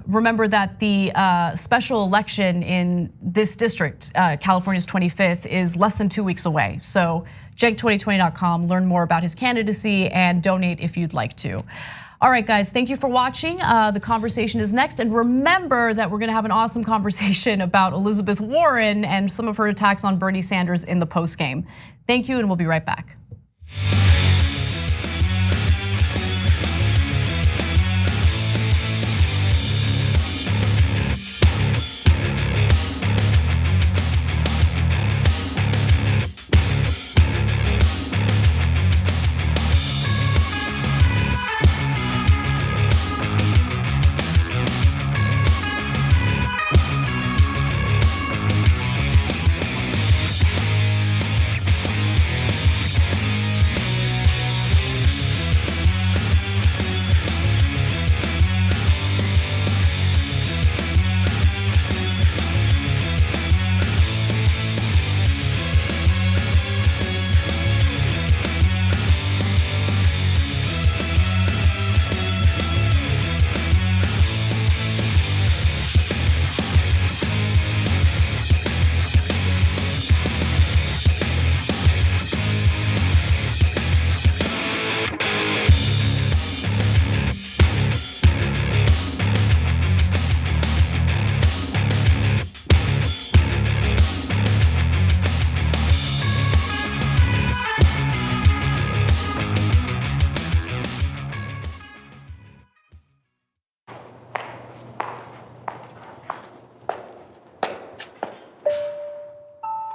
Speaker 3: Remember that the special election in this district, California's 25th, is less than 2 weeks away. So Cenk2020.com, learn more about his candidacy and donate if you'd like to. All right, guys, thank you for watching. The conversation is next. And remember that we're gonna have an awesome conversation about Elizabeth Warren and some of her attacks on Bernie Sanders in the postgame. Thank you, and we'll be right back.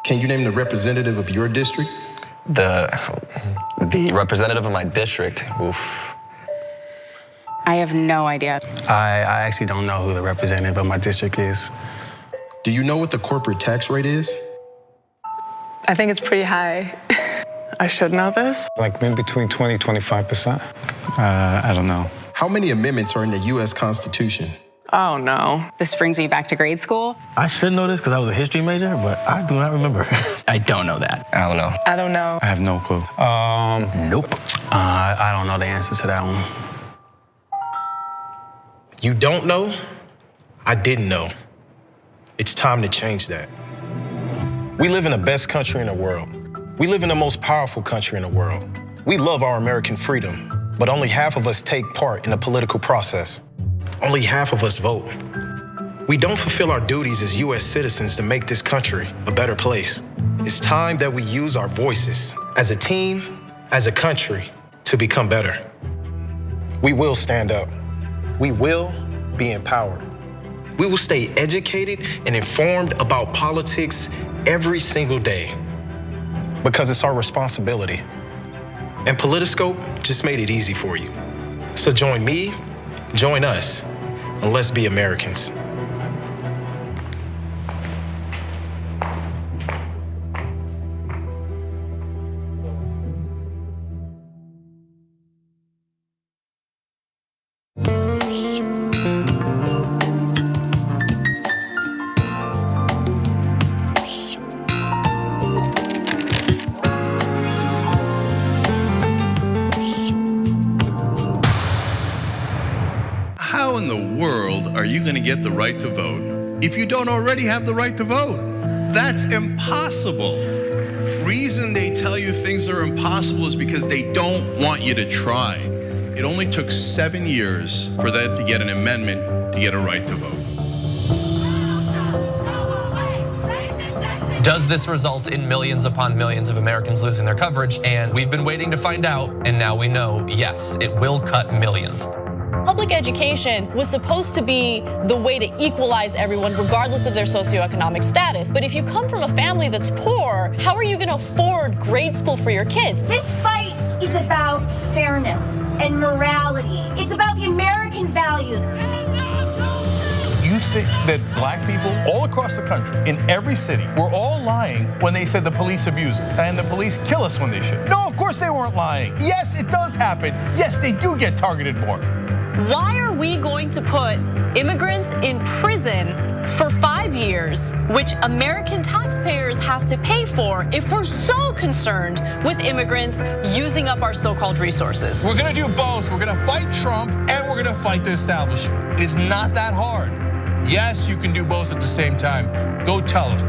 Speaker 21: Can you name the representative of your district?
Speaker 9: The representative of my district, oof.
Speaker 10: I have no idea.
Speaker 13: I actually don't know who the representative of my district is.
Speaker 21: Do you know what the corporate tax rate is?
Speaker 14: I think it's pretty high. I should know this.
Speaker 13: Like in between 20 and 25%? I don't know.
Speaker 21: How many amendments are in the US Constitution?
Speaker 14: Oh no.
Speaker 10: This brings me back to grade school.
Speaker 13: I should know this because I was a history major, but I do not remember.
Speaker 11: I don't know that.
Speaker 9: I don't know.
Speaker 14: I don't know.
Speaker 13: I have no clue.
Speaker 9: Nope.
Speaker 13: I don't know the answer to that one.
Speaker 16: You don't know? I didn't know. It's time to change that. We live in the best country in the world. We live in the most powerful country in the world. We love our American freedom, but only half of us take part in the political process. Only half of us vote. We don't fulfill our duties as US citizens to make this country a better place. It's time that we use our voices as a team, as a country, to become better. We will stand up. We will be empowered. We will stay educated and informed about politics every single day because it's our responsibility. And Politiscope just made it easy for you. So join me, join us, and let's be Americans.
Speaker 17: How in the world are you going to get the right to vote if you don't already have the right to vote? That's impossible. Reason they tell you things are impossible is because they don't want you to try. It only took 7 years for that to get an amendment to get a right to vote.
Speaker 2: Does this result in millions upon millions of Americans losing their coverage? And we've been waiting to find out, and now we know, yes, it will cut millions.
Speaker 3: Public education was supposed to be the way to equalize everyone regardless of their socioeconomic status. But if you come from a family that's poor, how are you going to afford grade school for your kids?
Speaker 18: This fight is about fairness and morality. It's about the American values.
Speaker 7: You think that black people all across the country, in every city, were all lying when they said the police abuse us and the police kill us when they should? No, of course they weren't lying. Yes, it does happen. Yes, they do get targeted more.
Speaker 3: Why are we going to put immigrants in prison for 5 years, which American taxpayers have to pay for, if we're so concerned with immigrants using up our so-called resources?
Speaker 7: We're gonna do both. We're gonna fight Trump and we're gonna fight the establishment. It is not that hard. Yes, you can do both at the same time. Go tell them.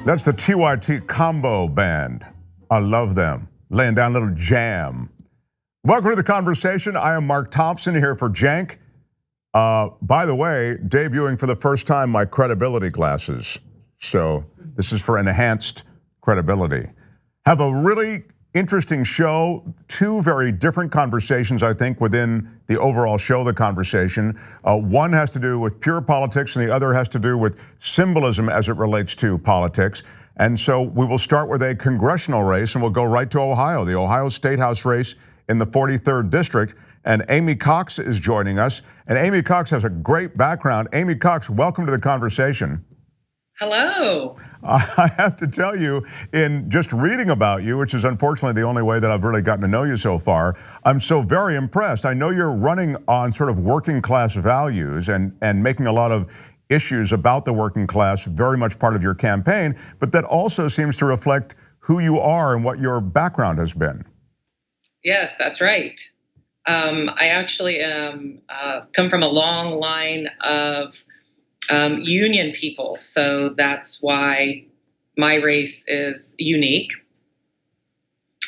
Speaker 8: That's the TYT combo band. I love them. Laying down a little jam. Welcome to the conversation. I am Mark Thompson here for Cenk. By the way, debuting for the first time my credibility glasses. So this is for enhanced credibility. Have a really interesting show. Two very different conversations, I think, within the overall show, The Conversation. One has to do with pure politics and the other has to do with symbolism as it relates to politics. And so we will start with a congressional race and we'll go right to Ohio, the Ohio State House race in the 43rd District. And Amy Cox is joining us. And Amy Cox has a great background. Amy Cox, welcome to The Conversation.
Speaker 12: Hello.
Speaker 8: I have to tell you, in just reading about you, which is unfortunately the only way that I've really gotten to know you so far, I'm so very impressed. I know you're running on sort of working class values and making a lot of issues about the working class very much part of your campaign, but that also seems to reflect who you are and what your background has been.
Speaker 12: Yes, that's right. I actually come from a long line of union people, so that's why my race is unique.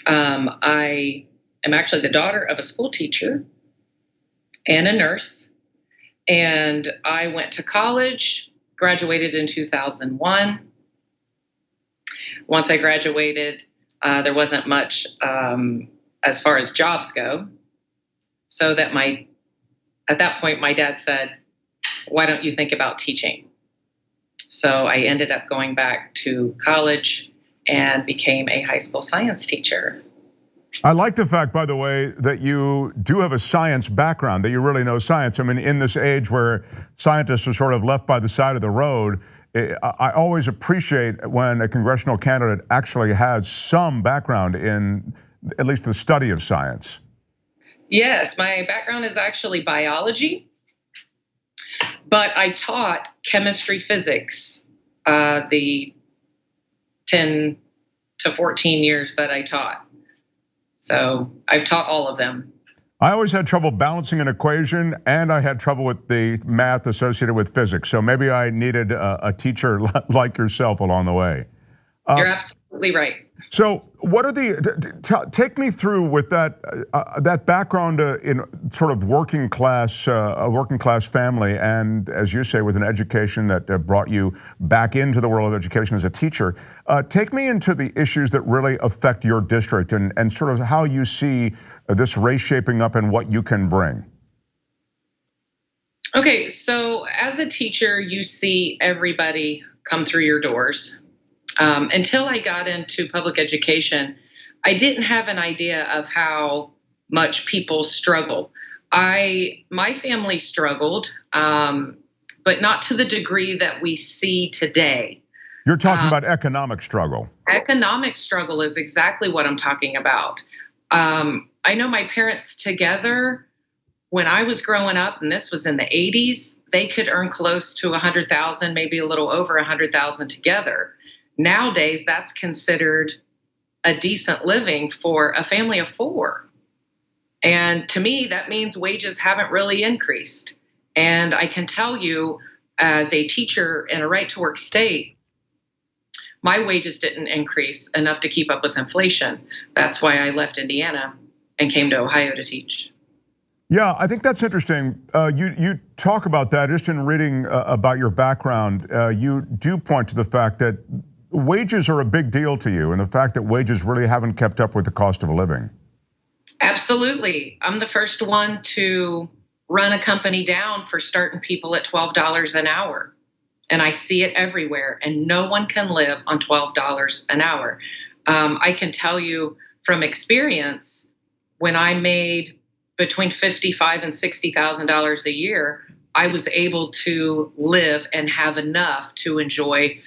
Speaker 12: I am actually the daughter of a school teacher and a nurse, and I went to college, graduated in 2001. Once I graduated, there wasn't much as far as jobs go, so that at that point my dad said, why don't you think about teaching? So I ended up going back to college and became a high school science teacher.
Speaker 8: I like the fact, by the way, that you do have a science background, that you really know science. I mean, in this age where scientists are sort of left by the side of the road, I always appreciate when a congressional candidate actually has some background in at least the study of science.
Speaker 12: Yes, my background is actually biology, but I taught chemistry, physics, the 10 to 14 years that I taught. So I've taught all of them.
Speaker 8: I always had trouble balancing an equation, and I had trouble with the math associated with physics. So maybe I needed a teacher like yourself along the way.
Speaker 12: You're absolutely right.
Speaker 8: So what are take me through with that background in sort of working class, a working class family, and as you say, with an education that brought you back into the world of education as a teacher. Take me into the issues that really affect your district and sort of how you see this race shaping up and what you can bring.
Speaker 12: Okay, so as a teacher, you see everybody come through your doors. Until I got into public education, I didn't have an idea of how much people struggle. My family struggled, but not to the degree that we see today.
Speaker 8: You're talking about economic struggle.
Speaker 12: Economic struggle is exactly what I'm talking about. I know my parents together, when I was growing up, and this was in the 80s, they could earn close to 100,000, maybe a little over 100,000 together. Nowadays, that's considered a decent living for a family of four. And to me, that means wages haven't really increased. And I can tell you, as a teacher in a right-to-work state, my wages didn't increase enough to keep up with inflation. That's why I left Indiana and came to Ohio to teach.
Speaker 8: Yeah, I think that's interesting. You talk about that just in reading about your background. You do point to the fact that wages are a big deal to you, and the fact that wages really haven't kept up with the cost of living.
Speaker 12: Absolutely. I'm the first one to run a company down for starting people at $12 an hour. And I see it everywhere, and no one can live on $12 an hour. I can tell you from experience, when I made between $55,000 and $60,000 a year, I was able to live and have enough to enjoy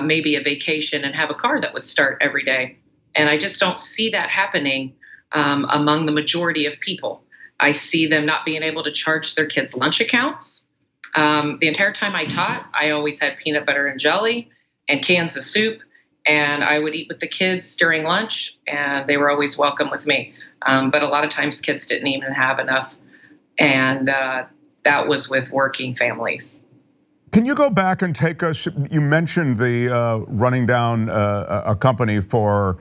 Speaker 12: maybe a vacation and have a car that would start every day. And I just don't see that happening among the majority of people. I see them not being able to charge their kids' lunch accounts. The entire time I taught, I always had peanut butter and jelly and cans of soup, and I would eat with the kids during lunch, and they were always welcome with me. But a lot of times kids didn't even have enough, and that was with working families.
Speaker 8: Can you go back and take us, you mentioned the running down a company for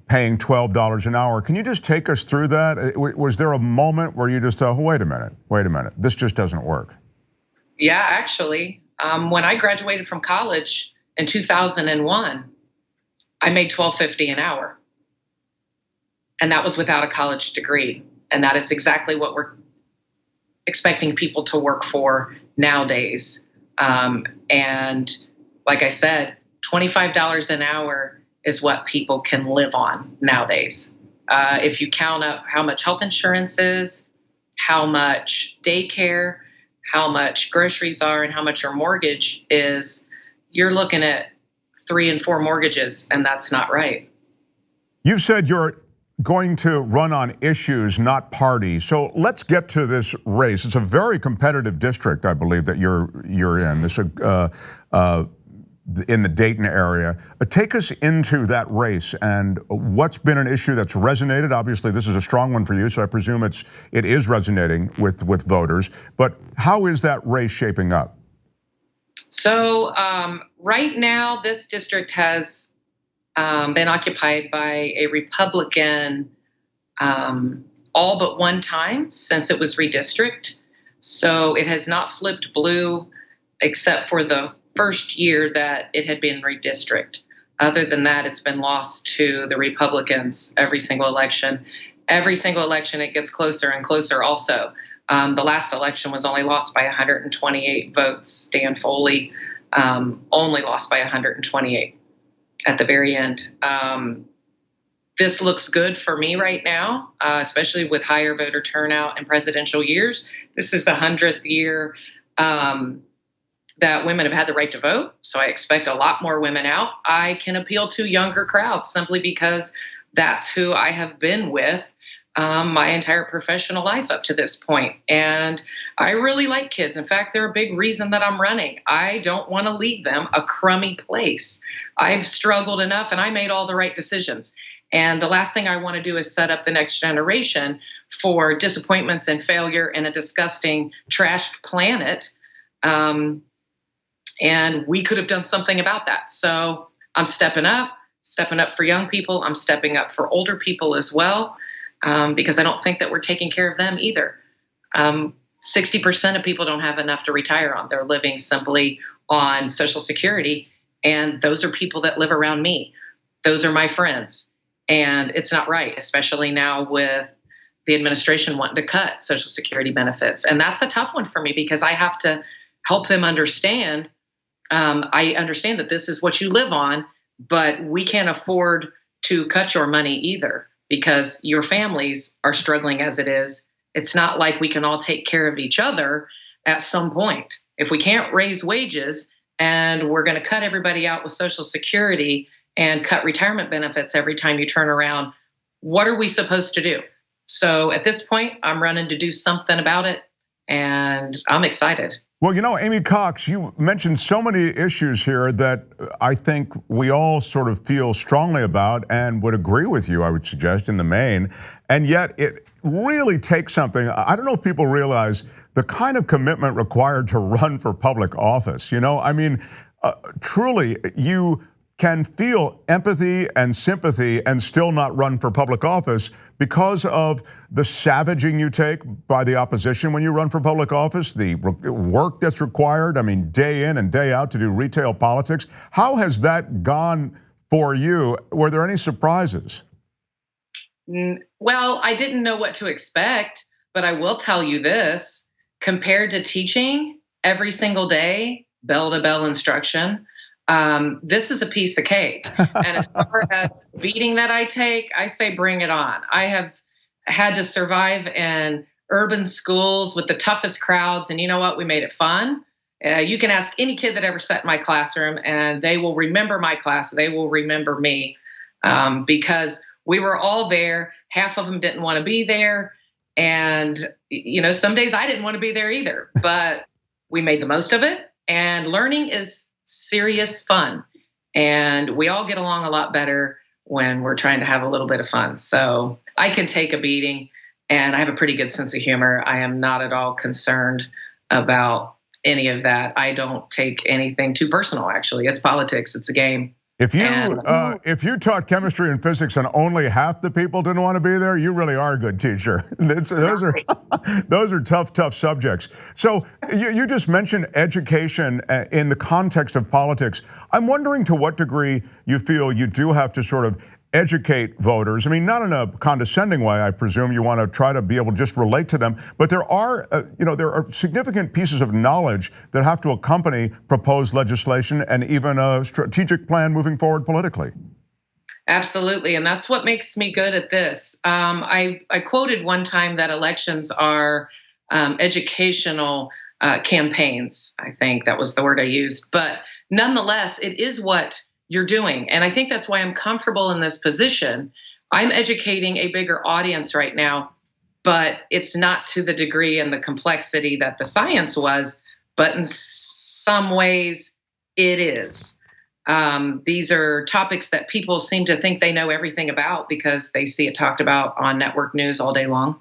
Speaker 8: paying $12 an hour. Can you just take us through that? Was there a moment where you just thought, wait a minute, this just doesn't work?
Speaker 12: Yeah, actually, when I graduated from college in 2001, I made $12.50 an hour. And that was without a college degree. And that is exactly what we're expecting people to work for nowadays. And like I said, $25 an hour is what people can live on nowadays. If you count up how much health insurance is, how much daycare, how much groceries are, and how much your mortgage is, you're looking at 3 and 4 mortgages, and that's not right.
Speaker 8: You've said you're going to run on issues, not party. So let's get to this race. It's a very competitive district, I believe, that you're in. This in the Dayton area. Take us into that race and what's been an issue that's resonated. Obviously, this is a strong one for you, so I presume it is resonating with voters. But how is that race shaping up?
Speaker 12: So right now, this district has been occupied by a Republican all but one time since it was redistricted. So it has not flipped blue except for the first year that it had been redistricted. Other than that, it's been lost to the Republicans every single election. Every single election, it gets closer and closer also. The last election was only lost by 128 votes. Dan Foley only lost by 128 at the very end. This looks good for me right now, especially with higher voter turnout in presidential years. This is the 100th year that women have had the right to vote. So I expect a lot more women out. I can appeal to younger crowds simply because that's who I have been with my entire professional life up to this point. And I really like kids. In fact, they're a big reason that I'm running. I don't want to leave them a crummy place. I've struggled enough and I made all the right decisions. And the last thing I want to do is set up the next generation for disappointments and failure in a disgusting, trashed planet. And we could have done something about that. So I'm stepping up for young people. I'm stepping up for older people as well, because I don't think that we're taking care of them either. 60% of people don't have enough to retire on. They're living simply on Social Security. And those are people that live around me. Those are my friends. And it's not right, especially now with the administration wanting to cut Social Security benefits. And that's a tough one for me because I have to help them understand. I understand that this is what you live on, but we can't afford to cut your money either because your families are struggling as it is. It's not like we can all take care of each other at some point. If we can't raise wages and we're going to cut everybody out with Social Security and cut retirement benefits every time you turn around, what are we supposed to do? So at this point, I'm running to do something about it, and I'm excited.
Speaker 8: Well, you know, Amy Cox, you mentioned so many issues here that I think we all sort of feel strongly about and would agree with you, I would suggest, in the main. And yet it really takes something. I don't know if people realize the kind of commitment required to run for public office. You know, I mean, truly, you can feel empathy and sympathy and still not run for public office because of the savaging you take by the opposition when you run for public office, the work that's required, I mean, day in and day out to do retail politics. How has that gone for you? Were there any surprises?
Speaker 12: Well, I didn't know what to expect, but I will tell you this. Compared to teaching every single day, bell to bell instruction, this is a piece of cake. And as far as beating that I take, I say bring it on. I have had to survive in urban schools with the toughest crowds. And you know what? We made it fun. You can ask any kid that ever sat in my classroom and they will remember my class. They will remember me because we were all there. Half of them didn't want to be there. And, you know, some days I didn't want to be there either, but we made the most of it. And learning is serious fun. And we all get along a lot better when we're trying to have a little bit of fun. So I can take a beating and I have a pretty good sense of humor. I am not at all concerned about any of that. I don't take anything too personal, actually. It's politics, it's a game.
Speaker 8: If you taught chemistry and physics and only half the people didn't want to be there, you really are a good teacher. Those are tough subjects. So you just mentioned education in the context of politics. I'm wondering to what degree you feel you do have to sort of educate voters. I mean, not in a condescending way. I presume you want to try to be able to just relate to them. But there are, there are significant pieces of knowledge that have to accompany proposed legislation and even a strategic plan moving forward politically.
Speaker 12: Absolutely, and that's what makes me good at this. I quoted one time that elections are educational campaigns. I think that was the word I used. But nonetheless, it is what you're doing. And I think that's why I'm comfortable in this position. I'm educating a bigger audience right now, but it's not to the degree and the complexity that the science was, but in some ways it is. These are topics that people seem to think they know everything about because they see it talked about on network news all day long.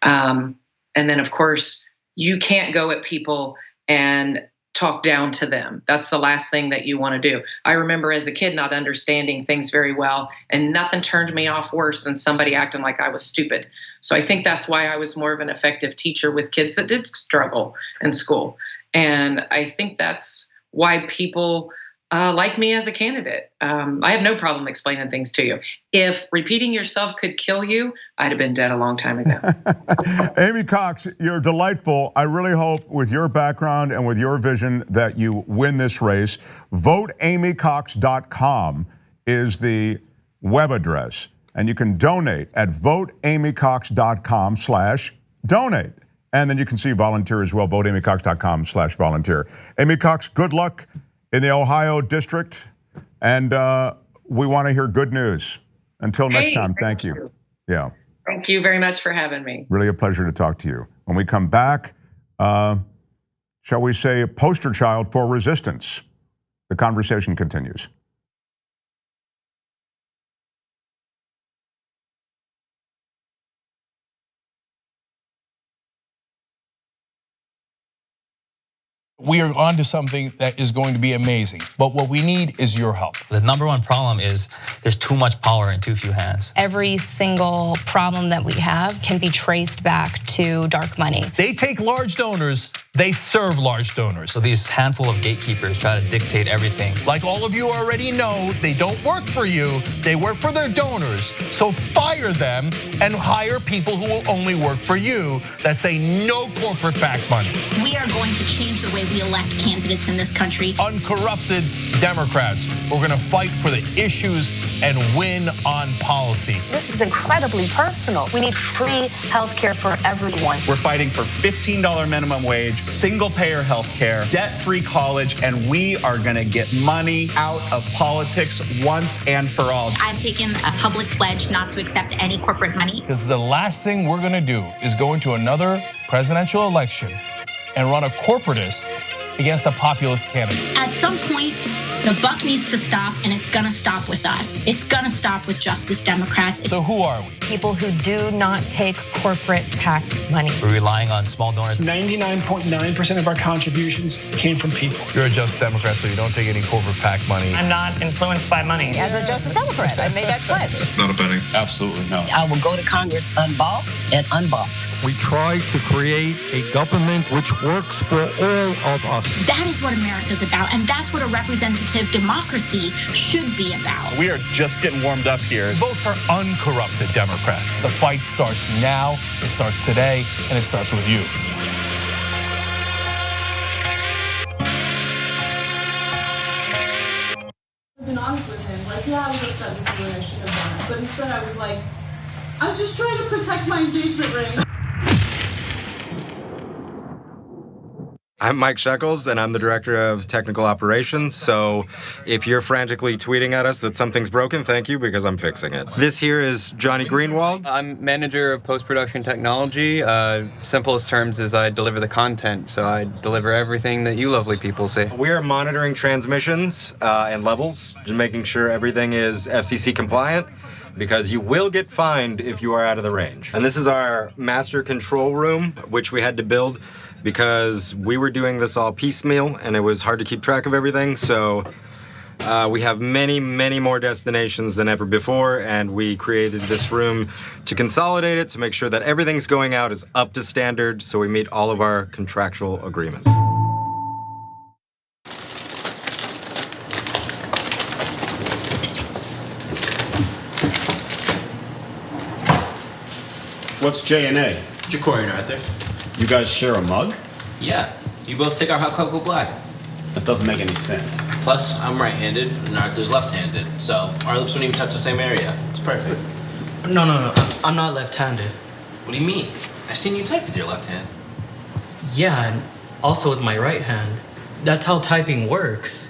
Speaker 12: And then, of course, you can't go at people and talk down to them. That's the last thing that you want to do. I remember as a kid not understanding things very well, and nothing turned me off worse than somebody acting like I was stupid. So I think that's why I was more of an effective teacher with kids that did struggle in school. And I think that's why people like me as a candidate. I have no problem explaining things to you. If repeating yourself could kill you, I'd have been dead a long time ago.
Speaker 8: Amy Cox, you're delightful. I really hope with your background and with your vision that you win this race. VoteAmyCox.com is the web address, and you can donate at VoteAmyCox.com/donate. And then you can see volunteer as well, VoteAmyCox.com/volunteer. Amy Cox, good luck in the Ohio district, and we want to hear good news. Until next time, thank you. Yeah.
Speaker 12: Thank you very much for having me.
Speaker 8: Really a pleasure to talk to you. When we come back, shall we say, poster child for resistance. The conversation continues.
Speaker 4: We are on to something that is going to be amazing. But what we need is your help.
Speaker 15: The number one problem is there's too much power in too few hands.
Speaker 19: Every single problem that we have can be traced back to dark money.
Speaker 4: They take large donors, they serve large donors.
Speaker 15: So these handful of gatekeepers try to dictate everything.
Speaker 4: Like all of you already know, they don't work for you, they work for their donors. So fire them and hire people who will only work for you that say no corporate back money.
Speaker 20: We are going to change the way we elect candidates in this country.
Speaker 4: Uncorrupted Democrats. We're gonna fight for the issues and win on policy.
Speaker 22: This is incredibly personal. We need free health care for everyone.
Speaker 23: We're fighting for $15 minimum wage, single payer health care, debt-free college, and we are gonna get money out of politics once and for all.
Speaker 20: I've taken a public pledge not to accept any corporate money.
Speaker 4: Because the last thing we're gonna do is go into another presidential election and run a corporatist against a populist candidate.
Speaker 20: At some point, the buck needs to stop, and it's gonna stop with us. It's gonna stop with Justice Democrats.
Speaker 4: So who are we?
Speaker 1: People who do not take corporate PAC money.
Speaker 15: We're relying on small donors.
Speaker 24: 99.9% of our contributions came from people.
Speaker 4: You're a Justice Democrat, so you don't take any corporate PAC money.
Speaker 24: I'm not influenced by money.
Speaker 26: As a Justice Democrat, I made that pledge.
Speaker 4: Not a penny. Absolutely not.
Speaker 26: I will go to Congress unbossed and unbought.
Speaker 29: We try to create a government which works for all of us.
Speaker 20: That is what America's about, and that's what a representative democracy should be about.
Speaker 23: We are just getting warmed up here.
Speaker 4: Vote for uncorrupted Democrats. The fight starts now, it starts today, and it starts with you.
Speaker 30: I've been honest with him. Like, yeah, I was upset with you and I should have done it. But instead I was like, I'm just trying to protect my engagement ring.
Speaker 31: I'm Mike Shekels, and I'm the Director of Technical Operations, so if you're frantically tweeting at us that something's broken, thank you, because I'm fixing it. This here is Johnny Greenwald.
Speaker 32: I'm Manager of Post-Production Technology. Simplest terms is I deliver the content, so I deliver everything that you lovely people see.
Speaker 31: We are monitoring transmissions and levels, just making sure everything is FCC compliant, because you will get fined if you are out of the range. And this is our master control room, which we had to build because we were doing this all piecemeal and it was hard to keep track of everything. So we have many, many more destinations than ever before, and we created this room to consolidate it, to make sure that everything's going out is up to standard, so we meet all of our contractual agreements.
Speaker 5: What's J&A?
Speaker 6: Ja'Cory and Arthur.
Speaker 5: You guys share a mug?
Speaker 6: Yeah, you both take our hot cocoa black.
Speaker 5: That doesn't make any sense.
Speaker 6: Plus, I'm right-handed and Arthur's left-handed, so our lips wouldn't even touch the same area. It's perfect.
Speaker 9: No, I'm not left-handed.
Speaker 6: What do you mean? I've seen you type with your left hand.
Speaker 9: Yeah, and also with my right hand. That's how typing works.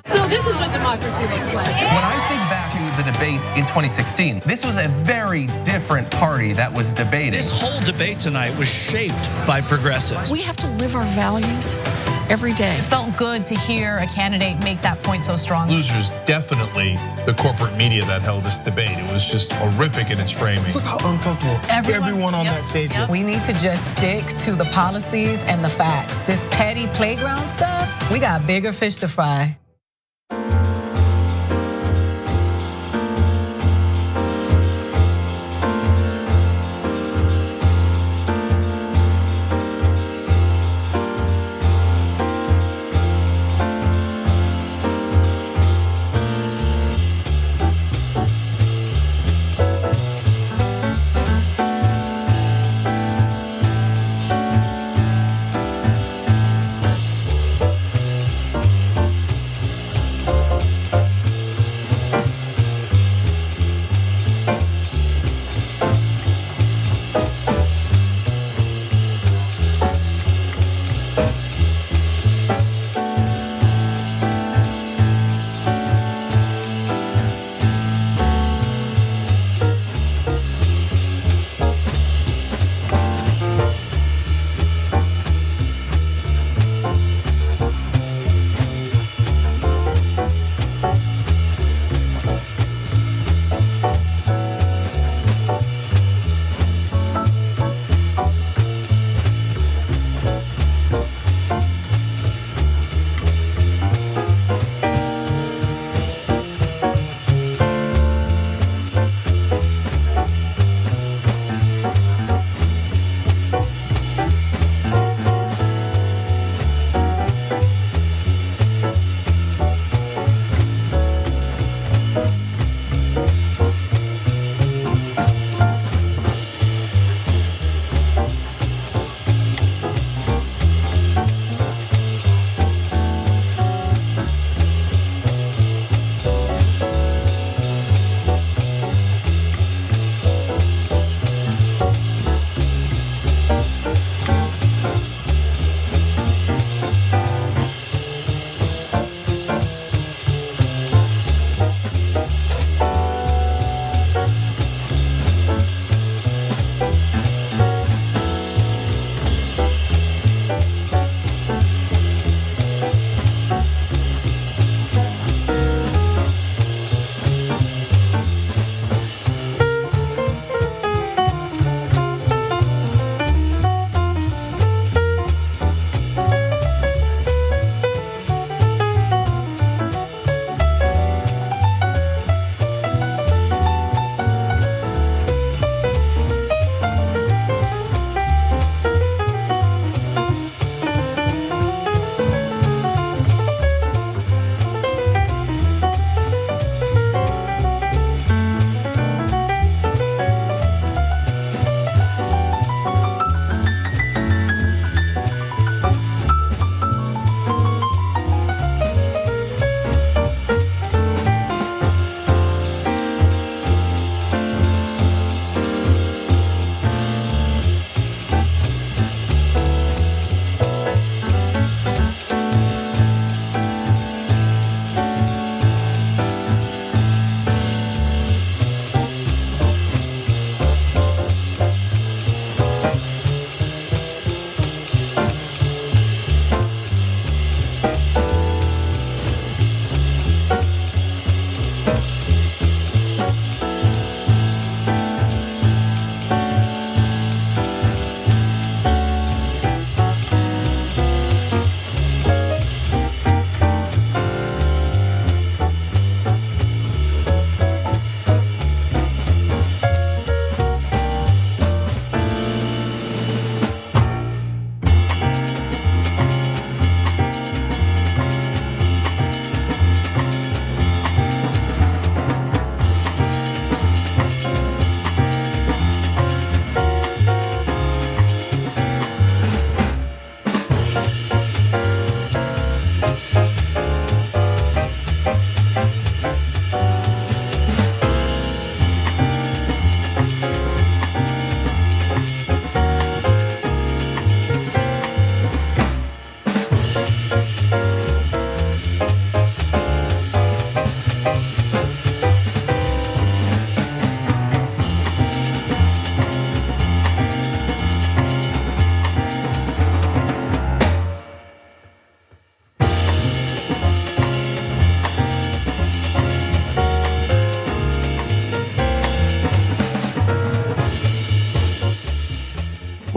Speaker 3: So this is what democracy looks like.
Speaker 2: When I think back to the debates in 2016, this was a very different party that was debating.
Speaker 10: This whole debate tonight was shaped by progressives.
Speaker 11: We have to live our values every day.
Speaker 3: It felt good to hear a candidate make that point so strongly.
Speaker 7: Losers definitely the corporate media that held this debate. It was just horrific in its framing.
Speaker 13: Look how uncomfortable everyone on that stage is.
Speaker 26: We need to just stick to the policies and the facts. This petty playground stuff, we got bigger fish to fry.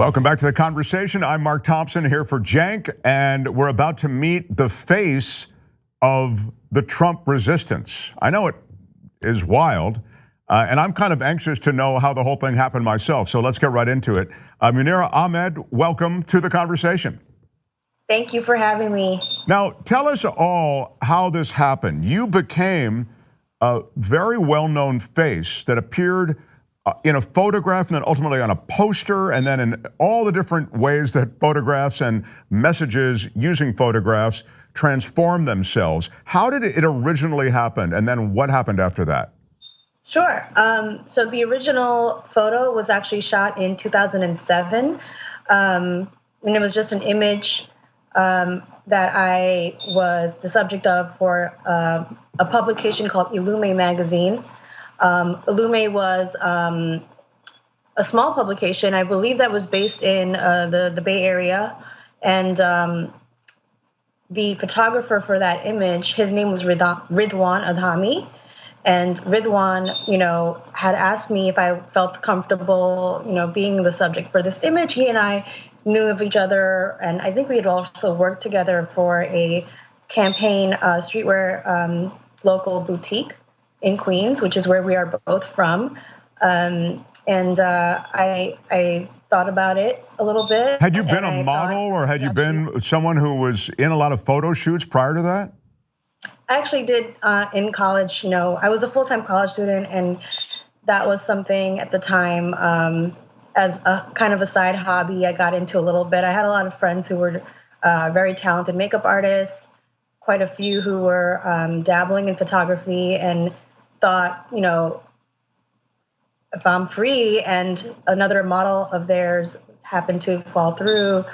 Speaker 8: Welcome back to the conversation. I'm Mark Thompson here for Cenk, and we're about to meet the face of the Trump resistance. I know it is wild, and I'm kind of anxious to know how the whole thing happened myself, so let's get right into it. Munira Ahmed, welcome to the conversation.
Speaker 12: Thank you for having me.
Speaker 8: Now, tell us all how this happened. You became a very well-known face that appeared in a photograph and then ultimately on a poster and then in all the different ways that photographs and messages using photographs transform themselves. How did it originally happen, and then what happened after that?
Speaker 12: Sure. So the original photo was actually shot in 2007, and it was just an image that I was the subject of for a publication called Illume magazine. Illume was a small publication, I believe, that was based in the Bay Area, and the photographer for that image, his name was Ridwan Adhami, and Ridwan, had asked me if I felt comfortable, being the subject for this image. He and I knew of each other, and I think we had also worked together for a campaign streetwear local boutique in Queens, which is where we are both from. I thought about it a little bit.
Speaker 8: Had you been a model, or had you been someone who was in a lot of photo shoots prior to that?
Speaker 12: I actually did in college. I was a full-time college student, and that was something at the time as a kind of a side hobby I got into a little bit. I had a lot of friends who were very talented makeup artists, quite a few who were dabbling in photography, and thought, if I'm free and another model of theirs happened to fall through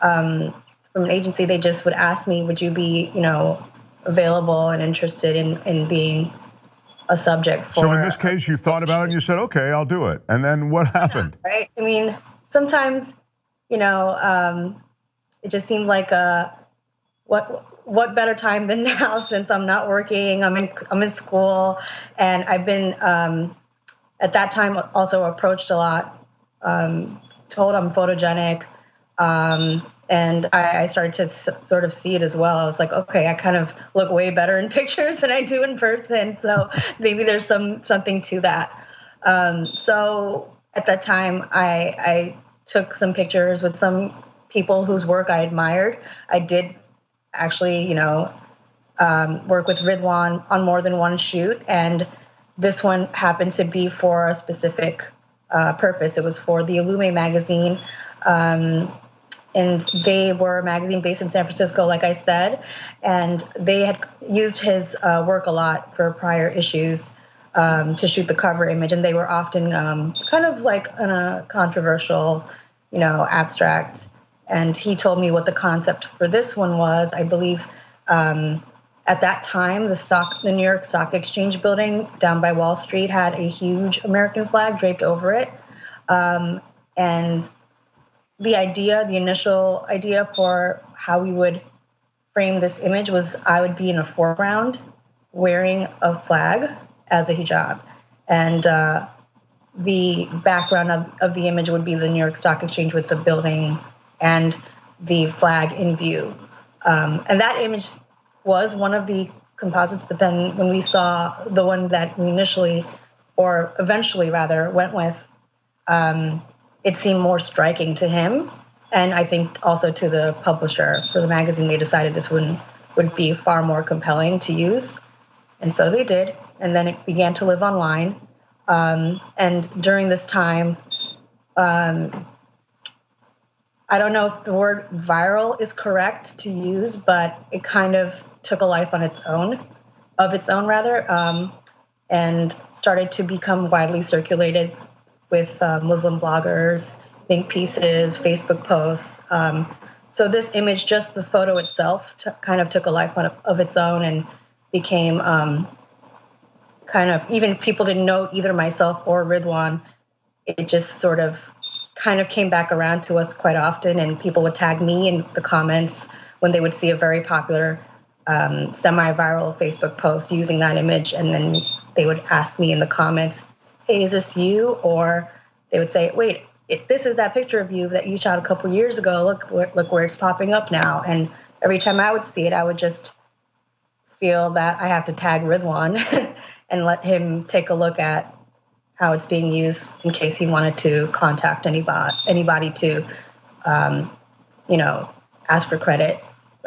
Speaker 12: from an agency, they just would ask me, would you be, available and interested in being a subject for.
Speaker 8: So in this case, you thought about it and you said, okay, I'll do it. And then what happened?
Speaker 12: Yeah, right? I mean, sometimes, it just seemed like what better time than now, since I'm not working, I'm in school, and I've been at that time also approached a lot, told I'm photogenic, and I started to sort of see it as well. I was like, okay, I kind of look way better in pictures than I do in person, so maybe there's something to that. So at that time, I took some pictures with some people whose work I admired. I did actually, work with Ridwan on more than one shoot, and this one happened to be for a specific purpose. It was for the Illume magazine, and they were a magazine based in San Francisco, like I said, and they had used his work a lot for prior issues to shoot the cover image, and they were often kind of like in a controversial, abstract. And he told me what the concept for this one was. I believe at that time, the New York Stock Exchange building down by Wall Street had a huge American flag draped over it. And the initial idea for how we would frame this image was I would be in a foreground wearing a flag as a hijab. And the background of the image would be the New York Stock Exchange with the building and the flag in view. And that image was one of the composites, but then when we saw the one that we eventually went with, it seemed more striking to him. And I think also to the publisher for the magazine, they decided this one would be far more compelling to use. And so they did. And then it began to live online. And during this time, I don't know if the word viral is correct to use, but it kind of took a life of its own, and started to become widely circulated with Muslim bloggers, think pieces, Facebook posts. So this image, just the photo itself, kind of took a life of its own and became kind of, even people didn't know either myself or Ridwan. It just sort of kind of came back around to us quite often, and people would tag me in the comments when they would see a very popular semi-viral Facebook post using that image, and then they would ask me in the comments, hey, is this you? Or they would say, wait, this is that picture of you that you shot a couple years ago. Look where it's popping up now. And every time I would see it, I would just feel that I have to tag Ridwan and let him take a look at how it's being used in case he wanted to contact anybody to, ask for credit.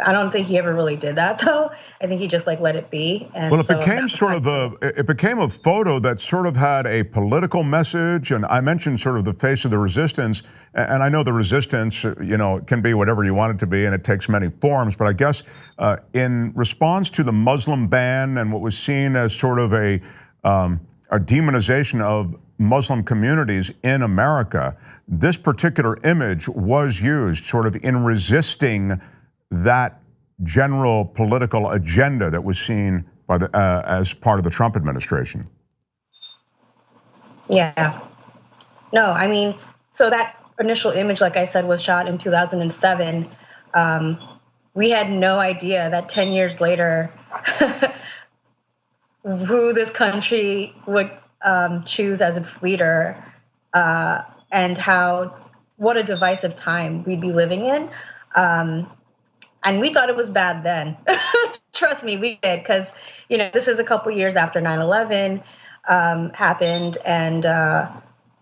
Speaker 12: I don't think he ever really did that though. I think he just like let it be. And
Speaker 8: well, it became a photo that sort of had a political message. And I mentioned sort of the face of the resistance. And I know the resistance, can be whatever you want it to be, and it takes many forms. But I guess in response to the Muslim ban and what was seen as sort of a demonization of Muslim communities in America, this particular image was used sort of in resisting that general political agenda that was seen by as part of the Trump administration.
Speaker 12: Yeah. No, I mean, so that initial image, like I said, was shot in 2007. We had no idea that 10 years later, who this country would choose as its leader, and what a divisive time we'd be living in. And we thought it was bad then. Trust me, we did, because this is a couple years after 9/11 happened, and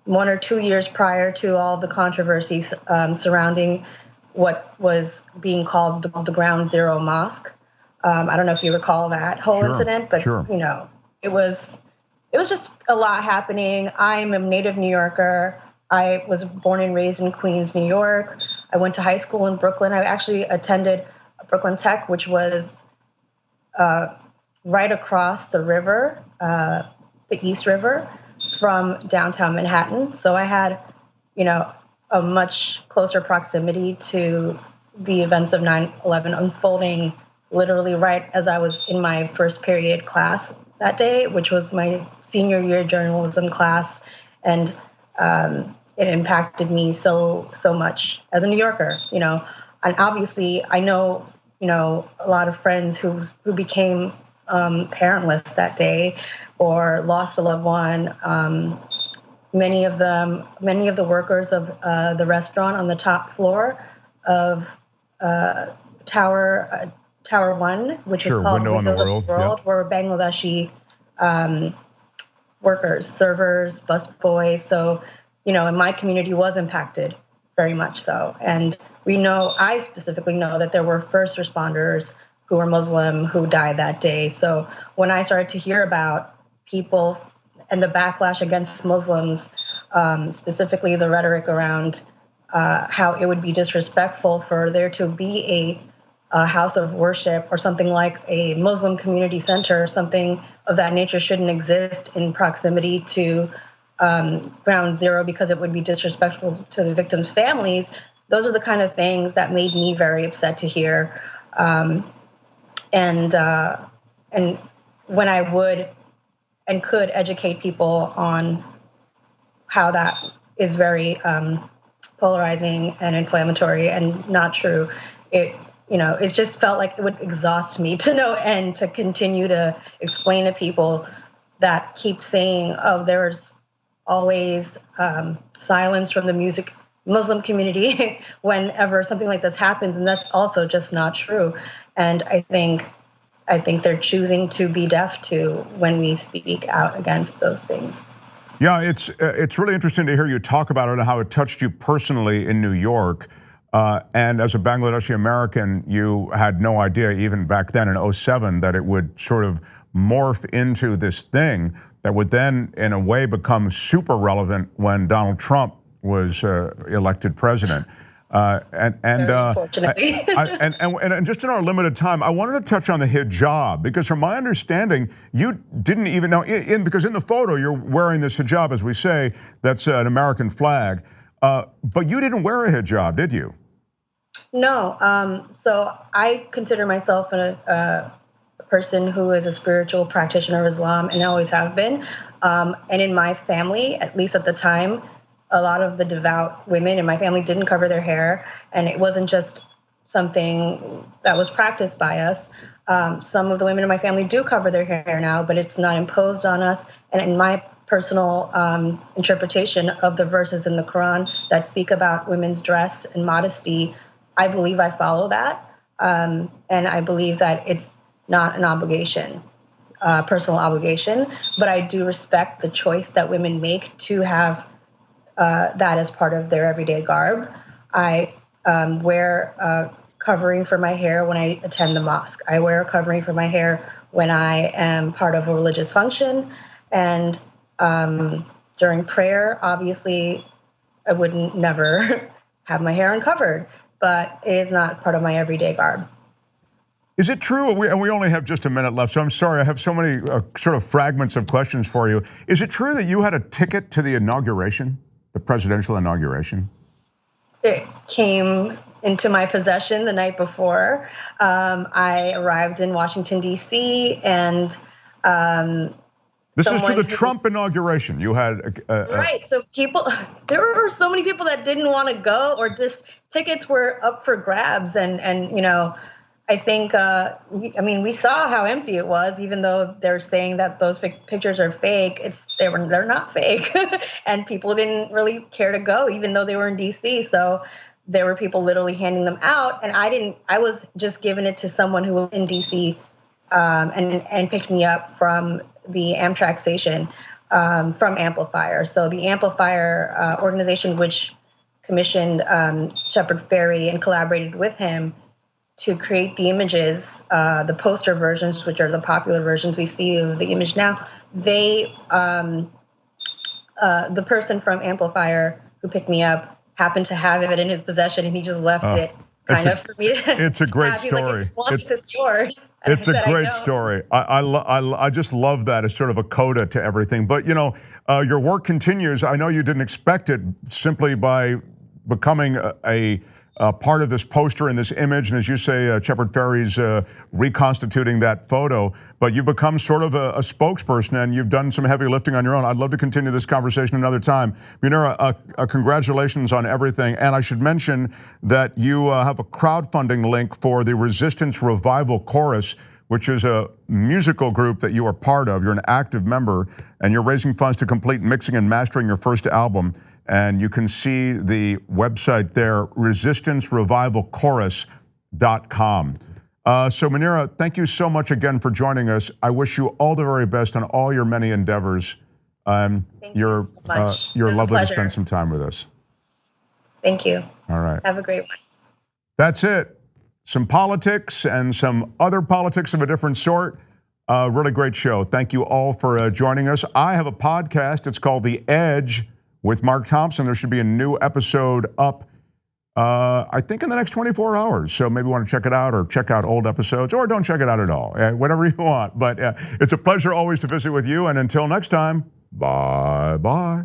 Speaker 12: 1 or 2 years prior to all the controversies surrounding what was being called the Ground Zero Mosque. I don't know if you recall that whole incident, but it was just a lot happening. I'm a native New Yorker. I was born and raised in Queens, New York. I went to high school in Brooklyn. I actually attended Brooklyn Tech, which was right across the river, the East River, from downtown Manhattan. So I had, a much closer proximity to the events of 9/11 unfolding literally right as I was in my first period class that day, which was my senior year journalism class. And it impacted me so much as a New Yorker, and obviously I know, a lot of friends who became parentless that day or lost a loved one. Many of the workers of the restaurant on the top floor of Tower 1, which is called Windows of the World, were Bangladeshi workers, servers, busboys. So, and my community was impacted very much so. And I specifically know that there were first responders who were Muslim who died that day. So when I started to hear about people and the backlash against Muslims, specifically the rhetoric around how it would be disrespectful for there to be a house of worship or something like a Muslim community center or something of that nature shouldn't exist in proximity to Ground Zero because it would be disrespectful to the victims' families. Those are the kind of things that made me very upset to hear. And when I would and could educate people on how that is very polarizing and inflammatory and not true, it just felt like it would exhaust me to no end to continue to explain to people that keep saying, oh, there's always silence from the Muslim community whenever something like this happens, and that's also just not true. And I think they're choosing to be deaf to when we speak out against those things.
Speaker 8: Yeah, it's really interesting to hear you talk about it and how it touched you personally in New York. And as a Bangladeshi American, you had no idea even back then in 2007 that it would sort of morph into this thing that would then in a way become super relevant when Donald Trump was elected president.
Speaker 12: Unfortunately.
Speaker 8: And just in our limited time, I wanted to touch on the hijab, because from my understanding, you didn't even know, because in the photo you're wearing this hijab, as we say, that's an American flag, but you didn't wear a hijab, did you?
Speaker 12: No, so I consider myself a person who is a spiritual practitioner of Islam and always have been. And in my family, at least at the time, a lot of the devout women in my family didn't cover their hair, and it wasn't just something that was practiced by us. Some of the women in my family do cover their hair now, but it's not imposed on us. And in my personal interpretation of the verses in the Quran that speak about women's dress and modesty. I believe I follow that, and I believe that it's not an obligation, personal obligation, but I do respect the choice that women make to have that as part of their everyday garb. I wear a covering for my hair when I attend the mosque. I wear a covering for my hair when I am part of a religious function. And during prayer, obviously, I wouldn't never have my hair uncovered, but it is not part of my everyday garb.
Speaker 8: Is it true, and we only have just a minute left, so I'm sorry, I have so many sort of fragments of questions for you. Is it true that you had a ticket to the inauguration, the presidential inauguration?
Speaker 12: It came into my possession the night before. I arrived in Washington, D.C., and
Speaker 8: this is to the Trump inauguration. You had
Speaker 12: right. So there were so many people that didn't want to go, or just tickets were up for grabs, and I think we saw how empty it was, even though they're saying that those pictures are fake. They're not fake, and people didn't really care to go, even though they were in D.C. So there were people literally handing them out, and I was just giving it to someone who was in D.C. And picked me up from the Amtrak station from Amplifier. So the Amplifier organization, which commissioned Shepard Fairey and collaborated with him to create the images, the poster versions, which are the popular versions we see of the image now, the person from Amplifier who picked me up happened to have it in his possession, and he just left it for me to
Speaker 8: It's a great
Speaker 12: have.
Speaker 8: story.
Speaker 12: He's like, if it's yours.
Speaker 8: It's a great story. I just love that as sort of a coda to everything. But your work continues. I know you didn't expect it simply by becoming a part of this poster and this image, and as you say, Shepard Fairey's reconstituting that photo. But you've become sort of a spokesperson, and you've done some heavy lifting on your own. I'd love to continue this conversation another time. Munira, congratulations on everything. And I should mention that you have a crowdfunding link for the Resistance Revival Chorus, which is a musical group that you are part of. You're an active member, and you're raising funds to complete mixing and mastering your first album. And you can see the website there, resistancerevivalchorus.com. So Munira, thank you so much again for joining us. I wish you all the very best on all your many endeavors.
Speaker 12: Thank you so much.
Speaker 8: You're
Speaker 12: It was a
Speaker 8: lovely to
Speaker 12: pleasure.
Speaker 8: spend some time with us.
Speaker 12: Thank you.
Speaker 8: All right.
Speaker 12: Have a great one.
Speaker 8: That's it. Some politics and some other politics of a different sort. Really great show. Thank you all for joining us. I have a podcast. It's called The Edge with Mark Thompson. There should be a new episode up, I think, in the next 24 hours. So maybe you want to check it out, or check out old episodes, or don't check it out at all. Whatever you want. But it's a pleasure always to visit with you. And until next time, bye-bye.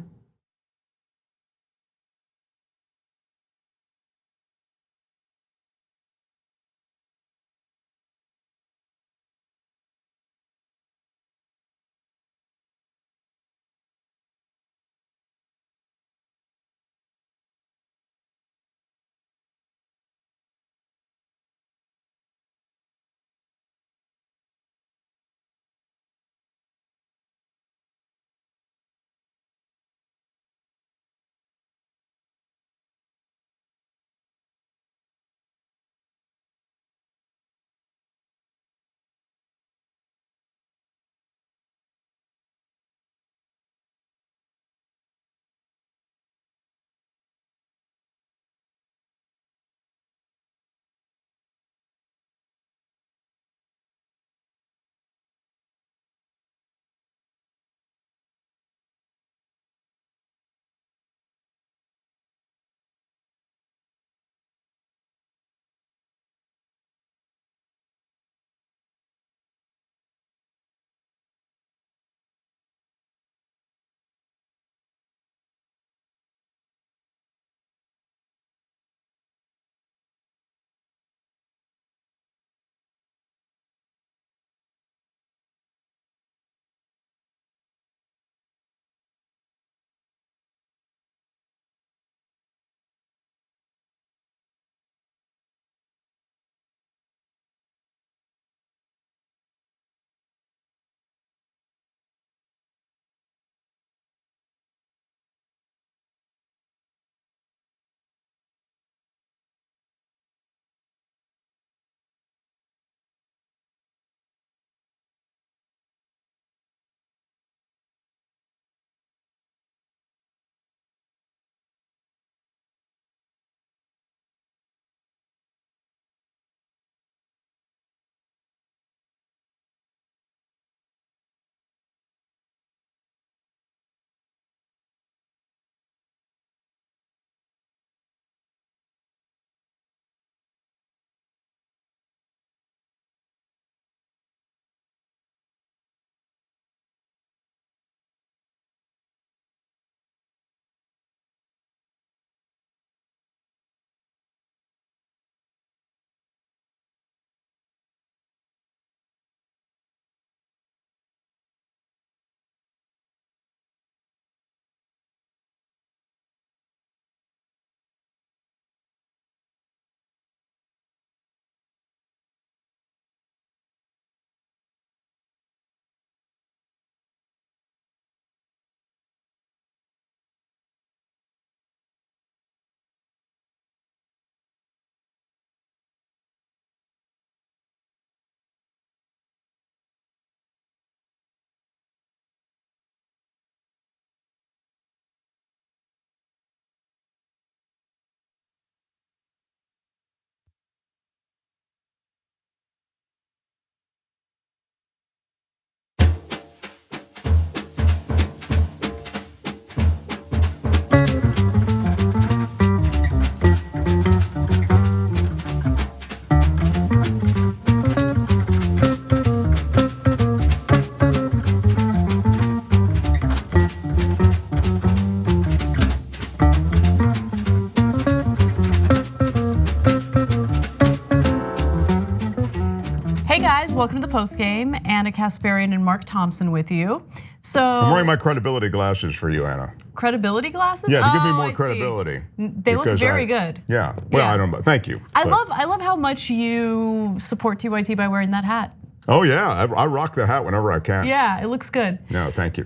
Speaker 3: guys, welcome to the post game. Anna Kasparian and Mark Thompson with you. So
Speaker 8: I'm wearing my credibility glasses for you, Anna.
Speaker 3: Credibility glasses?
Speaker 8: Yeah, to give me
Speaker 3: Oh,
Speaker 8: more
Speaker 3: I see.
Speaker 8: credibility.
Speaker 3: They look very good.
Speaker 8: Yeah. Well, I don't know. Thank you.
Speaker 3: I love how much you support TYT by wearing that hat.
Speaker 8: Oh yeah, I rock the hat whenever I can.
Speaker 3: Yeah, it looks good.
Speaker 8: No, thank you.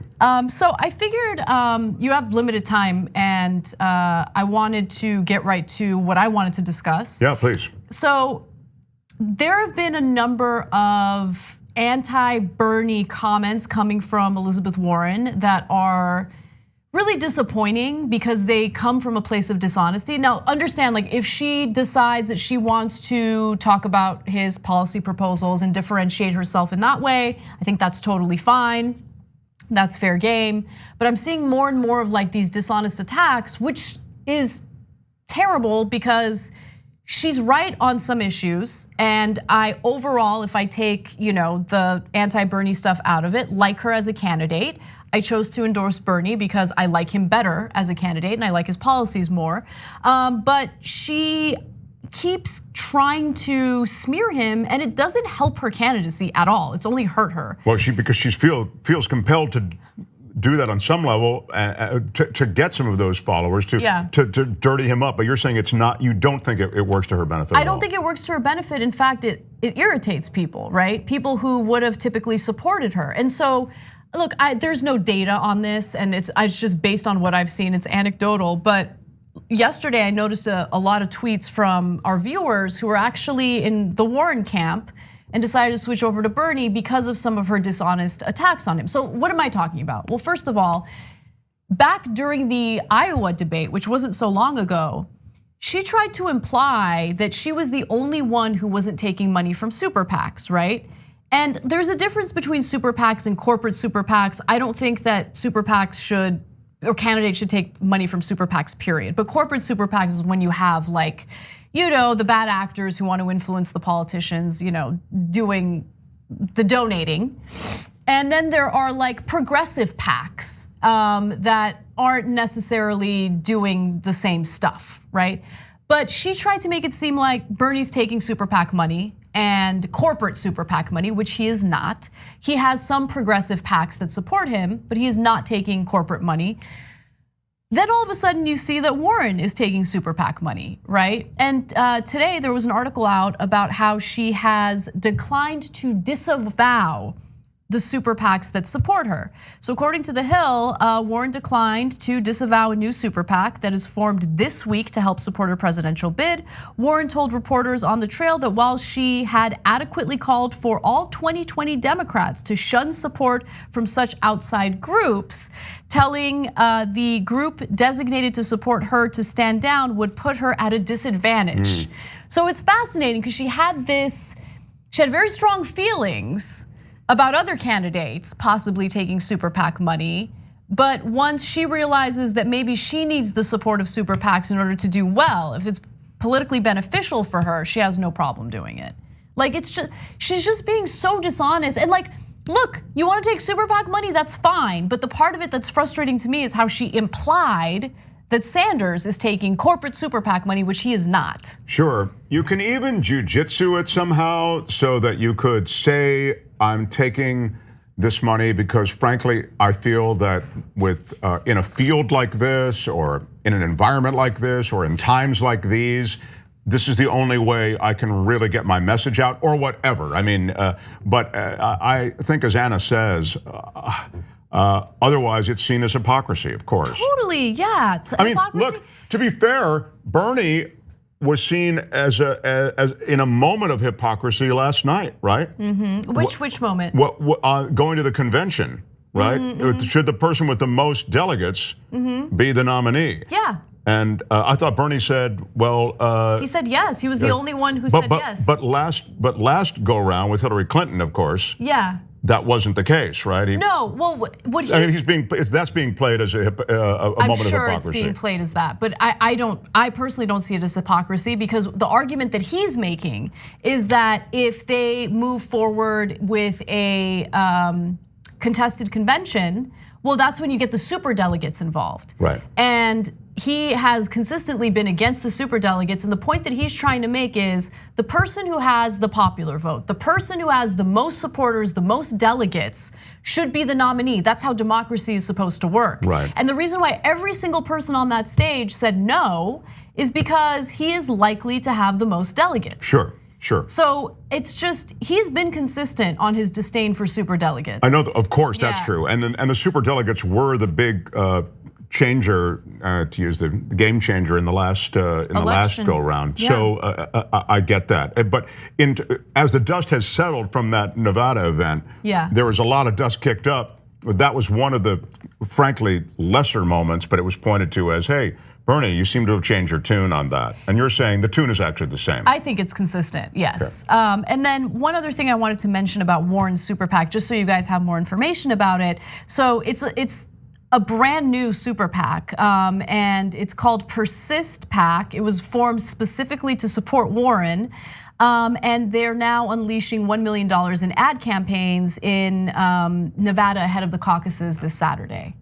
Speaker 3: So I figured you have limited time, and I wanted to get right to what I wanted to discuss.
Speaker 8: Yeah, please.
Speaker 3: So there have been a number of anti-Bernie comments coming from Elizabeth Warren that are really disappointing because they come from a place of dishonesty. Now, understand, like, if she decides that she wants to talk about his policy proposals and differentiate herself in that way, I think that's totally fine. That's fair game. But I'm seeing more and more of like these dishonest attacks, which is terrible because she's right on some issues. And I overall, if I take, the anti-Bernie stuff out of it, like her as a candidate. I chose to endorse Bernie because I like him better as a candidate and I like his policies more. But she keeps trying to smear him and it doesn't help her candidacy at all. It's only hurt her.
Speaker 8: Well, because she feels compelled to do that on some level to get some of those followers to dirty him up. But you're saying it's not. You don't think it works to her benefit.
Speaker 3: I don't think it works to her benefit. In fact, it irritates people, right? People who would have typically supported her. And so, look, there's no data on this, and it's just based on what I've seen. It's anecdotal, but yesterday I noticed a lot of tweets from our viewers who were actually in the Warren camp and decided to switch over to Bernie because of some of her dishonest attacks on him. So what am I talking about? Well, first of all, back during the Iowa debate, which wasn't so long ago, she tried to imply that she was the only one who wasn't taking money from super PACs, right? And there's a difference between super PACs and corporate super PACs. I don't think that super PACs candidates should take money from super PACs, period. But corporate super PACs is when you have the bad actors who want to influence the politicians, doing the donating. And then there are progressive PACs that aren't necessarily doing the same stuff, right? But she tried to make it seem like Bernie's taking super PAC money and corporate super PAC money, which he is not. He has some progressive PACs that support him, but he is not taking corporate money. Then all of a sudden you see that Warren is taking super PAC money, right? And today there was an article out about how she has declined to disavow the super PACs that support her. So according to The Hill, Warren declined to disavow a new super PAC that is formed this week to help support her presidential bid. Warren told reporters on the trail that while she had adequately called for all 2020 Democrats to shun support from such outside groups, telling the group designated to support her to stand down would put her at a disadvantage. So it's fascinating because she had very strong feelings about other candidates possibly taking super PAC money. But once she realizes that maybe she needs the support of super PACs in order to do well, if it's politically beneficial for her, she has no problem doing it. She's just being so dishonest. And look, you wanna take super PAC money, that's fine. But the part of it that's frustrating to me is how she implied that Sanders is taking corporate super PAC money, which he is not.
Speaker 8: Sure, you can even jujitsu it somehow so that you could say, I'm taking this money because frankly, I feel that in a field like this or in an environment like this or in times like these, this is the only way I can really get my message out or whatever. I mean, but I think as Anna says, otherwise it's seen as hypocrisy, of course.
Speaker 3: Totally, yeah.
Speaker 8: I mean, look, to be fair, Bernie was seen as in a moment of hypocrisy last night, right?
Speaker 3: Which moment?
Speaker 8: Going to the convention, right? Should the person with the most delegates be the nominee?
Speaker 3: Yeah.
Speaker 8: And I thought Bernie said, well,
Speaker 3: he said yes. He was the only one who said yes.
Speaker 8: But last go round with Hillary Clinton, of course.
Speaker 3: Yeah.
Speaker 8: That wasn't the case, right?
Speaker 3: No, well, what he's...
Speaker 8: I mean, that's being played as a moment of hypocrisy.
Speaker 3: I'm sure it's being played as that, but I personally don't see it as hypocrisy because the argument that he's making is that if they move forward with a contested convention, well, that's when you get the super delegates involved.
Speaker 8: Right.
Speaker 3: And he has consistently been against the superdelegates, and the point that he's trying to make is the person who has the popular vote, the person who has the most supporters, the most delegates, should be the nominee. That's how democracy is supposed to work.
Speaker 8: Right.
Speaker 3: And the reason why every single person on that stage said no is because he is likely to have the most delegates.
Speaker 8: Sure.
Speaker 3: So it's just, he's been consistent on his disdain for superdelegates.
Speaker 8: I know, of course, that's true. And the superdelegates were the big changer, to use the game changer in the last go round.
Speaker 3: Yeah.
Speaker 8: So I get that. But as the dust has settled from that Nevada event, there was a lot of dust kicked up. That was one of the, frankly, lesser moments, but it was pointed to as, hey, Bernie, you seem to have changed your tune on that. And you're saying the tune is actually the same.
Speaker 3: I think it's consistent, yes. Okay. And then one other thing I wanted to mention about Warren's super PAC, just so you guys have more information about it. So it's a brand new super PAC, and it's called Persist PAC. It was formed specifically to support Warren, and they're now unleashing $1 million in ad campaigns in Nevada ahead of the caucuses this Saturday.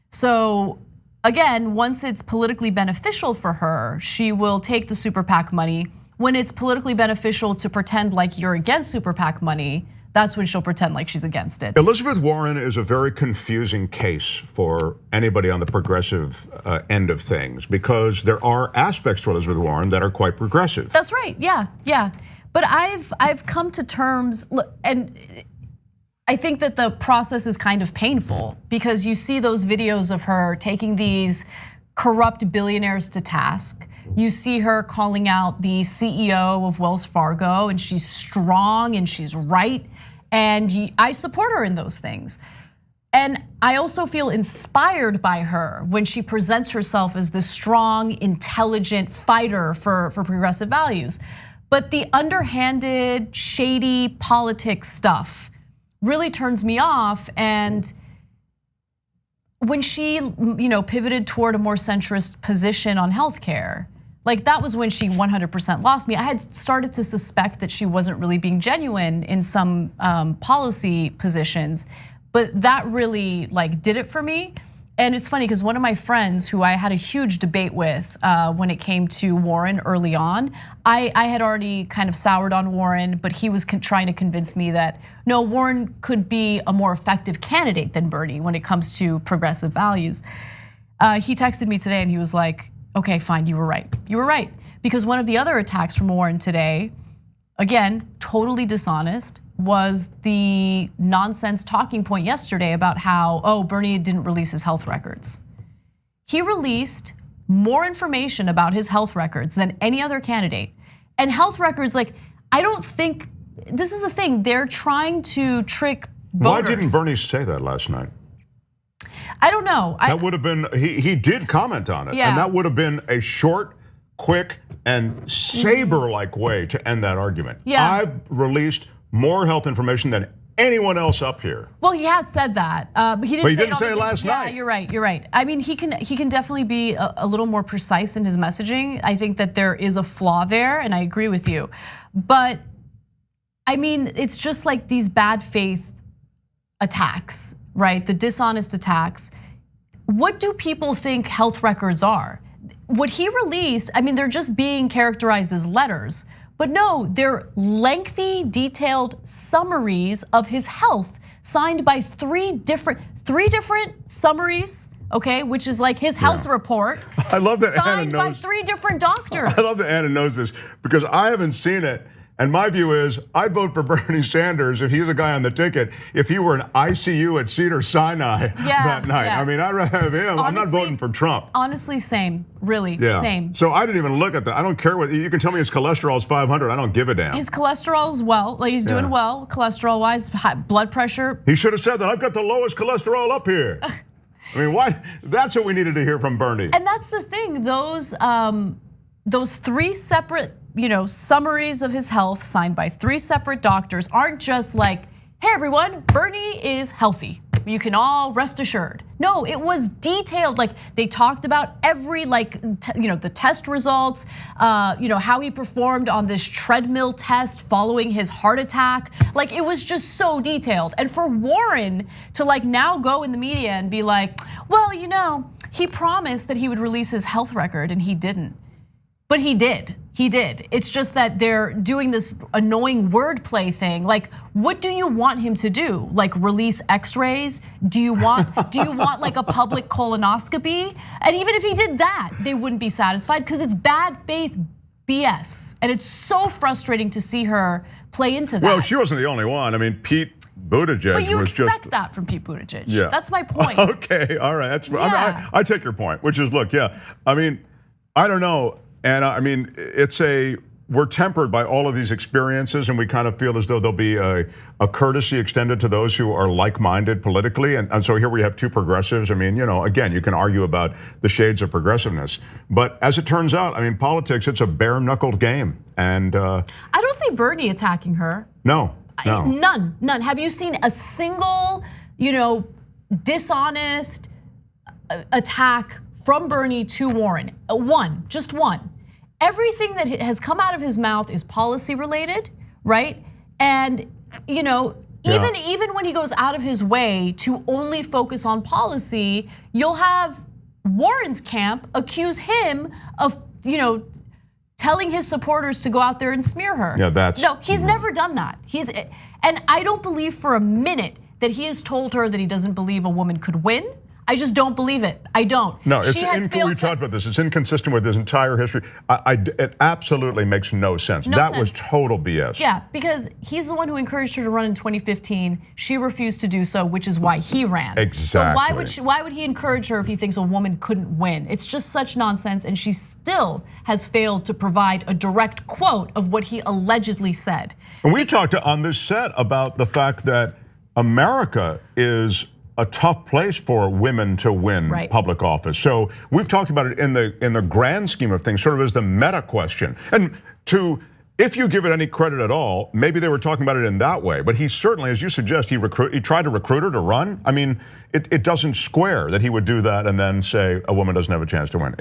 Speaker 3: So again, once it's politically beneficial for her, she will take the super PAC money. When it's politically beneficial to pretend like you're against super PAC money, that's when she'll pretend like she's against it.
Speaker 8: Elizabeth Warren is a very confusing case for anybody on the progressive end of things, because there are aspects to Elizabeth Warren that are quite progressive.
Speaker 3: That's right, yeah. But I've come to terms, and I think that the process is kind of painful, because you see those videos of her taking these corrupt billionaires to task. You see her calling out the CEO of Wells Fargo, and she's strong and she's right. And I support her in those things. And I also feel inspired by her when she presents herself as this strong, intelligent fighter for progressive values. But the underhanded, shady politics stuff really turns me off. And when she pivoted toward a more centrist position on healthcare, like that was when she 100% lost me. I had started to suspect that she wasn't really being genuine in some policy positions, but that really did it for me. And it's funny because one of my friends who I had a huge debate with when it came to Warren early on, I had already kind of soured on Warren, but he was trying to convince me that no, Warren could be a more effective candidate than Bernie when it comes to progressive values. He texted me today and he was like, okay, fine, you were right. You were right. Because one of the other attacks from Warren today, again, totally dishonest, was the nonsense talking point yesterday about how, Bernie didn't release his health records. He released more information about his health records than any other candidate. And health records, I don't think, this is the thing, they're trying to trick voters.
Speaker 8: Why didn't Bernie say that last night?
Speaker 3: I don't know.
Speaker 8: That would have been, he did comment on it.
Speaker 3: Yeah.
Speaker 8: And that would have been a short, quick, and saber-like way to end that argument.
Speaker 3: Yeah.
Speaker 8: I've released more health information than anyone else up here.
Speaker 3: Well, he has said that, but he didn't say it
Speaker 8: last night.
Speaker 3: Yeah, you're right. I mean, he can definitely be a little more precise in his messaging. I think that there is a flaw there, and I agree with you. But I mean, it's just like these bad faith attacks, right? The dishonest attacks. What do people think health records are? What he released, I mean, they're just being characterized as letters. But no, they're lengthy, detailed summaries of his health signed by three different summaries, okay, which is like his health report.
Speaker 8: I love that
Speaker 3: signed
Speaker 8: Anna knows.
Speaker 3: by 3 different doctors.
Speaker 8: I love that Anna knows this because I haven't seen it. And my view is, I'd vote for Bernie Sanders if he's a guy on the ticket, if he were an ICU at Cedars-Sinai that night.
Speaker 3: Yeah.
Speaker 8: I mean, I'd rather have him.
Speaker 3: Honestly,
Speaker 8: I'm not voting for Trump.
Speaker 3: Honestly, same, really, same.
Speaker 8: So I didn't even look at that. I don't care what, you can tell me his cholesterol is 500, I don't give a damn.
Speaker 3: His cholesterol is he's doing well, cholesterol-wise, blood pressure.
Speaker 8: He should have said that, I've got the lowest cholesterol up here. I mean, why? That's what we needed to hear from Bernie.
Speaker 3: And that's the thing, those 3 separate summaries of his health signed by 3 separate doctors aren't just like, hey everyone, Bernie is healthy. You can all rest assured. No, it was detailed. Like they talked about every the test results, how he performed on this treadmill test following his heart attack. Like it was just so detailed. And for Warren to now go in the media and be like, well, He promised that he would release his health record and he didn't. But he did. It's just that they're doing this annoying wordplay thing. Like, what do you want him to do? Like release X-rays? Do you want like a public colonoscopy? And even if he did that, they wouldn't be satisfied because it's bad faith BS. And it's so frustrating to see her play into that.
Speaker 8: Well, she wasn't the only one. I mean, Pete Buttigieg
Speaker 3: but you
Speaker 8: was
Speaker 3: expect that from Pete Buttigieg.
Speaker 8: Yeah.
Speaker 3: That's my point.
Speaker 8: Okay, all right. That's I take your point, which is, look, yeah. I mean, I don't know. And I mean, we're tempered by all of these experiences, and we kind of feel as though there'll be a courtesy extended to those who are like-minded politically. And so here we have two progressives. I mean, again, you can argue about the shades of progressiveness. But as it turns out, I mean, politics, it's a bare-knuckled game. And
Speaker 3: I don't see Bernie attacking her.
Speaker 8: No.
Speaker 3: None. Have you seen a single, dishonest attack from Bernie to Warren? Just one. Everything that has come out of his mouth is policy related, right? And even when he goes out of his way to only focus on policy, you'll have Warren's camp accuse him of, telling his supporters to go out there and smear her.
Speaker 8: Yeah,
Speaker 3: he's never done that. And I don't believe for a minute that he has told her that he doesn't believe a woman could win. I just don't believe it. I don't.
Speaker 8: No, we talked about this. It's inconsistent with his entire history. It absolutely makes no sense. That was total BS.
Speaker 3: Yeah, because he's the one who encouraged her to run in 2015. She refused to do so, which is why he ran.
Speaker 8: Exactly.
Speaker 3: So why would he encourage her if he thinks a woman couldn't win? It's just such nonsense, and she still has failed to provide a direct quote of what he allegedly said.
Speaker 8: And we talked on this set about the fact that America is a tough place for women to win public office. So we've talked about it in the grand scheme of things, sort of as the meta question. And if you give it any credit at all, maybe they were talking about it in that way. But he certainly, as you suggest, he tried to recruit her to run. I mean, it doesn't square that he would do that and then say a woman doesn't have a chance to win.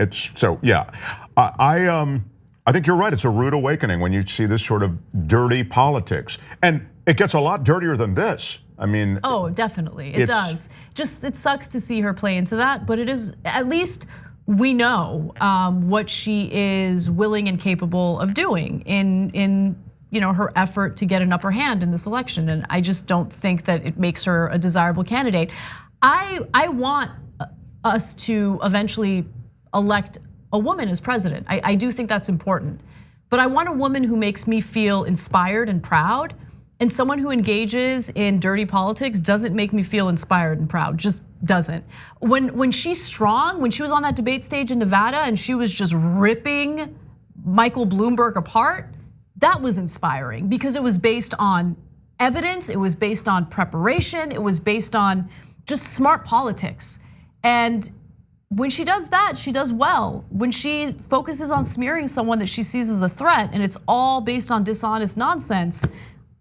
Speaker 8: I think you're right. It's a rude awakening when you see this sort of dirty politics, and it gets a lot dirtier than this. I mean,
Speaker 3: oh, definitely, it does. Just it sucks to see her play into that, but it is at least we know what she is willing and capable of doing in her effort to get an upper hand in this election, and I just don't think that it makes her a desirable candidate. I want us to eventually elect a woman as president. I do think that's important, but I want a woman who makes me feel inspired and proud. And someone who engages in dirty politics doesn't make me feel inspired and proud, just doesn't. When she's strong, when she was on that debate stage in Nevada and she was just ripping Michael Bloomberg apart, that was inspiring because it was based on evidence, it was based on preparation, it was based on just smart politics. And when she does that, she does well. When she focuses on smearing someone that she sees as a threat and it's all based on dishonest nonsense,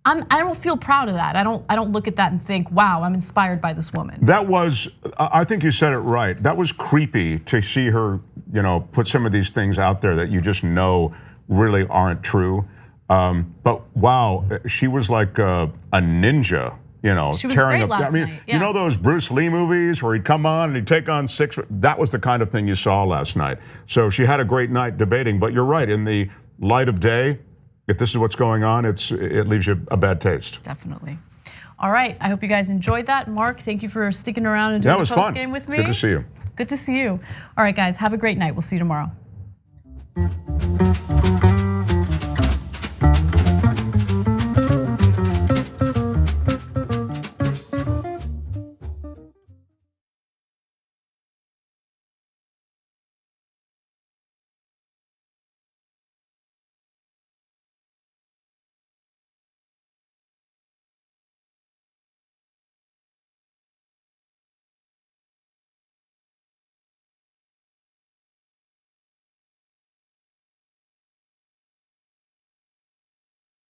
Speaker 3: I don't feel proud of that. I don't look at that and think, wow, I'm inspired by this woman.
Speaker 8: I think you said it right. That was creepy to see her, put some of these things out there that you just know really aren't true. But wow, she was like a ninja,
Speaker 3: She was great last night.
Speaker 8: You know those Bruce Lee movies where he'd come on and he'd take on 6? That was the kind of thing you saw last night. So she had a great night debating, but you're right, in the light of day, if this is what's going on, it leaves you a bad taste.
Speaker 3: Definitely. All right, I hope you guys enjoyed that. Mark, thank you for sticking around and doing the post game with me.
Speaker 8: Good to see you.
Speaker 3: Good to see you. All right, guys, have a great night. We'll see you tomorrow.